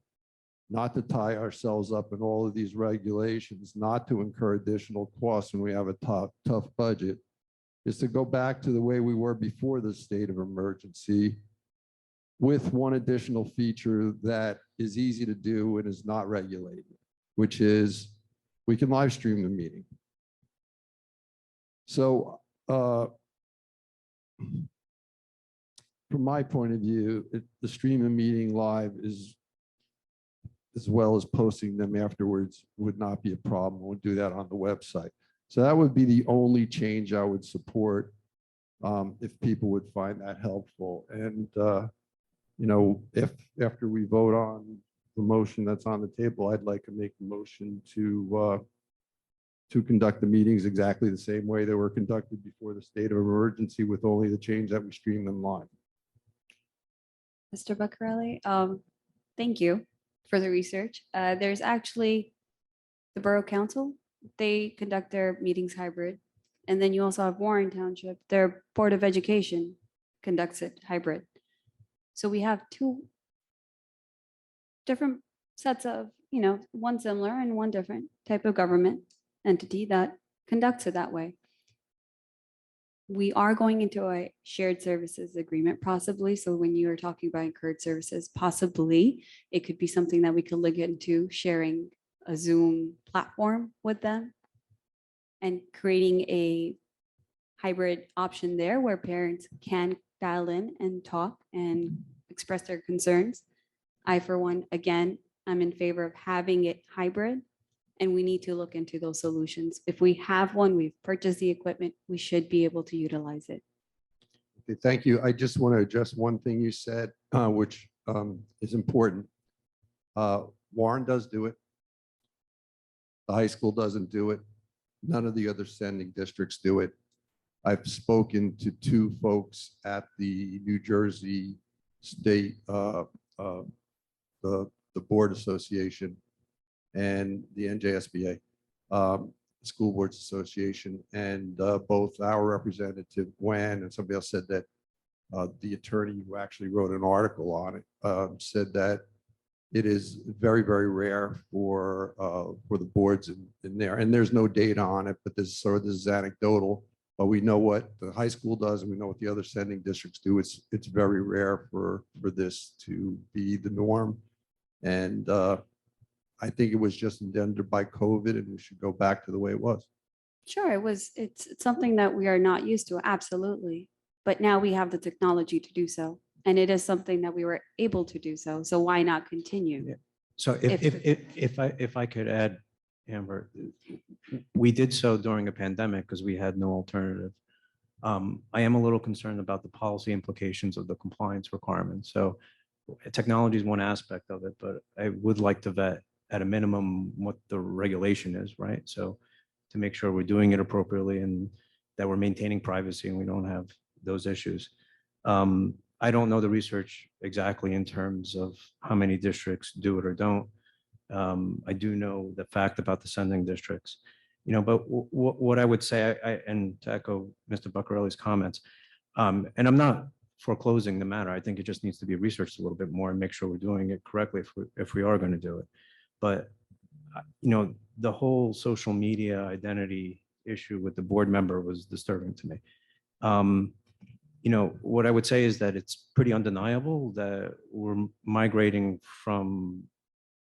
not to tie ourselves up in all of these regulations, not to incur additional costs when we have a tough budget, is to go back to the way we were before the state of emergency, with one additional feature that is easy to do and is not regulated, which is we can live stream the meeting. So from my point of view, the stream of meeting live is, as well as posting them afterwards, would not be a problem. We'll do that on the website. So that would be the only change I would support if people would find that helpful. And you know, if after we vote on the motion that's on the table, I'd like to make a motion to conduct the meetings exactly the same way they were conducted before the state of emergency, with only the change that we stream them live. Mr. Beccarelli, thank you for the research. There's actually the Borough Council. They conduct their meetings hybrid. And then you also have Warren Township. Their Board of Education conducts it hybrid. So we have two different sets of, you know, one similar and one different type of government entity that conducts it that way. We are going into a shared services agreement possibly. So when you are talking about incurred services, possibly it could be something that we could look into, sharing a Zoom platform with them and creating a hybrid option there where parents can dial in and talk and express their concerns. I, for one, again, I'm in favor of having it hybrid, and we need to look into those solutions. If we have one, we've purchased the equipment, we should be able to utilize it. Okay, thank you. I just want to address one thing you said, which is important. Warren does do it. The high school doesn't do it. None of the other sending districts do it. I've spoken to two folks at the New Jersey State, the Board Association and the NJSBA, School Boards Association, and both our representative, Gwen, and somebody else said that the attorney who actually wrote an article on it said that it is very, very rare for the boards in there. And there's no data on it, but this is anecdotal. But we know what the high school does, and we know what the other sending districts do. It's very rare for this to be the norm. And I think it was just engendered by COVID, and we should go back to the way it was. Sure, it's something that we are not used to, absolutely. But now we have the technology to do so. And it is something that we were able to do so. So why not continue? So if I could add, Amber, we did so during a pandemic because we had no alternative. I am a little concerned about the policy implications of the compliance requirements. So technology is one aspect of it, but I would like to vet at a minimum what the regulation is, right? So to make sure we're doing it appropriately and that we're maintaining privacy and we don't have those issues. I don't know the research exactly in terms of how many districts do it or don't. I do know the fact about the sending districts, but what I would say, and to echo Mr. Buccarelli's comments, and I'm not foreclosing the matter. I think it just needs to be researched a little bit more and make sure we're doing it correctly if we are going to do it. But, the whole social media identity issue with the board member was disturbing to me. What I would say is that it's pretty undeniable that we're migrating from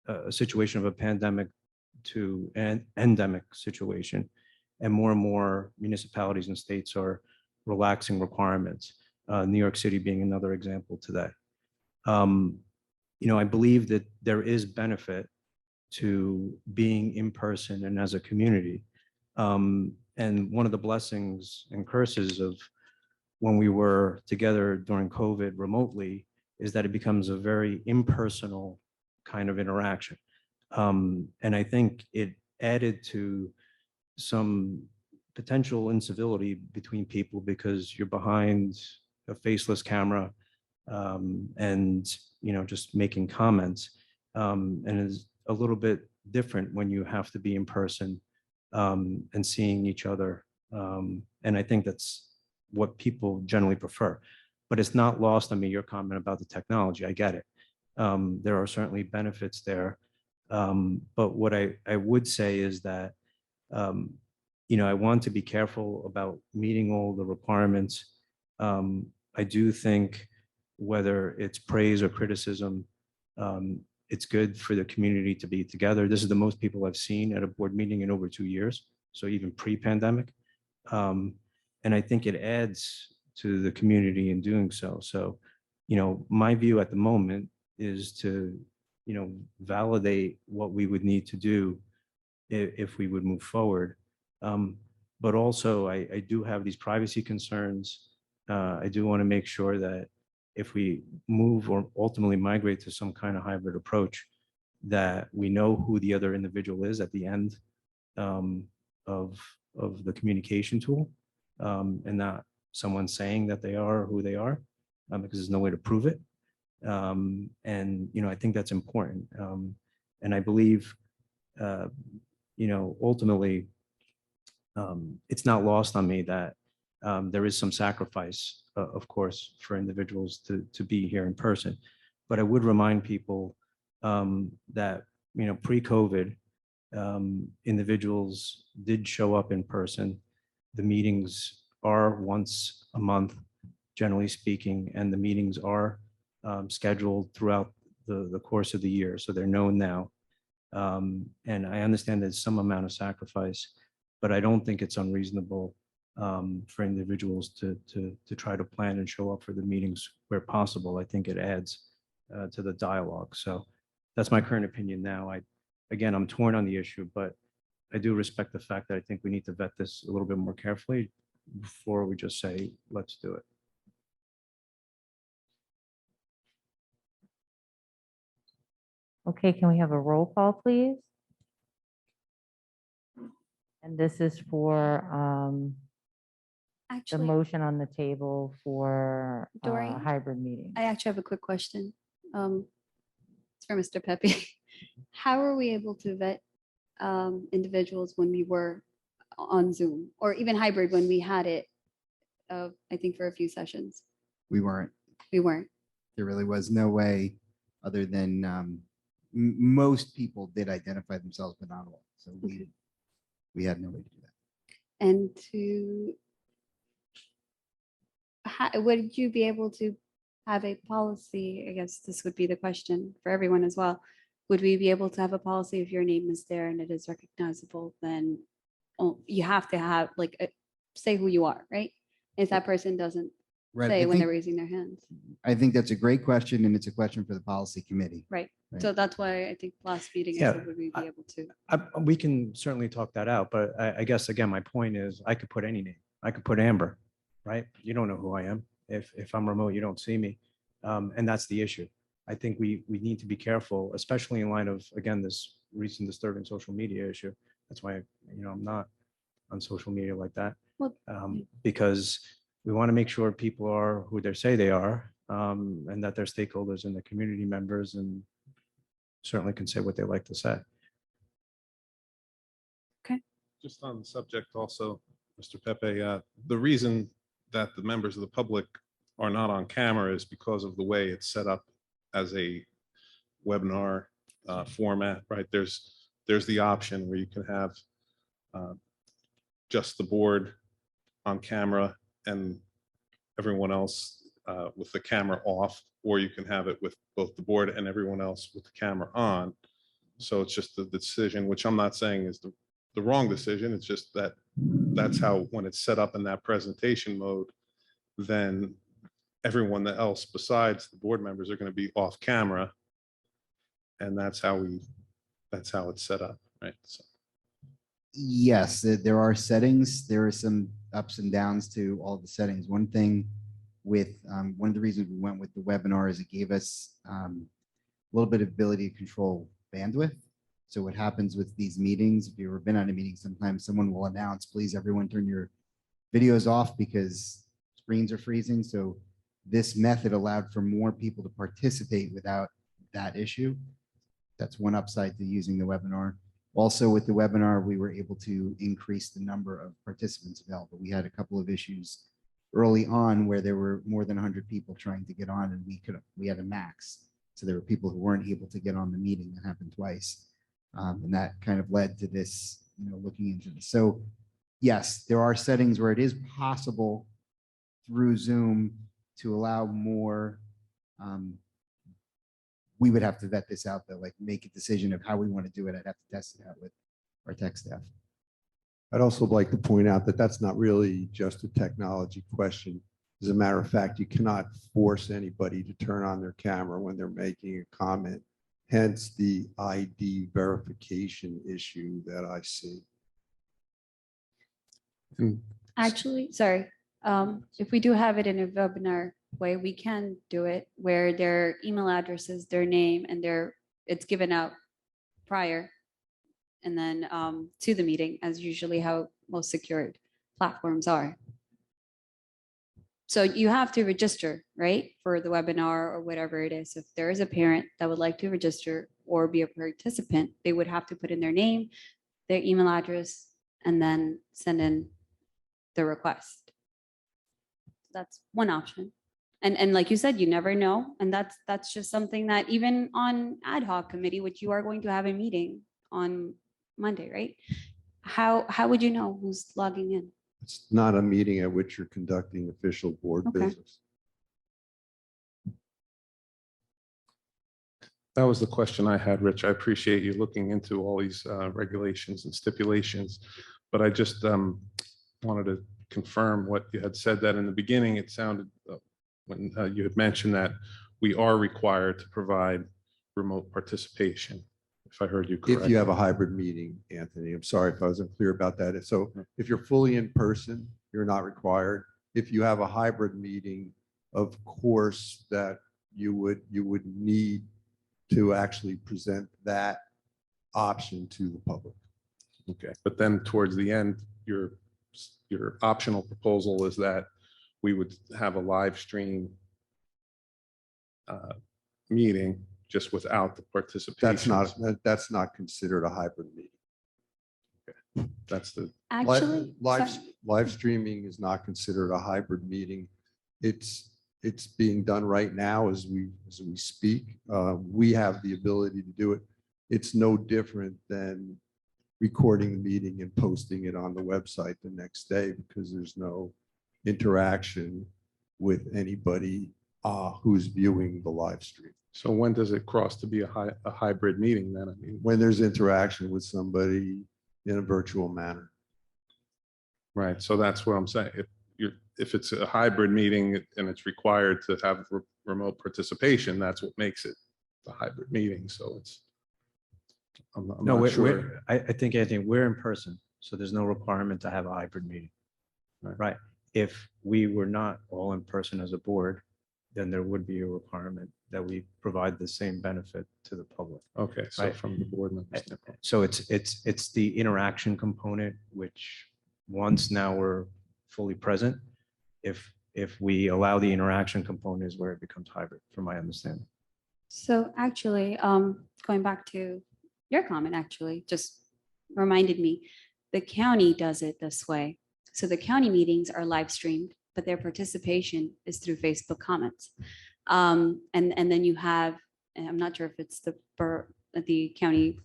a situation of a pandemic to an endemic situation. And more municipalities and states are relaxing requirements. New York City being another example today. I believe that there is benefit to being in person and as a community. And one of the blessings and curses of when we were together during COVID remotely is that it becomes a very impersonal kind of interaction. And I think it added to some potential incivility between people because you're behind a faceless camera and just making comments. And it's a little bit different when you have to be in person and seeing each other. And I think that's what people generally prefer. But it's not lost on me, your comment about the technology. I get it. There are certainly benefits there. But what I would say is that, I want to be careful about meeting all the requirements. I do think whether it's praise or criticism, it's good for the community to be together. This is the most people I've seen at a board meeting in over 2 years, so even pre-pandemic. And I think it adds to the community in doing so. So, my view at the moment is to, validate what we would need to do if we would move forward. But also, I do have these privacy concerns. I do want to make sure that if we move or ultimately migrate to some kind of hybrid approach, that we know who the other individual is at the end of the communication tool, and not someone saying that they are who they are, because there's no way to prove it. And I think that's important. And I believe, ultimately, it's not lost on me that there is some sacrifice, of course, for individuals to be here in person. But I would remind people that, pre-COVID, individuals did show up in person. The meetings are once a month, generally speaking, and the meetings are scheduled throughout the course of the year. So they're known now. And I understand there's some amount of sacrifice, but I don't think it's unreasonable for individuals to try to plan and show up for the meetings where possible. I think it adds to the dialogue. So that's my current opinion now. Again, I'm torn on the issue, but I do respect the fact that I think we need to vet this a little bit more carefully before we just say, let's do it. Okay, can we have a roll call, please? And this is for the Actually, motion on the table for Doreen? hybrid meeting. I actually have a quick question. It's for Mr. Pepe. How are we able to vet individuals when we were on Zoom or even hybrid when we had it, I think for a few sessions? We weren't. We weren't. There really was no way other than most people did identify themselves, but not all. So we had no way to do that. And would you be able to have a policy? I guess this would be the question for everyone as well. Would we be able to have a policy if your name is there and it is recognizable, then you have to have like, say who you are, right? If that person doesn't Right, say I when they're think- raising their hands, I think that's a great question, and it's a question for the policy committee. right? Right. So that's why I think last meeting, I Yeah, said, would we be able to? We can certainly talk that out, but I guess, again, my point is I could put any name. I could put Amber, right? You don't know who I am. If I'm remote, you don't see me. And that's the issue. I think we need to be careful, especially in light of, again, this recent disturbing social media issue. That's why, I'm not on social media like that. Well, Because we want to make sure people are who they say they are, and that they're stakeholders and the community members, and certainly can say what they like to say. Just on the subject also, Mr. Pepe, the reason that the members of the public are not on camera is because of the way it's set up as a webinar format, right? There's the option where you can have just the board on camera and everyone else with the camera off, or you can have it with both the board and everyone else with the camera on. So it's just the decision, which I'm not saying is the wrong decision. It's just that that's how, when it's set up in that presentation mode, then everyone else besides the board members are going to be off camera. And that's how it's set up, right? So. Yes, there are settings. There are some ups and downs to all the settings. One thing with, one of the reasons we went with the webinar is it gave us a little bit of ability to control bandwidth. So what happens with these meetings, if you've ever been on a meeting, sometimes someone will announce, please everyone turn your videos off because screens are freezing. So this method allowed for more people to participate without that issue. That's one upside to using the webinar. Also with the webinar, we were able to increase the number of participants available. We had a couple of issues early on where there were more than 100 people trying to get on, and we had a max. So there were people who weren't able to get on the meeting. That happened twice. And that kind of led to this, looking into this. So yes, there are settings where it is possible through Zoom to allow more. We would have to vet this out though, like make a decision of how we want to do it. I'd have to test it out with our tech staff. I'd also like to point out that that's not really just a technology question. As a matter of fact, you cannot force anybody to turn on their camera when they're making a comment. Hence the ID verification issue that I see. Actually, sorry, if we do have it in a webinar way, we can do it where their email addresses, their name, and it's given out prior and then to the meeting, as usually how most secured platforms are. So you have to register, right, for the webinar or whatever it is. If there is a parent that would like to register or be a participant, they would have to put in their name, their email address, and then send in the request. That's one option. And like you said, you never know. And that's just something that even on ad hoc committee, which you are going to have a meeting on Monday, right? How would you know who's logging in? It's not a meeting at which you're conducting official board Okay. business. That was the question I had, Rich. I appreciate you looking into all these regulations and stipulations, but I just wanted to confirm what you had said, that in the beginning, it sounded when you had mentioned that we are required to provide remote participation, if I heard you correctly. If you have a hybrid meeting, Anthony, I'm sorry if I wasn't clear about that. So if you're fully in person, you're not required. If you have a hybrid meeting, of course, that you would need to actually present that option to the public. Okay, but then towards the end, your optional proposal is that we would have a live stream meeting just without the participation. That's not considered a hybrid meeting. Okay, that's the Actually, live streaming is not considered a hybrid meeting. It's being done right now as we speak. We have the ability to do it. It's no different than recording the meeting and posting it on the website the next day, because there's no interaction with anybody who's viewing the live stream. So when does it cross to be a hybrid meeting then? I mean, when there's interaction with somebody in a virtual manner. Right, so that's what I'm saying. If it's a hybrid meeting and it's required to have remote participation, that's what makes it a hybrid meeting, so it's. I'm No, not sure. I think, Anthony, we're in person, so there's no requirement to have a hybrid meeting. Right? If we were not all in person as a board, then there would be a requirement that we provide the same benefit to the public. Okay, so Right. from the board member standpoint. So it's the interaction component, which once now we're fully present, if we allow the interaction component is where it becomes hybrid, from my understanding. So actually, going back to your comment, actually, just reminded me, the county does it this way. So the county meetings are live streamed, but their participation is through Facebook comments. And then you have, and I'm not sure if it's the county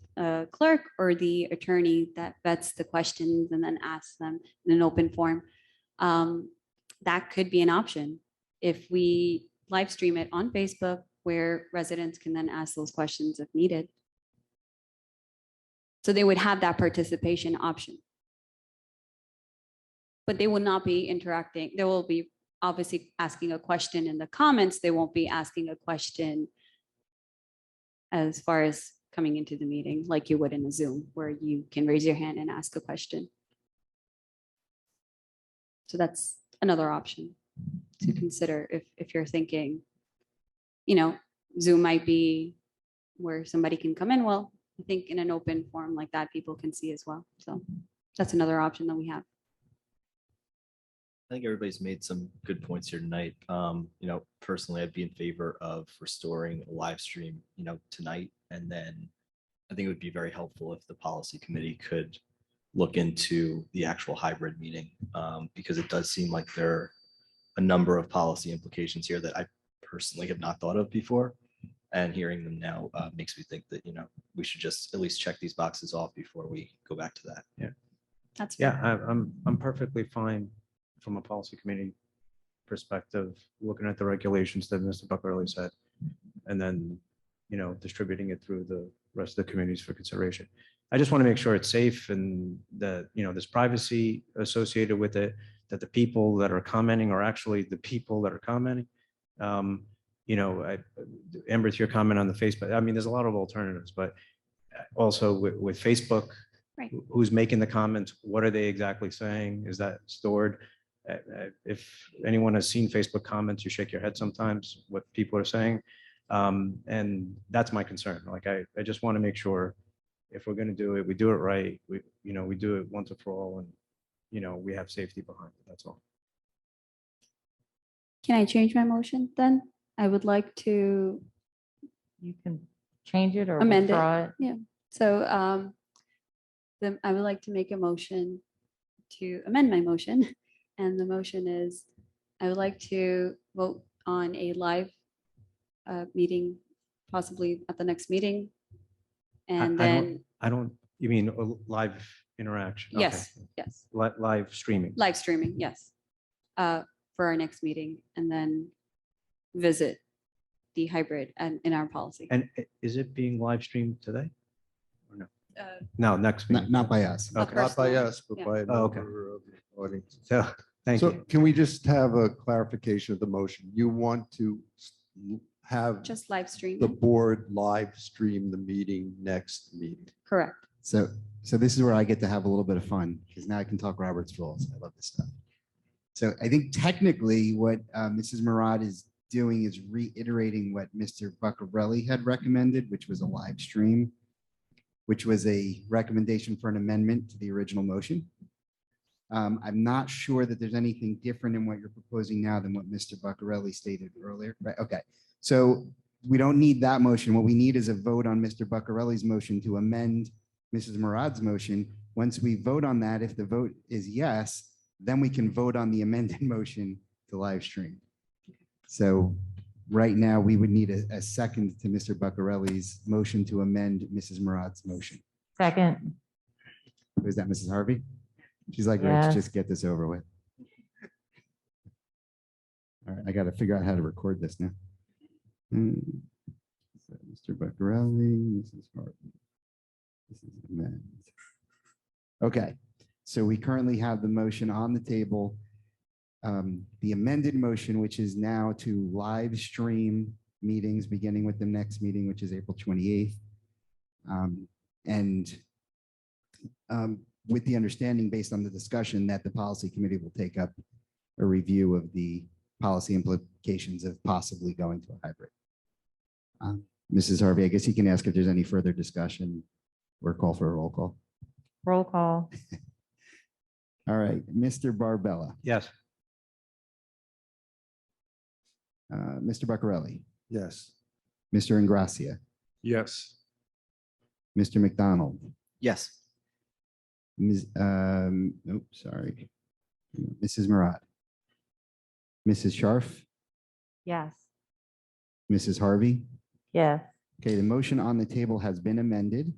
clerk or the attorney that vets the questions and then asks them in an open form. That could be an option if we live stream it on Facebook, where residents can then ask those questions if needed. So they would have that participation option. But they will not be interacting. They will be obviously asking a question in the comments. They won't be asking a question as far as coming into the meeting like you would in a Zoom, where you can raise your hand and ask a question. So that's another option to consider if you're thinking, Zoom might be where somebody can come in. Well, I think in an open forum like that, people can see as well. So that's another option that we have. I think everybody's made some good points here tonight. Personally, I'd be in favor of restoring a live stream, tonight. And then I think it would be very helpful if the policy committee could look into the actual hybrid meeting, because it does seem like there are a number of policy implications here that I personally have not thought of before. And hearing them now makes me think that, we should just at least check these boxes off before we go back to that. Yeah. That's Yeah, I'm perfectly fine from a policy committee perspective, looking at the regulations that Mr. Buckarelli said, and then, distributing it through the rest of the committees for consideration. I just want to make sure it's safe and that, there's privacy associated with it, that the people that are commenting are actually the people that are commenting. Amber, to your comment on the Facebook, there's a lot of alternatives, but also with Facebook, right. Who's making the comments? What are they exactly saying? Is that stored? If anyone has seen Facebook comments, you shake your head sometimes what people are saying. And that's my concern. Like, I just want to make sure if we're going to do it, we do it right. We do it once and for all, and, we have safety behind it. That's all. Can I change my motion then? I would like to You can change it or amend withdraw it. it. Yeah. So then I would like to make a motion to amend my motion. And the motion is, I would like to vote on a live meeting, possibly at the next meeting. And then, you mean a live interaction? yes, Okay. yes, Live streaming. live streaming, yes, for our next meeting, and then visit the hybrid and in our policy. And is it being live streamed today? Or no? No, next meeting. Not by us. Okay. Not by us, but Yeah. by a Oh, okay. member of the audience. So, thank So you. can we just have a clarification of the motion? You want to have Just live stream, the board live stream the meeting next meeting? correct. So this is where I get to have a little bit of fun, because now I can talk Robert's rules. I love this stuff. So I think technically what Mrs. Murad is doing is reiterating what Mr. Buckarelli had recommended, which was a live stream, which was a recommendation for an amendment to the original motion. I'm not sure that there's anything different in what you're proposing now than what Mr. Buckarelli stated earlier. Right, okay. So we don't need that motion. What we need is a vote on Mr. Buckarelli's motion to amend Mrs. Murad's motion. Once we vote on that, if the vote is yes, then we can vote on the amended motion to live stream. So right now, we would need a second to Mr. Buckarelli's motion to amend Mrs. Murad's motion. Second. Was that Mrs. Harvey? She's like, Yes. Rich, just get this over with. All right, I got to figure out how to record this now. So Mr. Buckarelli, Mrs. Harvey. This is amend. Okay, So we currently have the motion on the table. The amended motion, which is now to live stream meetings, beginning with the next meeting, which is April 28th. And with the understanding, based on the discussion, that the policy committee will take up a review of the policy implications of possibly going to a hybrid. Mrs. Harvey, I guess you can ask if there's any further discussion or call for a roll call. Roll call. All right, Mr. Barbella, Yes. Mr. Buccarelli, Yes. Mr. Ingracia, Yes. Mr. McDonald, Yes. sorry, Mrs. Murad, Mrs. Scharf, Yes. Mrs. Harvey. Yes. Okay, the motion on the table has been amended.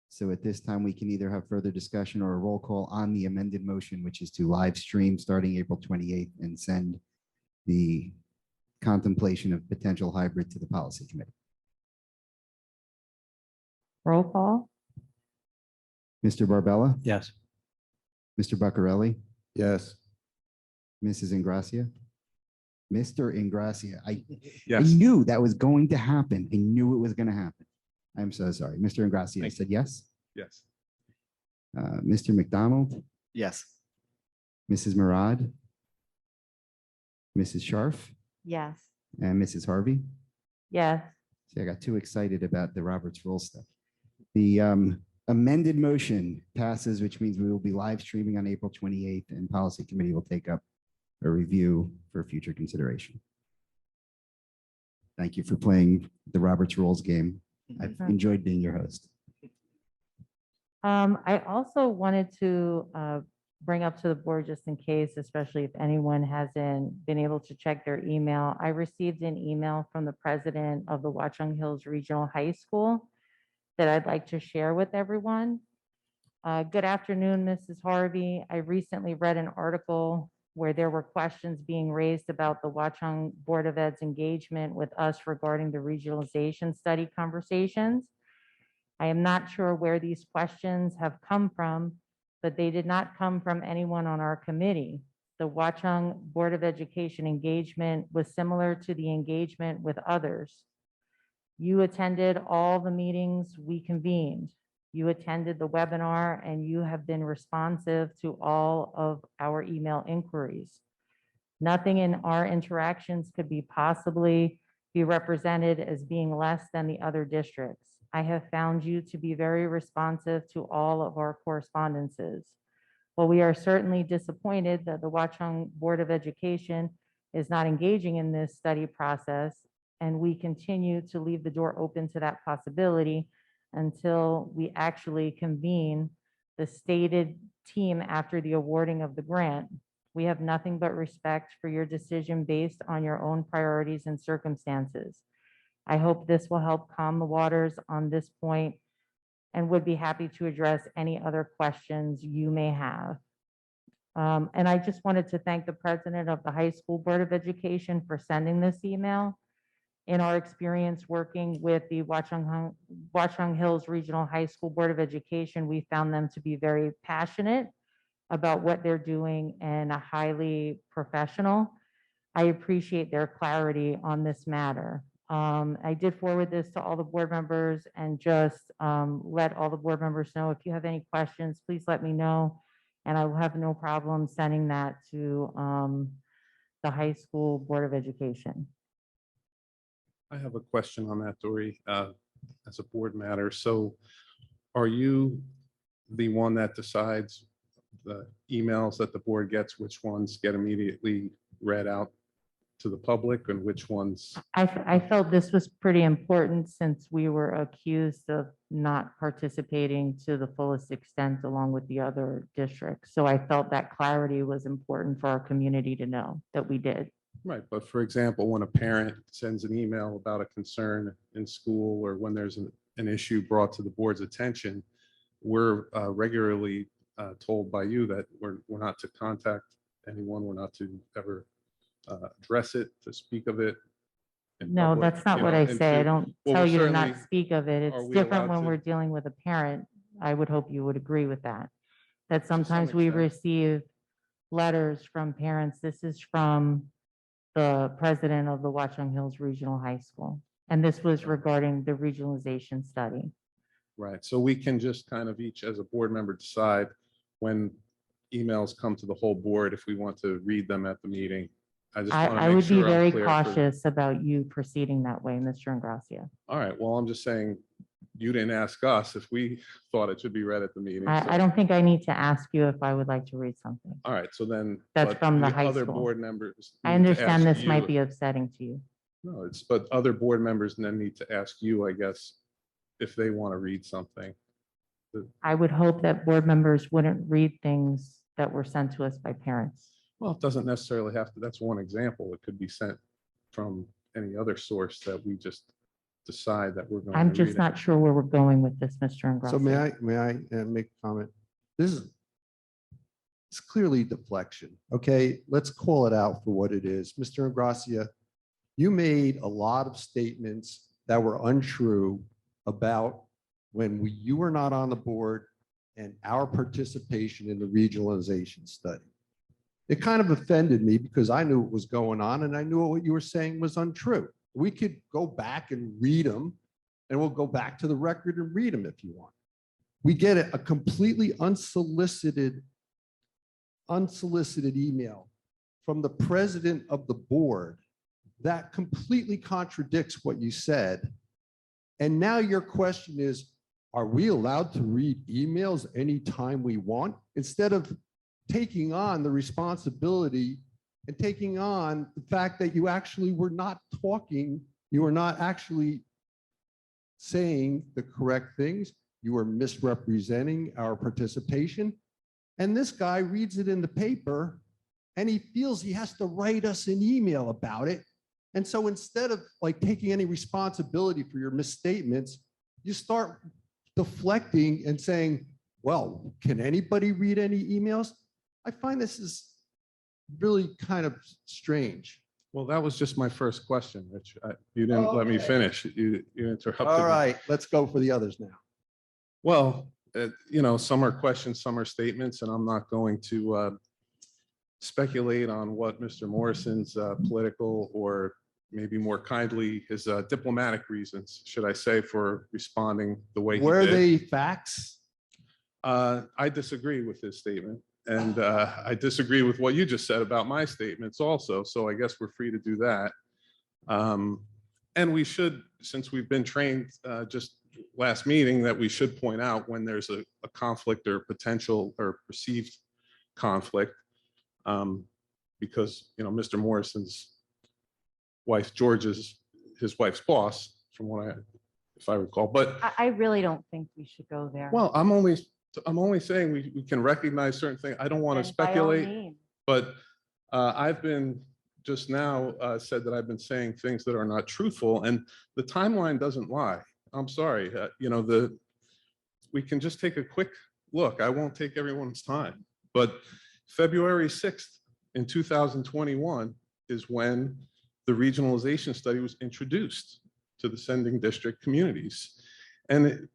So at this time, we can either have further discussion or a roll call on the amended motion, which is to live stream starting April 28th and send the contemplation of potential hybrid to the policy committee. Roll call. Mr. Barbella, Yes. Mr. Buccarelli, Yes. Mrs. Ingracia, Mr. Ingracia. I Yes. knew that was going to happen. I knew it was going to happen. I'm so sorry. Mr. Ingracia said yes. Yes. Mr. McDonald, Yes. Mrs. Murad, Mrs. Scharf, Yes. and Mrs. Harvey. Yes. See, I got too excited about the Roberts Rule stuff. The amended motion passes, which means we will be live streaming on April 28th, and policy committee will take up a review for future consideration. Thank you for playing the Roberts Rules game. I've enjoyed being your host. I also wanted to bring up to the board, just in case, especially if anyone hasn't been able to check their email. I received an email from the president of the Watchung Hills Regional High School that I'd like to share with everyone. Good afternoon, Mrs. Harvey. I recently read an article where there were questions being raised about the Watchung Board of Ed's engagement with us regarding the regionalization study conversations. I am not sure where these questions have come from, but they did not come from anyone on our committee. The Watchung Board of Education engagement was similar to the engagement with others. You attended all the meetings we convened. You attended the webinar, and you have been responsive to all of our email inquiries. Nothing in our interactions could be possibly be represented as being less than the other districts. I have found you to be very responsive to all of our correspondences. While we are certainly disappointed that the Watchung Board of Education is not engaging in this study process, and we continue to leave the door open to that possibility until we actually convene the stated team after the awarding of the grant. We have nothing but respect for your decision based on your own priorities and circumstances. I hope this will help calm the waters on this point and would be happy to address any other questions you may have. And I just wanted to thank the president of the High School Board of Education for sending this email. In our experience working with the Watchung Hills Regional High School Board of Education, we found them to be very passionate about what they're doing and highly professional. I appreciate their clarity on this matter. I did forward this to all the board members and just let all the board members know if you have any questions, please let me know. And I will have no problem sending that to the High School Board of Education. I have a question on that, Dory, as a board matter. So are you the one that decides the emails that the board gets, which ones get immediately read out to the public and which ones? I felt this was pretty important since we were accused of not participating to the fullest extent along with the other districts. So I felt that clarity was important for our community to know that we did. Right, but for example, when a parent sends an email about a concern in school or when there's an issue brought to the board's attention, we're regularly told by you that we're not to contact anyone, we're not to ever address it, to speak of it. No, that's not what I say. I don't tell you to not speak of it. It's we different allowed when to- we're dealing with a parent. I would hope you would agree with that. That some sometimes we extent. receive letters from parents. This is from the president of the Watchung Hills Regional High School. And this was regarding the regionalization study. Right, so we can just kind of each as a board member decide when emails come to the whole board, if we want to read them at the meeting. I just want to I make would be sure I'm very clear for. cautious about you proceeding that way, Mr. Ingracia. All right, well, I'm just saying, you didn't ask us if we thought it should be read at the meeting. so- I don't think I need to ask you if I would like to read something. All right, so then. That's but from the high other school. board members. I need to understand ask this might you- be upsetting to you. No, but other board members then need to ask you, I guess, if they want to read something. I would hope that board members wouldn't read things that were sent to us by parents. Well, it doesn't necessarily have to, that's one example. It could be sent from any other source that we just decide that we're going to read. I'm just it. not sure where we're going with this, Mr. Ingracia. So may I make a comment? It's clearly deflection. Okay, let's call it out for what it is. Mr. Ingracia, you made a lot of statements that were untrue about when you were not on the board and our participation in the regionalization study. It kind of offended me because I knew what was going on and I knew what you were saying was untrue. We could go back and read them, and we'll go back to the record and read them if you want. We get a completely unsolicited email from the president of the board that completely contradicts what you said. And now your question is, are we allowed to read emails anytime we want? Instead of taking on the responsibility and taking on the fact that you actually were not talking, you were not actually saying the correct things, you were misrepresenting our participation. And this guy reads it in the paper and he feels he has to write us an email about it. And so instead of like taking any responsibility for your misstatements, you start deflecting and saying, well, can anybody read any emails? I find this is really kind of strange. Well, that was just my first question, Rich. You didn't let me Okay. finish. You interrupted All me. right, let's go for the others now. Well, some are questions, some are statements, and I'm not going to speculate on what Mr. Morrison's political or maybe more kindly his diplomatic reasons, should I say, for responding the way he did. Were they facts? I disagree with his statement. And I disagree with what you just said about my statements also. So I guess we're free to do that. And we should, since we've been trained just last meeting, that we should point out when there's a conflict or potential or perceived conflict. Because, Mr. Morrison's wife, George, is his wife's boss, from what if I recall. But I really don't think we should go there. well, I'm only saying we can recognize certain things. I don't want to Then by all speculate, means. but I've been just now said that I've been saying things that are not truthful, and the timeline doesn't lie. I'm sorry. We can just take a quick look. I won't take everyone's time, but February 6th in 2021 is when the regionalization study was introduced to the sending district communities. And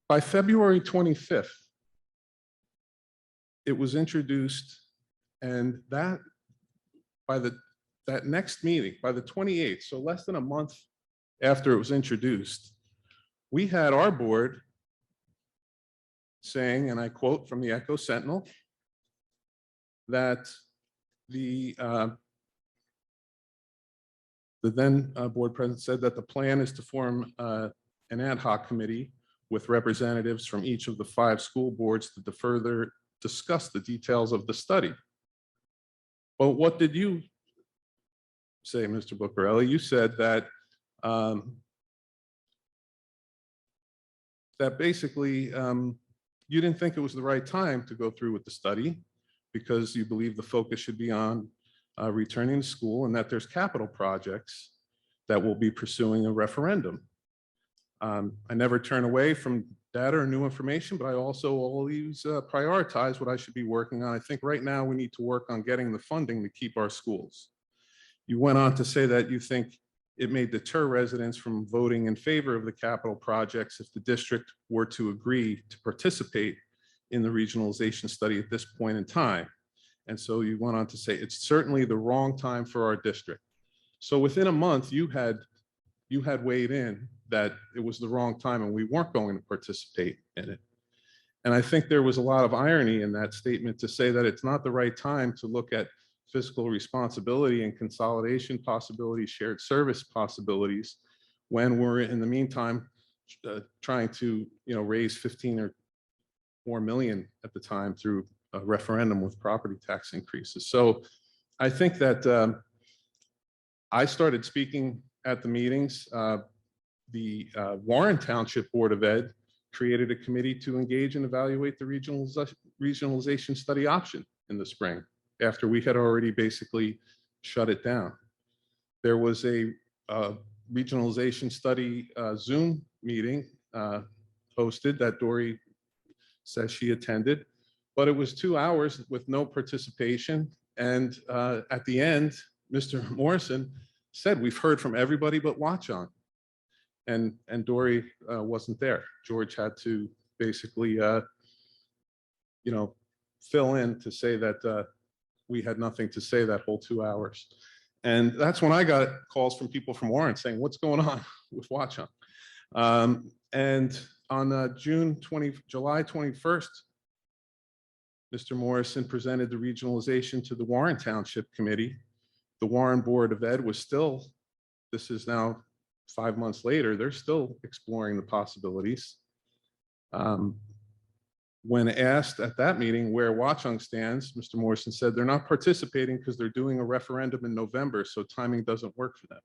by February 25th, it was introduced, and that next meeting, by the 28th, so less than a month after it was introduced, we had our board saying, and I quote from the Echo Sentinel, that the then board president said that the plan is to form an ad hoc committee with representatives from each of the 5 school boards to further discuss the details of the study. But what did you say, Mr. Buccarelli? You said that that basically you didn't think it was the right time to go through with the study because you believe the focus should be on returning to school and that there's capital projects that will be pursuing a referendum. I never turn away from data or new information, but I also always prioritize what I should be working on. I think right now we need to work on getting the funding to keep our schools. You went on to say that you think it may deter residents from voting in favor of the capital projects if the district were to agree to participate in the regionalization study at this point in time. And so you went on to say, it's certainly the wrong time for our district. So within a month, you had weighed in that it was the wrong time and we weren't going to participate in it. And I think there was a lot of irony in that statement to say that it's not the right time to look at fiscal responsibility and consolidation possibilities, shared service possibilities, when we're in the meantime trying to raise 15 or more million at the time through a referendum with property tax increases. So I think that I started speaking at the meetings. The Warren Township Board of Ed created a committee to engage and evaluate the regionalization study option in the spring, after we had already basically shut it down. There was a regionalization study Zoom meeting hosted that Dory says she attended, but it was 2 hours with no participation. And at the end, Mr. Morrison said, "We've heard from everybody but Watchung." And Dory wasn't there. George had to basically, fill in to say that we had nothing to say that whole 2 hours. And that's when I got calls from people from Warren saying, "What's going on with Watchung?" And on July 21st, Mr. Morrison presented the regionalization to the Warren Township Committee. The Warren Board of Ed was still, this is now 5 months later, they're still exploring the possibilities. When asked at that meeting where Watchung stands, Mr. Morrison said they're not participating because they're doing a referendum in November, so timing doesn't work for them.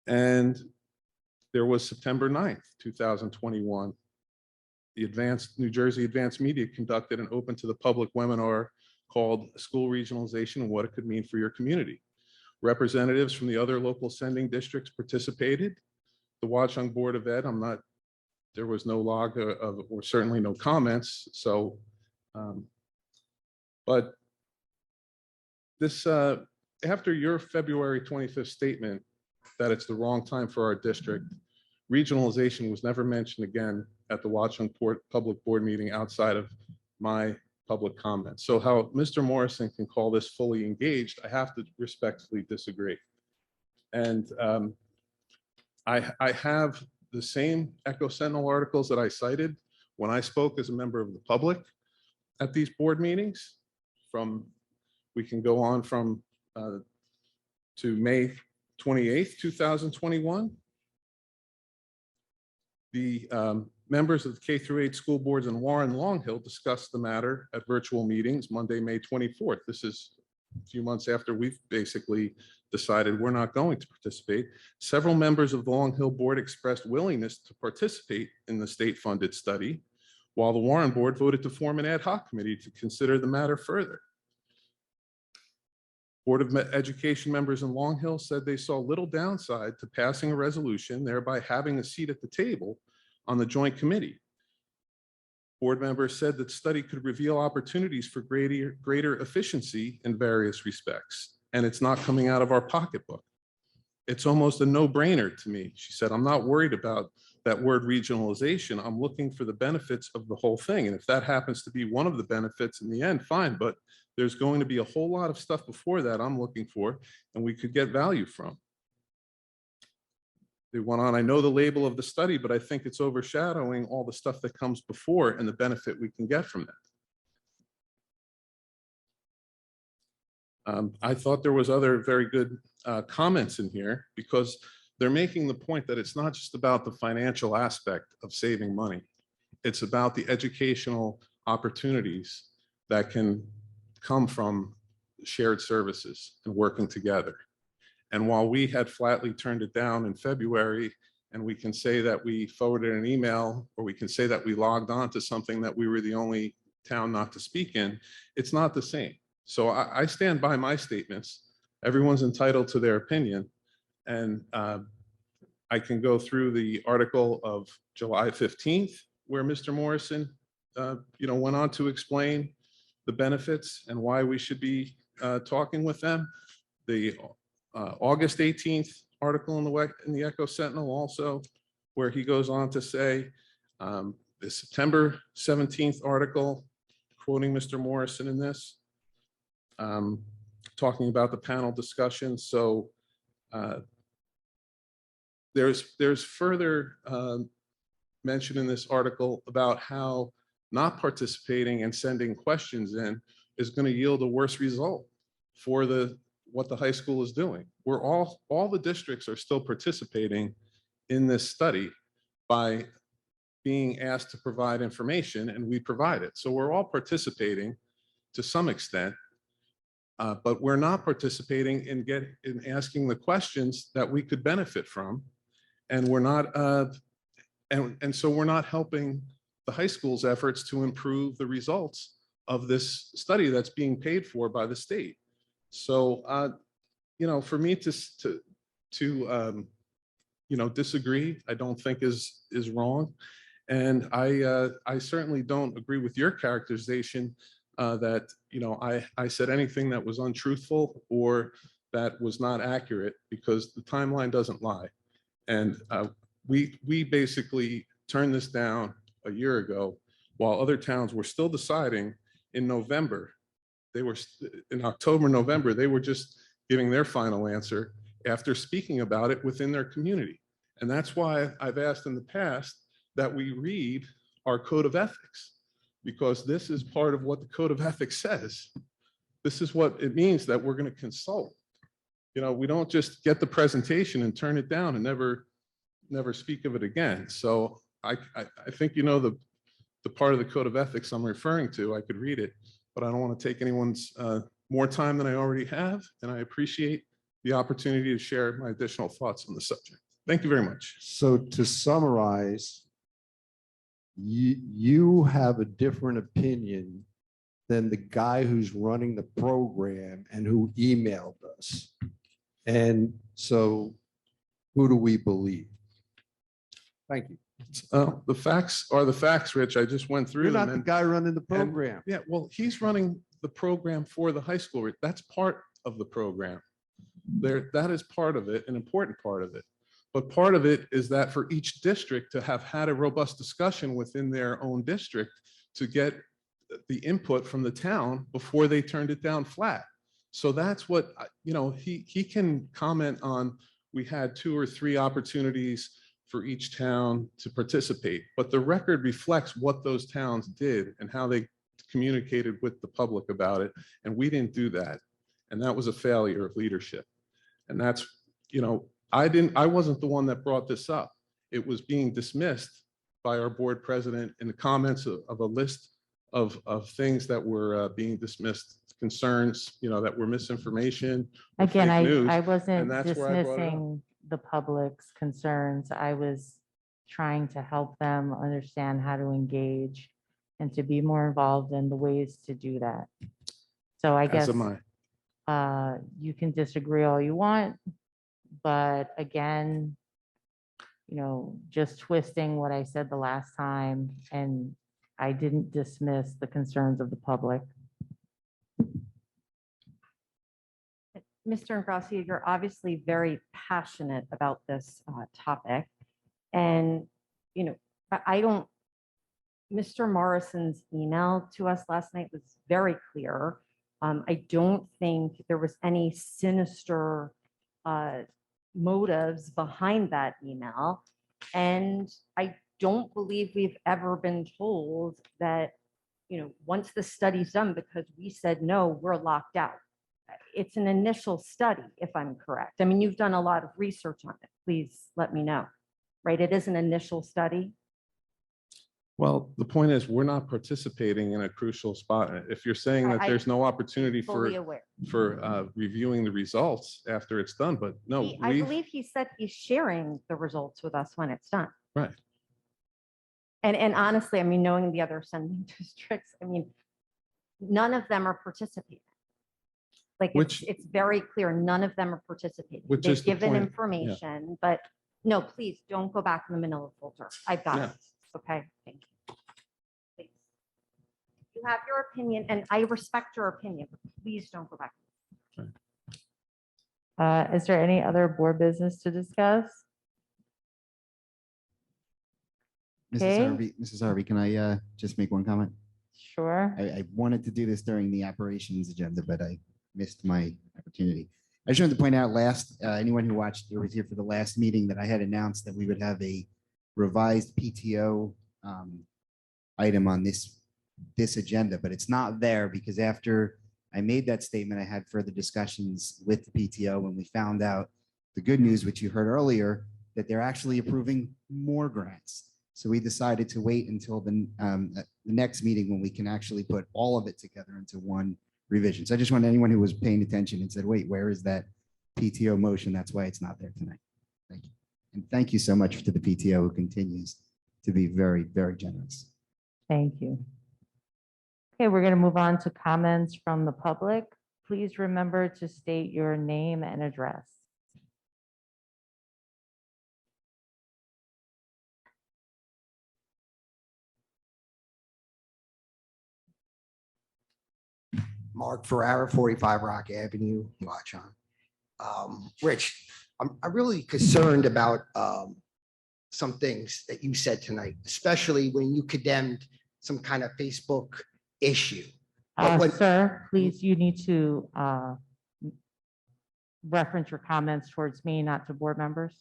And there was September 9th, 2021. The New Jersey Advanced Media conducted an open to the public webinar called School Regionalization and What It Could Mean for Your Community. Representatives from the other local sending districts participated. The Watchung Board of Ed, there was no log of, or certainly no comments. So, but this, after your February 25th statement that it's the wrong time for our district, regionalization was never mentioned again at the Watchung Public Board meeting outside of my public comments. So how Mr. Morrison can call this fully engaged, I have to respectfully disagree. And I have the same Echo Sentinel articles that I cited when I spoke as a member of the public at these board meetings. We can go on from to May 28th, 2021. The members of the K-8 school boards in Warren Long Hill discussed the matter at virtual meetings Monday, May 24th. This is a few months after we've basically decided we're not going to participate. Several members of the Long Hill board expressed willingness to participate in the state-funded study, while the Warren board voted to form an ad hoc committee to consider the matter further. Board of Education members in Long Hill said they saw little downside to passing a resolution, thereby having a seat at the table on the joint committee. Board members said that study could reveal opportunities for greater efficiency in various respects, and it's not coming out of our pocketbook. It's almost a no-brainer to me. She said, "I'm not worried about that word regionalization. I'm looking for the benefits of the whole thing. And if that happens to be one of the benefits in the end, fine, but there's going to be a whole lot of stuff before that I'm looking for and we could get value from." They went on, "I know the label of the study, but I think it's overshadowing all the stuff that comes before and the benefit we can get from that." I thought there was other very good comments in here, because they're making the point that it's not just about the financial aspect of saving money. It's about the educational opportunities that can come from shared services and working together. And while we had flatly turned it down in February, and we can say that we forwarded an email, or we can say that we logged on to something that we were the only town not to speak in, it's not the same. So I stand by my statements. Everyone's entitled to their opinion. And I can go through the article of July 15th, where Mr. Morrison went on to explain the benefits and why we should be talking with them. The August 18th article in the Echo Sentinel also, where he goes on to say, the September 17th article, quoting Mr. Morrison in this, talking about the panel discussion. So there's further mention in this article about how not participating and sending questions in is going to yield a worse result for what the high school is doing. We're all the districts are still participating in this study by being asked to provide information, and we provide it. So we're all participating to some extent, but we're not participating in asking the questions that we could benefit from, and we're not and so we're not helping the high school's efforts to improve the results of this study that's being paid for by the state. So for me to disagree, I don't think is wrong. And I certainly don't agree with your characterization that I said anything that was untruthful or that was not accurate, because the timeline doesn't lie. And we basically turned this down a year ago while other towns were still deciding in November. They were in October, November, they were just giving their final answer after speaking about it within their community. And that's why I've asked in the past that we read our code of ethics, because this is part of what the code of ethics says. This is what it means that we're going to consult. We don't just get the presentation and turn it down and never speak of it again. So I think the part of the code of ethics I'm referring to. I could read it, but I don't want to take anyone's more time than I already have. And I appreciate the opportunity to share my additional thoughts on the subject. Thank you very much. So to summarize, you have a different opinion than the guy who's running the program and who emailed us. And so who do we believe? Thank you. The facts are the facts, Rich. I just went through You're them. not the guy running the program. Yeah, well, he's running the program for the high school. That's part of the program. That is part of it, an important part of it. But part of it is that for each district to have had a robust discussion within their own district to get the input from the town before they turned it down flat. So that's what, he can comment on. We had 2 or 3 opportunities for each town to participate, but the record reflects what those towns did and how they communicated with the public about it. And we didn't do that. And that was a failure of leadership. And that's, I wasn't the one that brought this up. It was being dismissed by our board president in the comments of a list of things that were being dismissed, concerns, that were misinformation. Or Again, fake news, I and wasn't that's where I brought it up. dismissing the public's concerns. I was trying to help them understand how to engage and to be more involved in the ways to do that. So I guess As am I. you can disagree all you want, but again, just twisting what I said the last time, and I didn't dismiss the concerns of the public. Mr. Ingrassia, you're obviously very passionate about this topic. And, Mr. Morrison's email to us last night was very clear. I don't think there was any sinister motives behind that email. And I don't believe we've ever been told that, once the study's done, because we said no, we're locked out. It's an initial study, if I'm correct. I mean, you've done a lot of research on it. Please let me know, right? It is an initial study. Well, the point is, we're not participating in a crucial spot. If you're saying that there's no opportunity for Fully aware. reviewing the results after it's done, but no, I believe he said he's sharing the results with us when it's done. Right. And honestly, I mean, knowing the other sending districts, I mean, none of them are participating. Like it's very clear, none of them are participating. Which They've is the given point, information, but no, please don't go back in the middle of filter. I've got Yeah. it. Okay, thank you. Please. You have your opinion and I respect your opinion, but please don't go back. Is there any other board business to discuss? Okay. Mrs. Harvey, can I just make one comment? Sure. I wanted to do this during the operations agenda, but I missed my opportunity. I just wanted to point out anyone who watched or was here for the last meeting that I had announced that we would have a revised PTO item on this agenda, but it's not there because after I made that statement, I had further discussions with the PTO and we found out the good news, which you heard earlier, that they're actually approving more grants. So we decided to wait until the next meeting when we can actually put all of it together into one revision. So I just want anyone who was paying attention and said, wait, where is that PTO motion? That's why it's not there tonight. Thank you. And thank you so much to the PTO who continues to be very, very generous. Thank you. Okay, we're going to move on to comments from the public. Please remember to state your name and address. Mark Ferrara, 45 Rock Avenue, Watchung. Rich, I'm really concerned about some things that you said tonight, especially when you condemned some kind of Facebook issue. Sir, please, you need to reference your comments towards me, not to board members.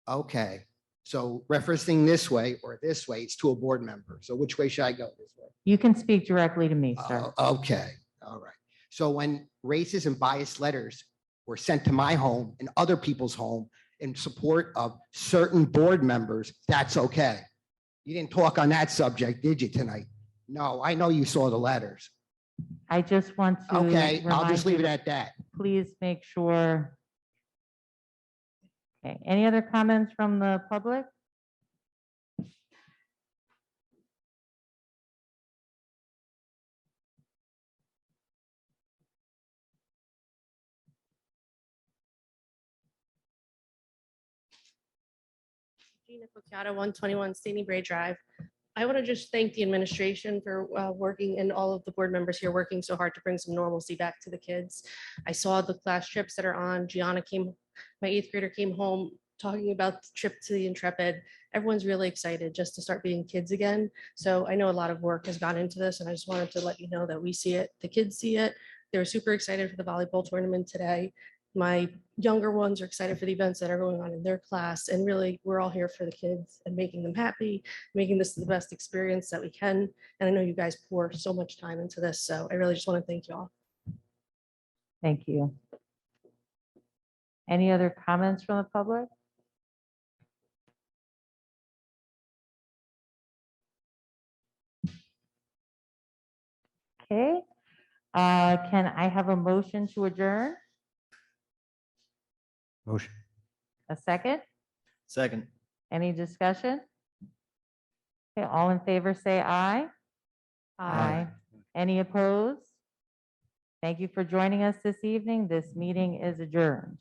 Okay, so referencing this way or this way, it's to a board member. So which way should I go this way? You can speak directly to me, sir. Okay, all right. So when racist and biased letters were sent to my home and other people's home in support of certain board members, that's okay. You didn't talk on that subject, did you, tonight? No, I know you saw the letters. I just want to. Okay, I'll remind just leave you it to at that. Please make sure. Okay, any other comments from the public? Gina Cocchiata, 121 Stony Bray Drive. I want to just thank the administration for working and all of the board members here working so hard to bring some normalcy back to the kids. I saw the class trips that are on. My 8th grader came home talking about the trip to the Intrepid. Everyone's really excited just to start being kids again. So I know a lot of work has gone into this and I just wanted to let you know that we see it, the kids see it. They were super excited for the volleyball tournament today. My younger ones are excited for the events that are going on in their class. And really, we're all here for the kids and making them happy, making this the best experience that we can. And I know you guys pour so much time into this. So I really just want to thank you all. Thank you. Any other comments from the public? Okay. Can I have a motion to adjourn? Motion. A second? Second. Any discussion? Okay, all in favor, say aye. Aye. Any opposed? Thank you for joining us this evening. This meeting is adjourned.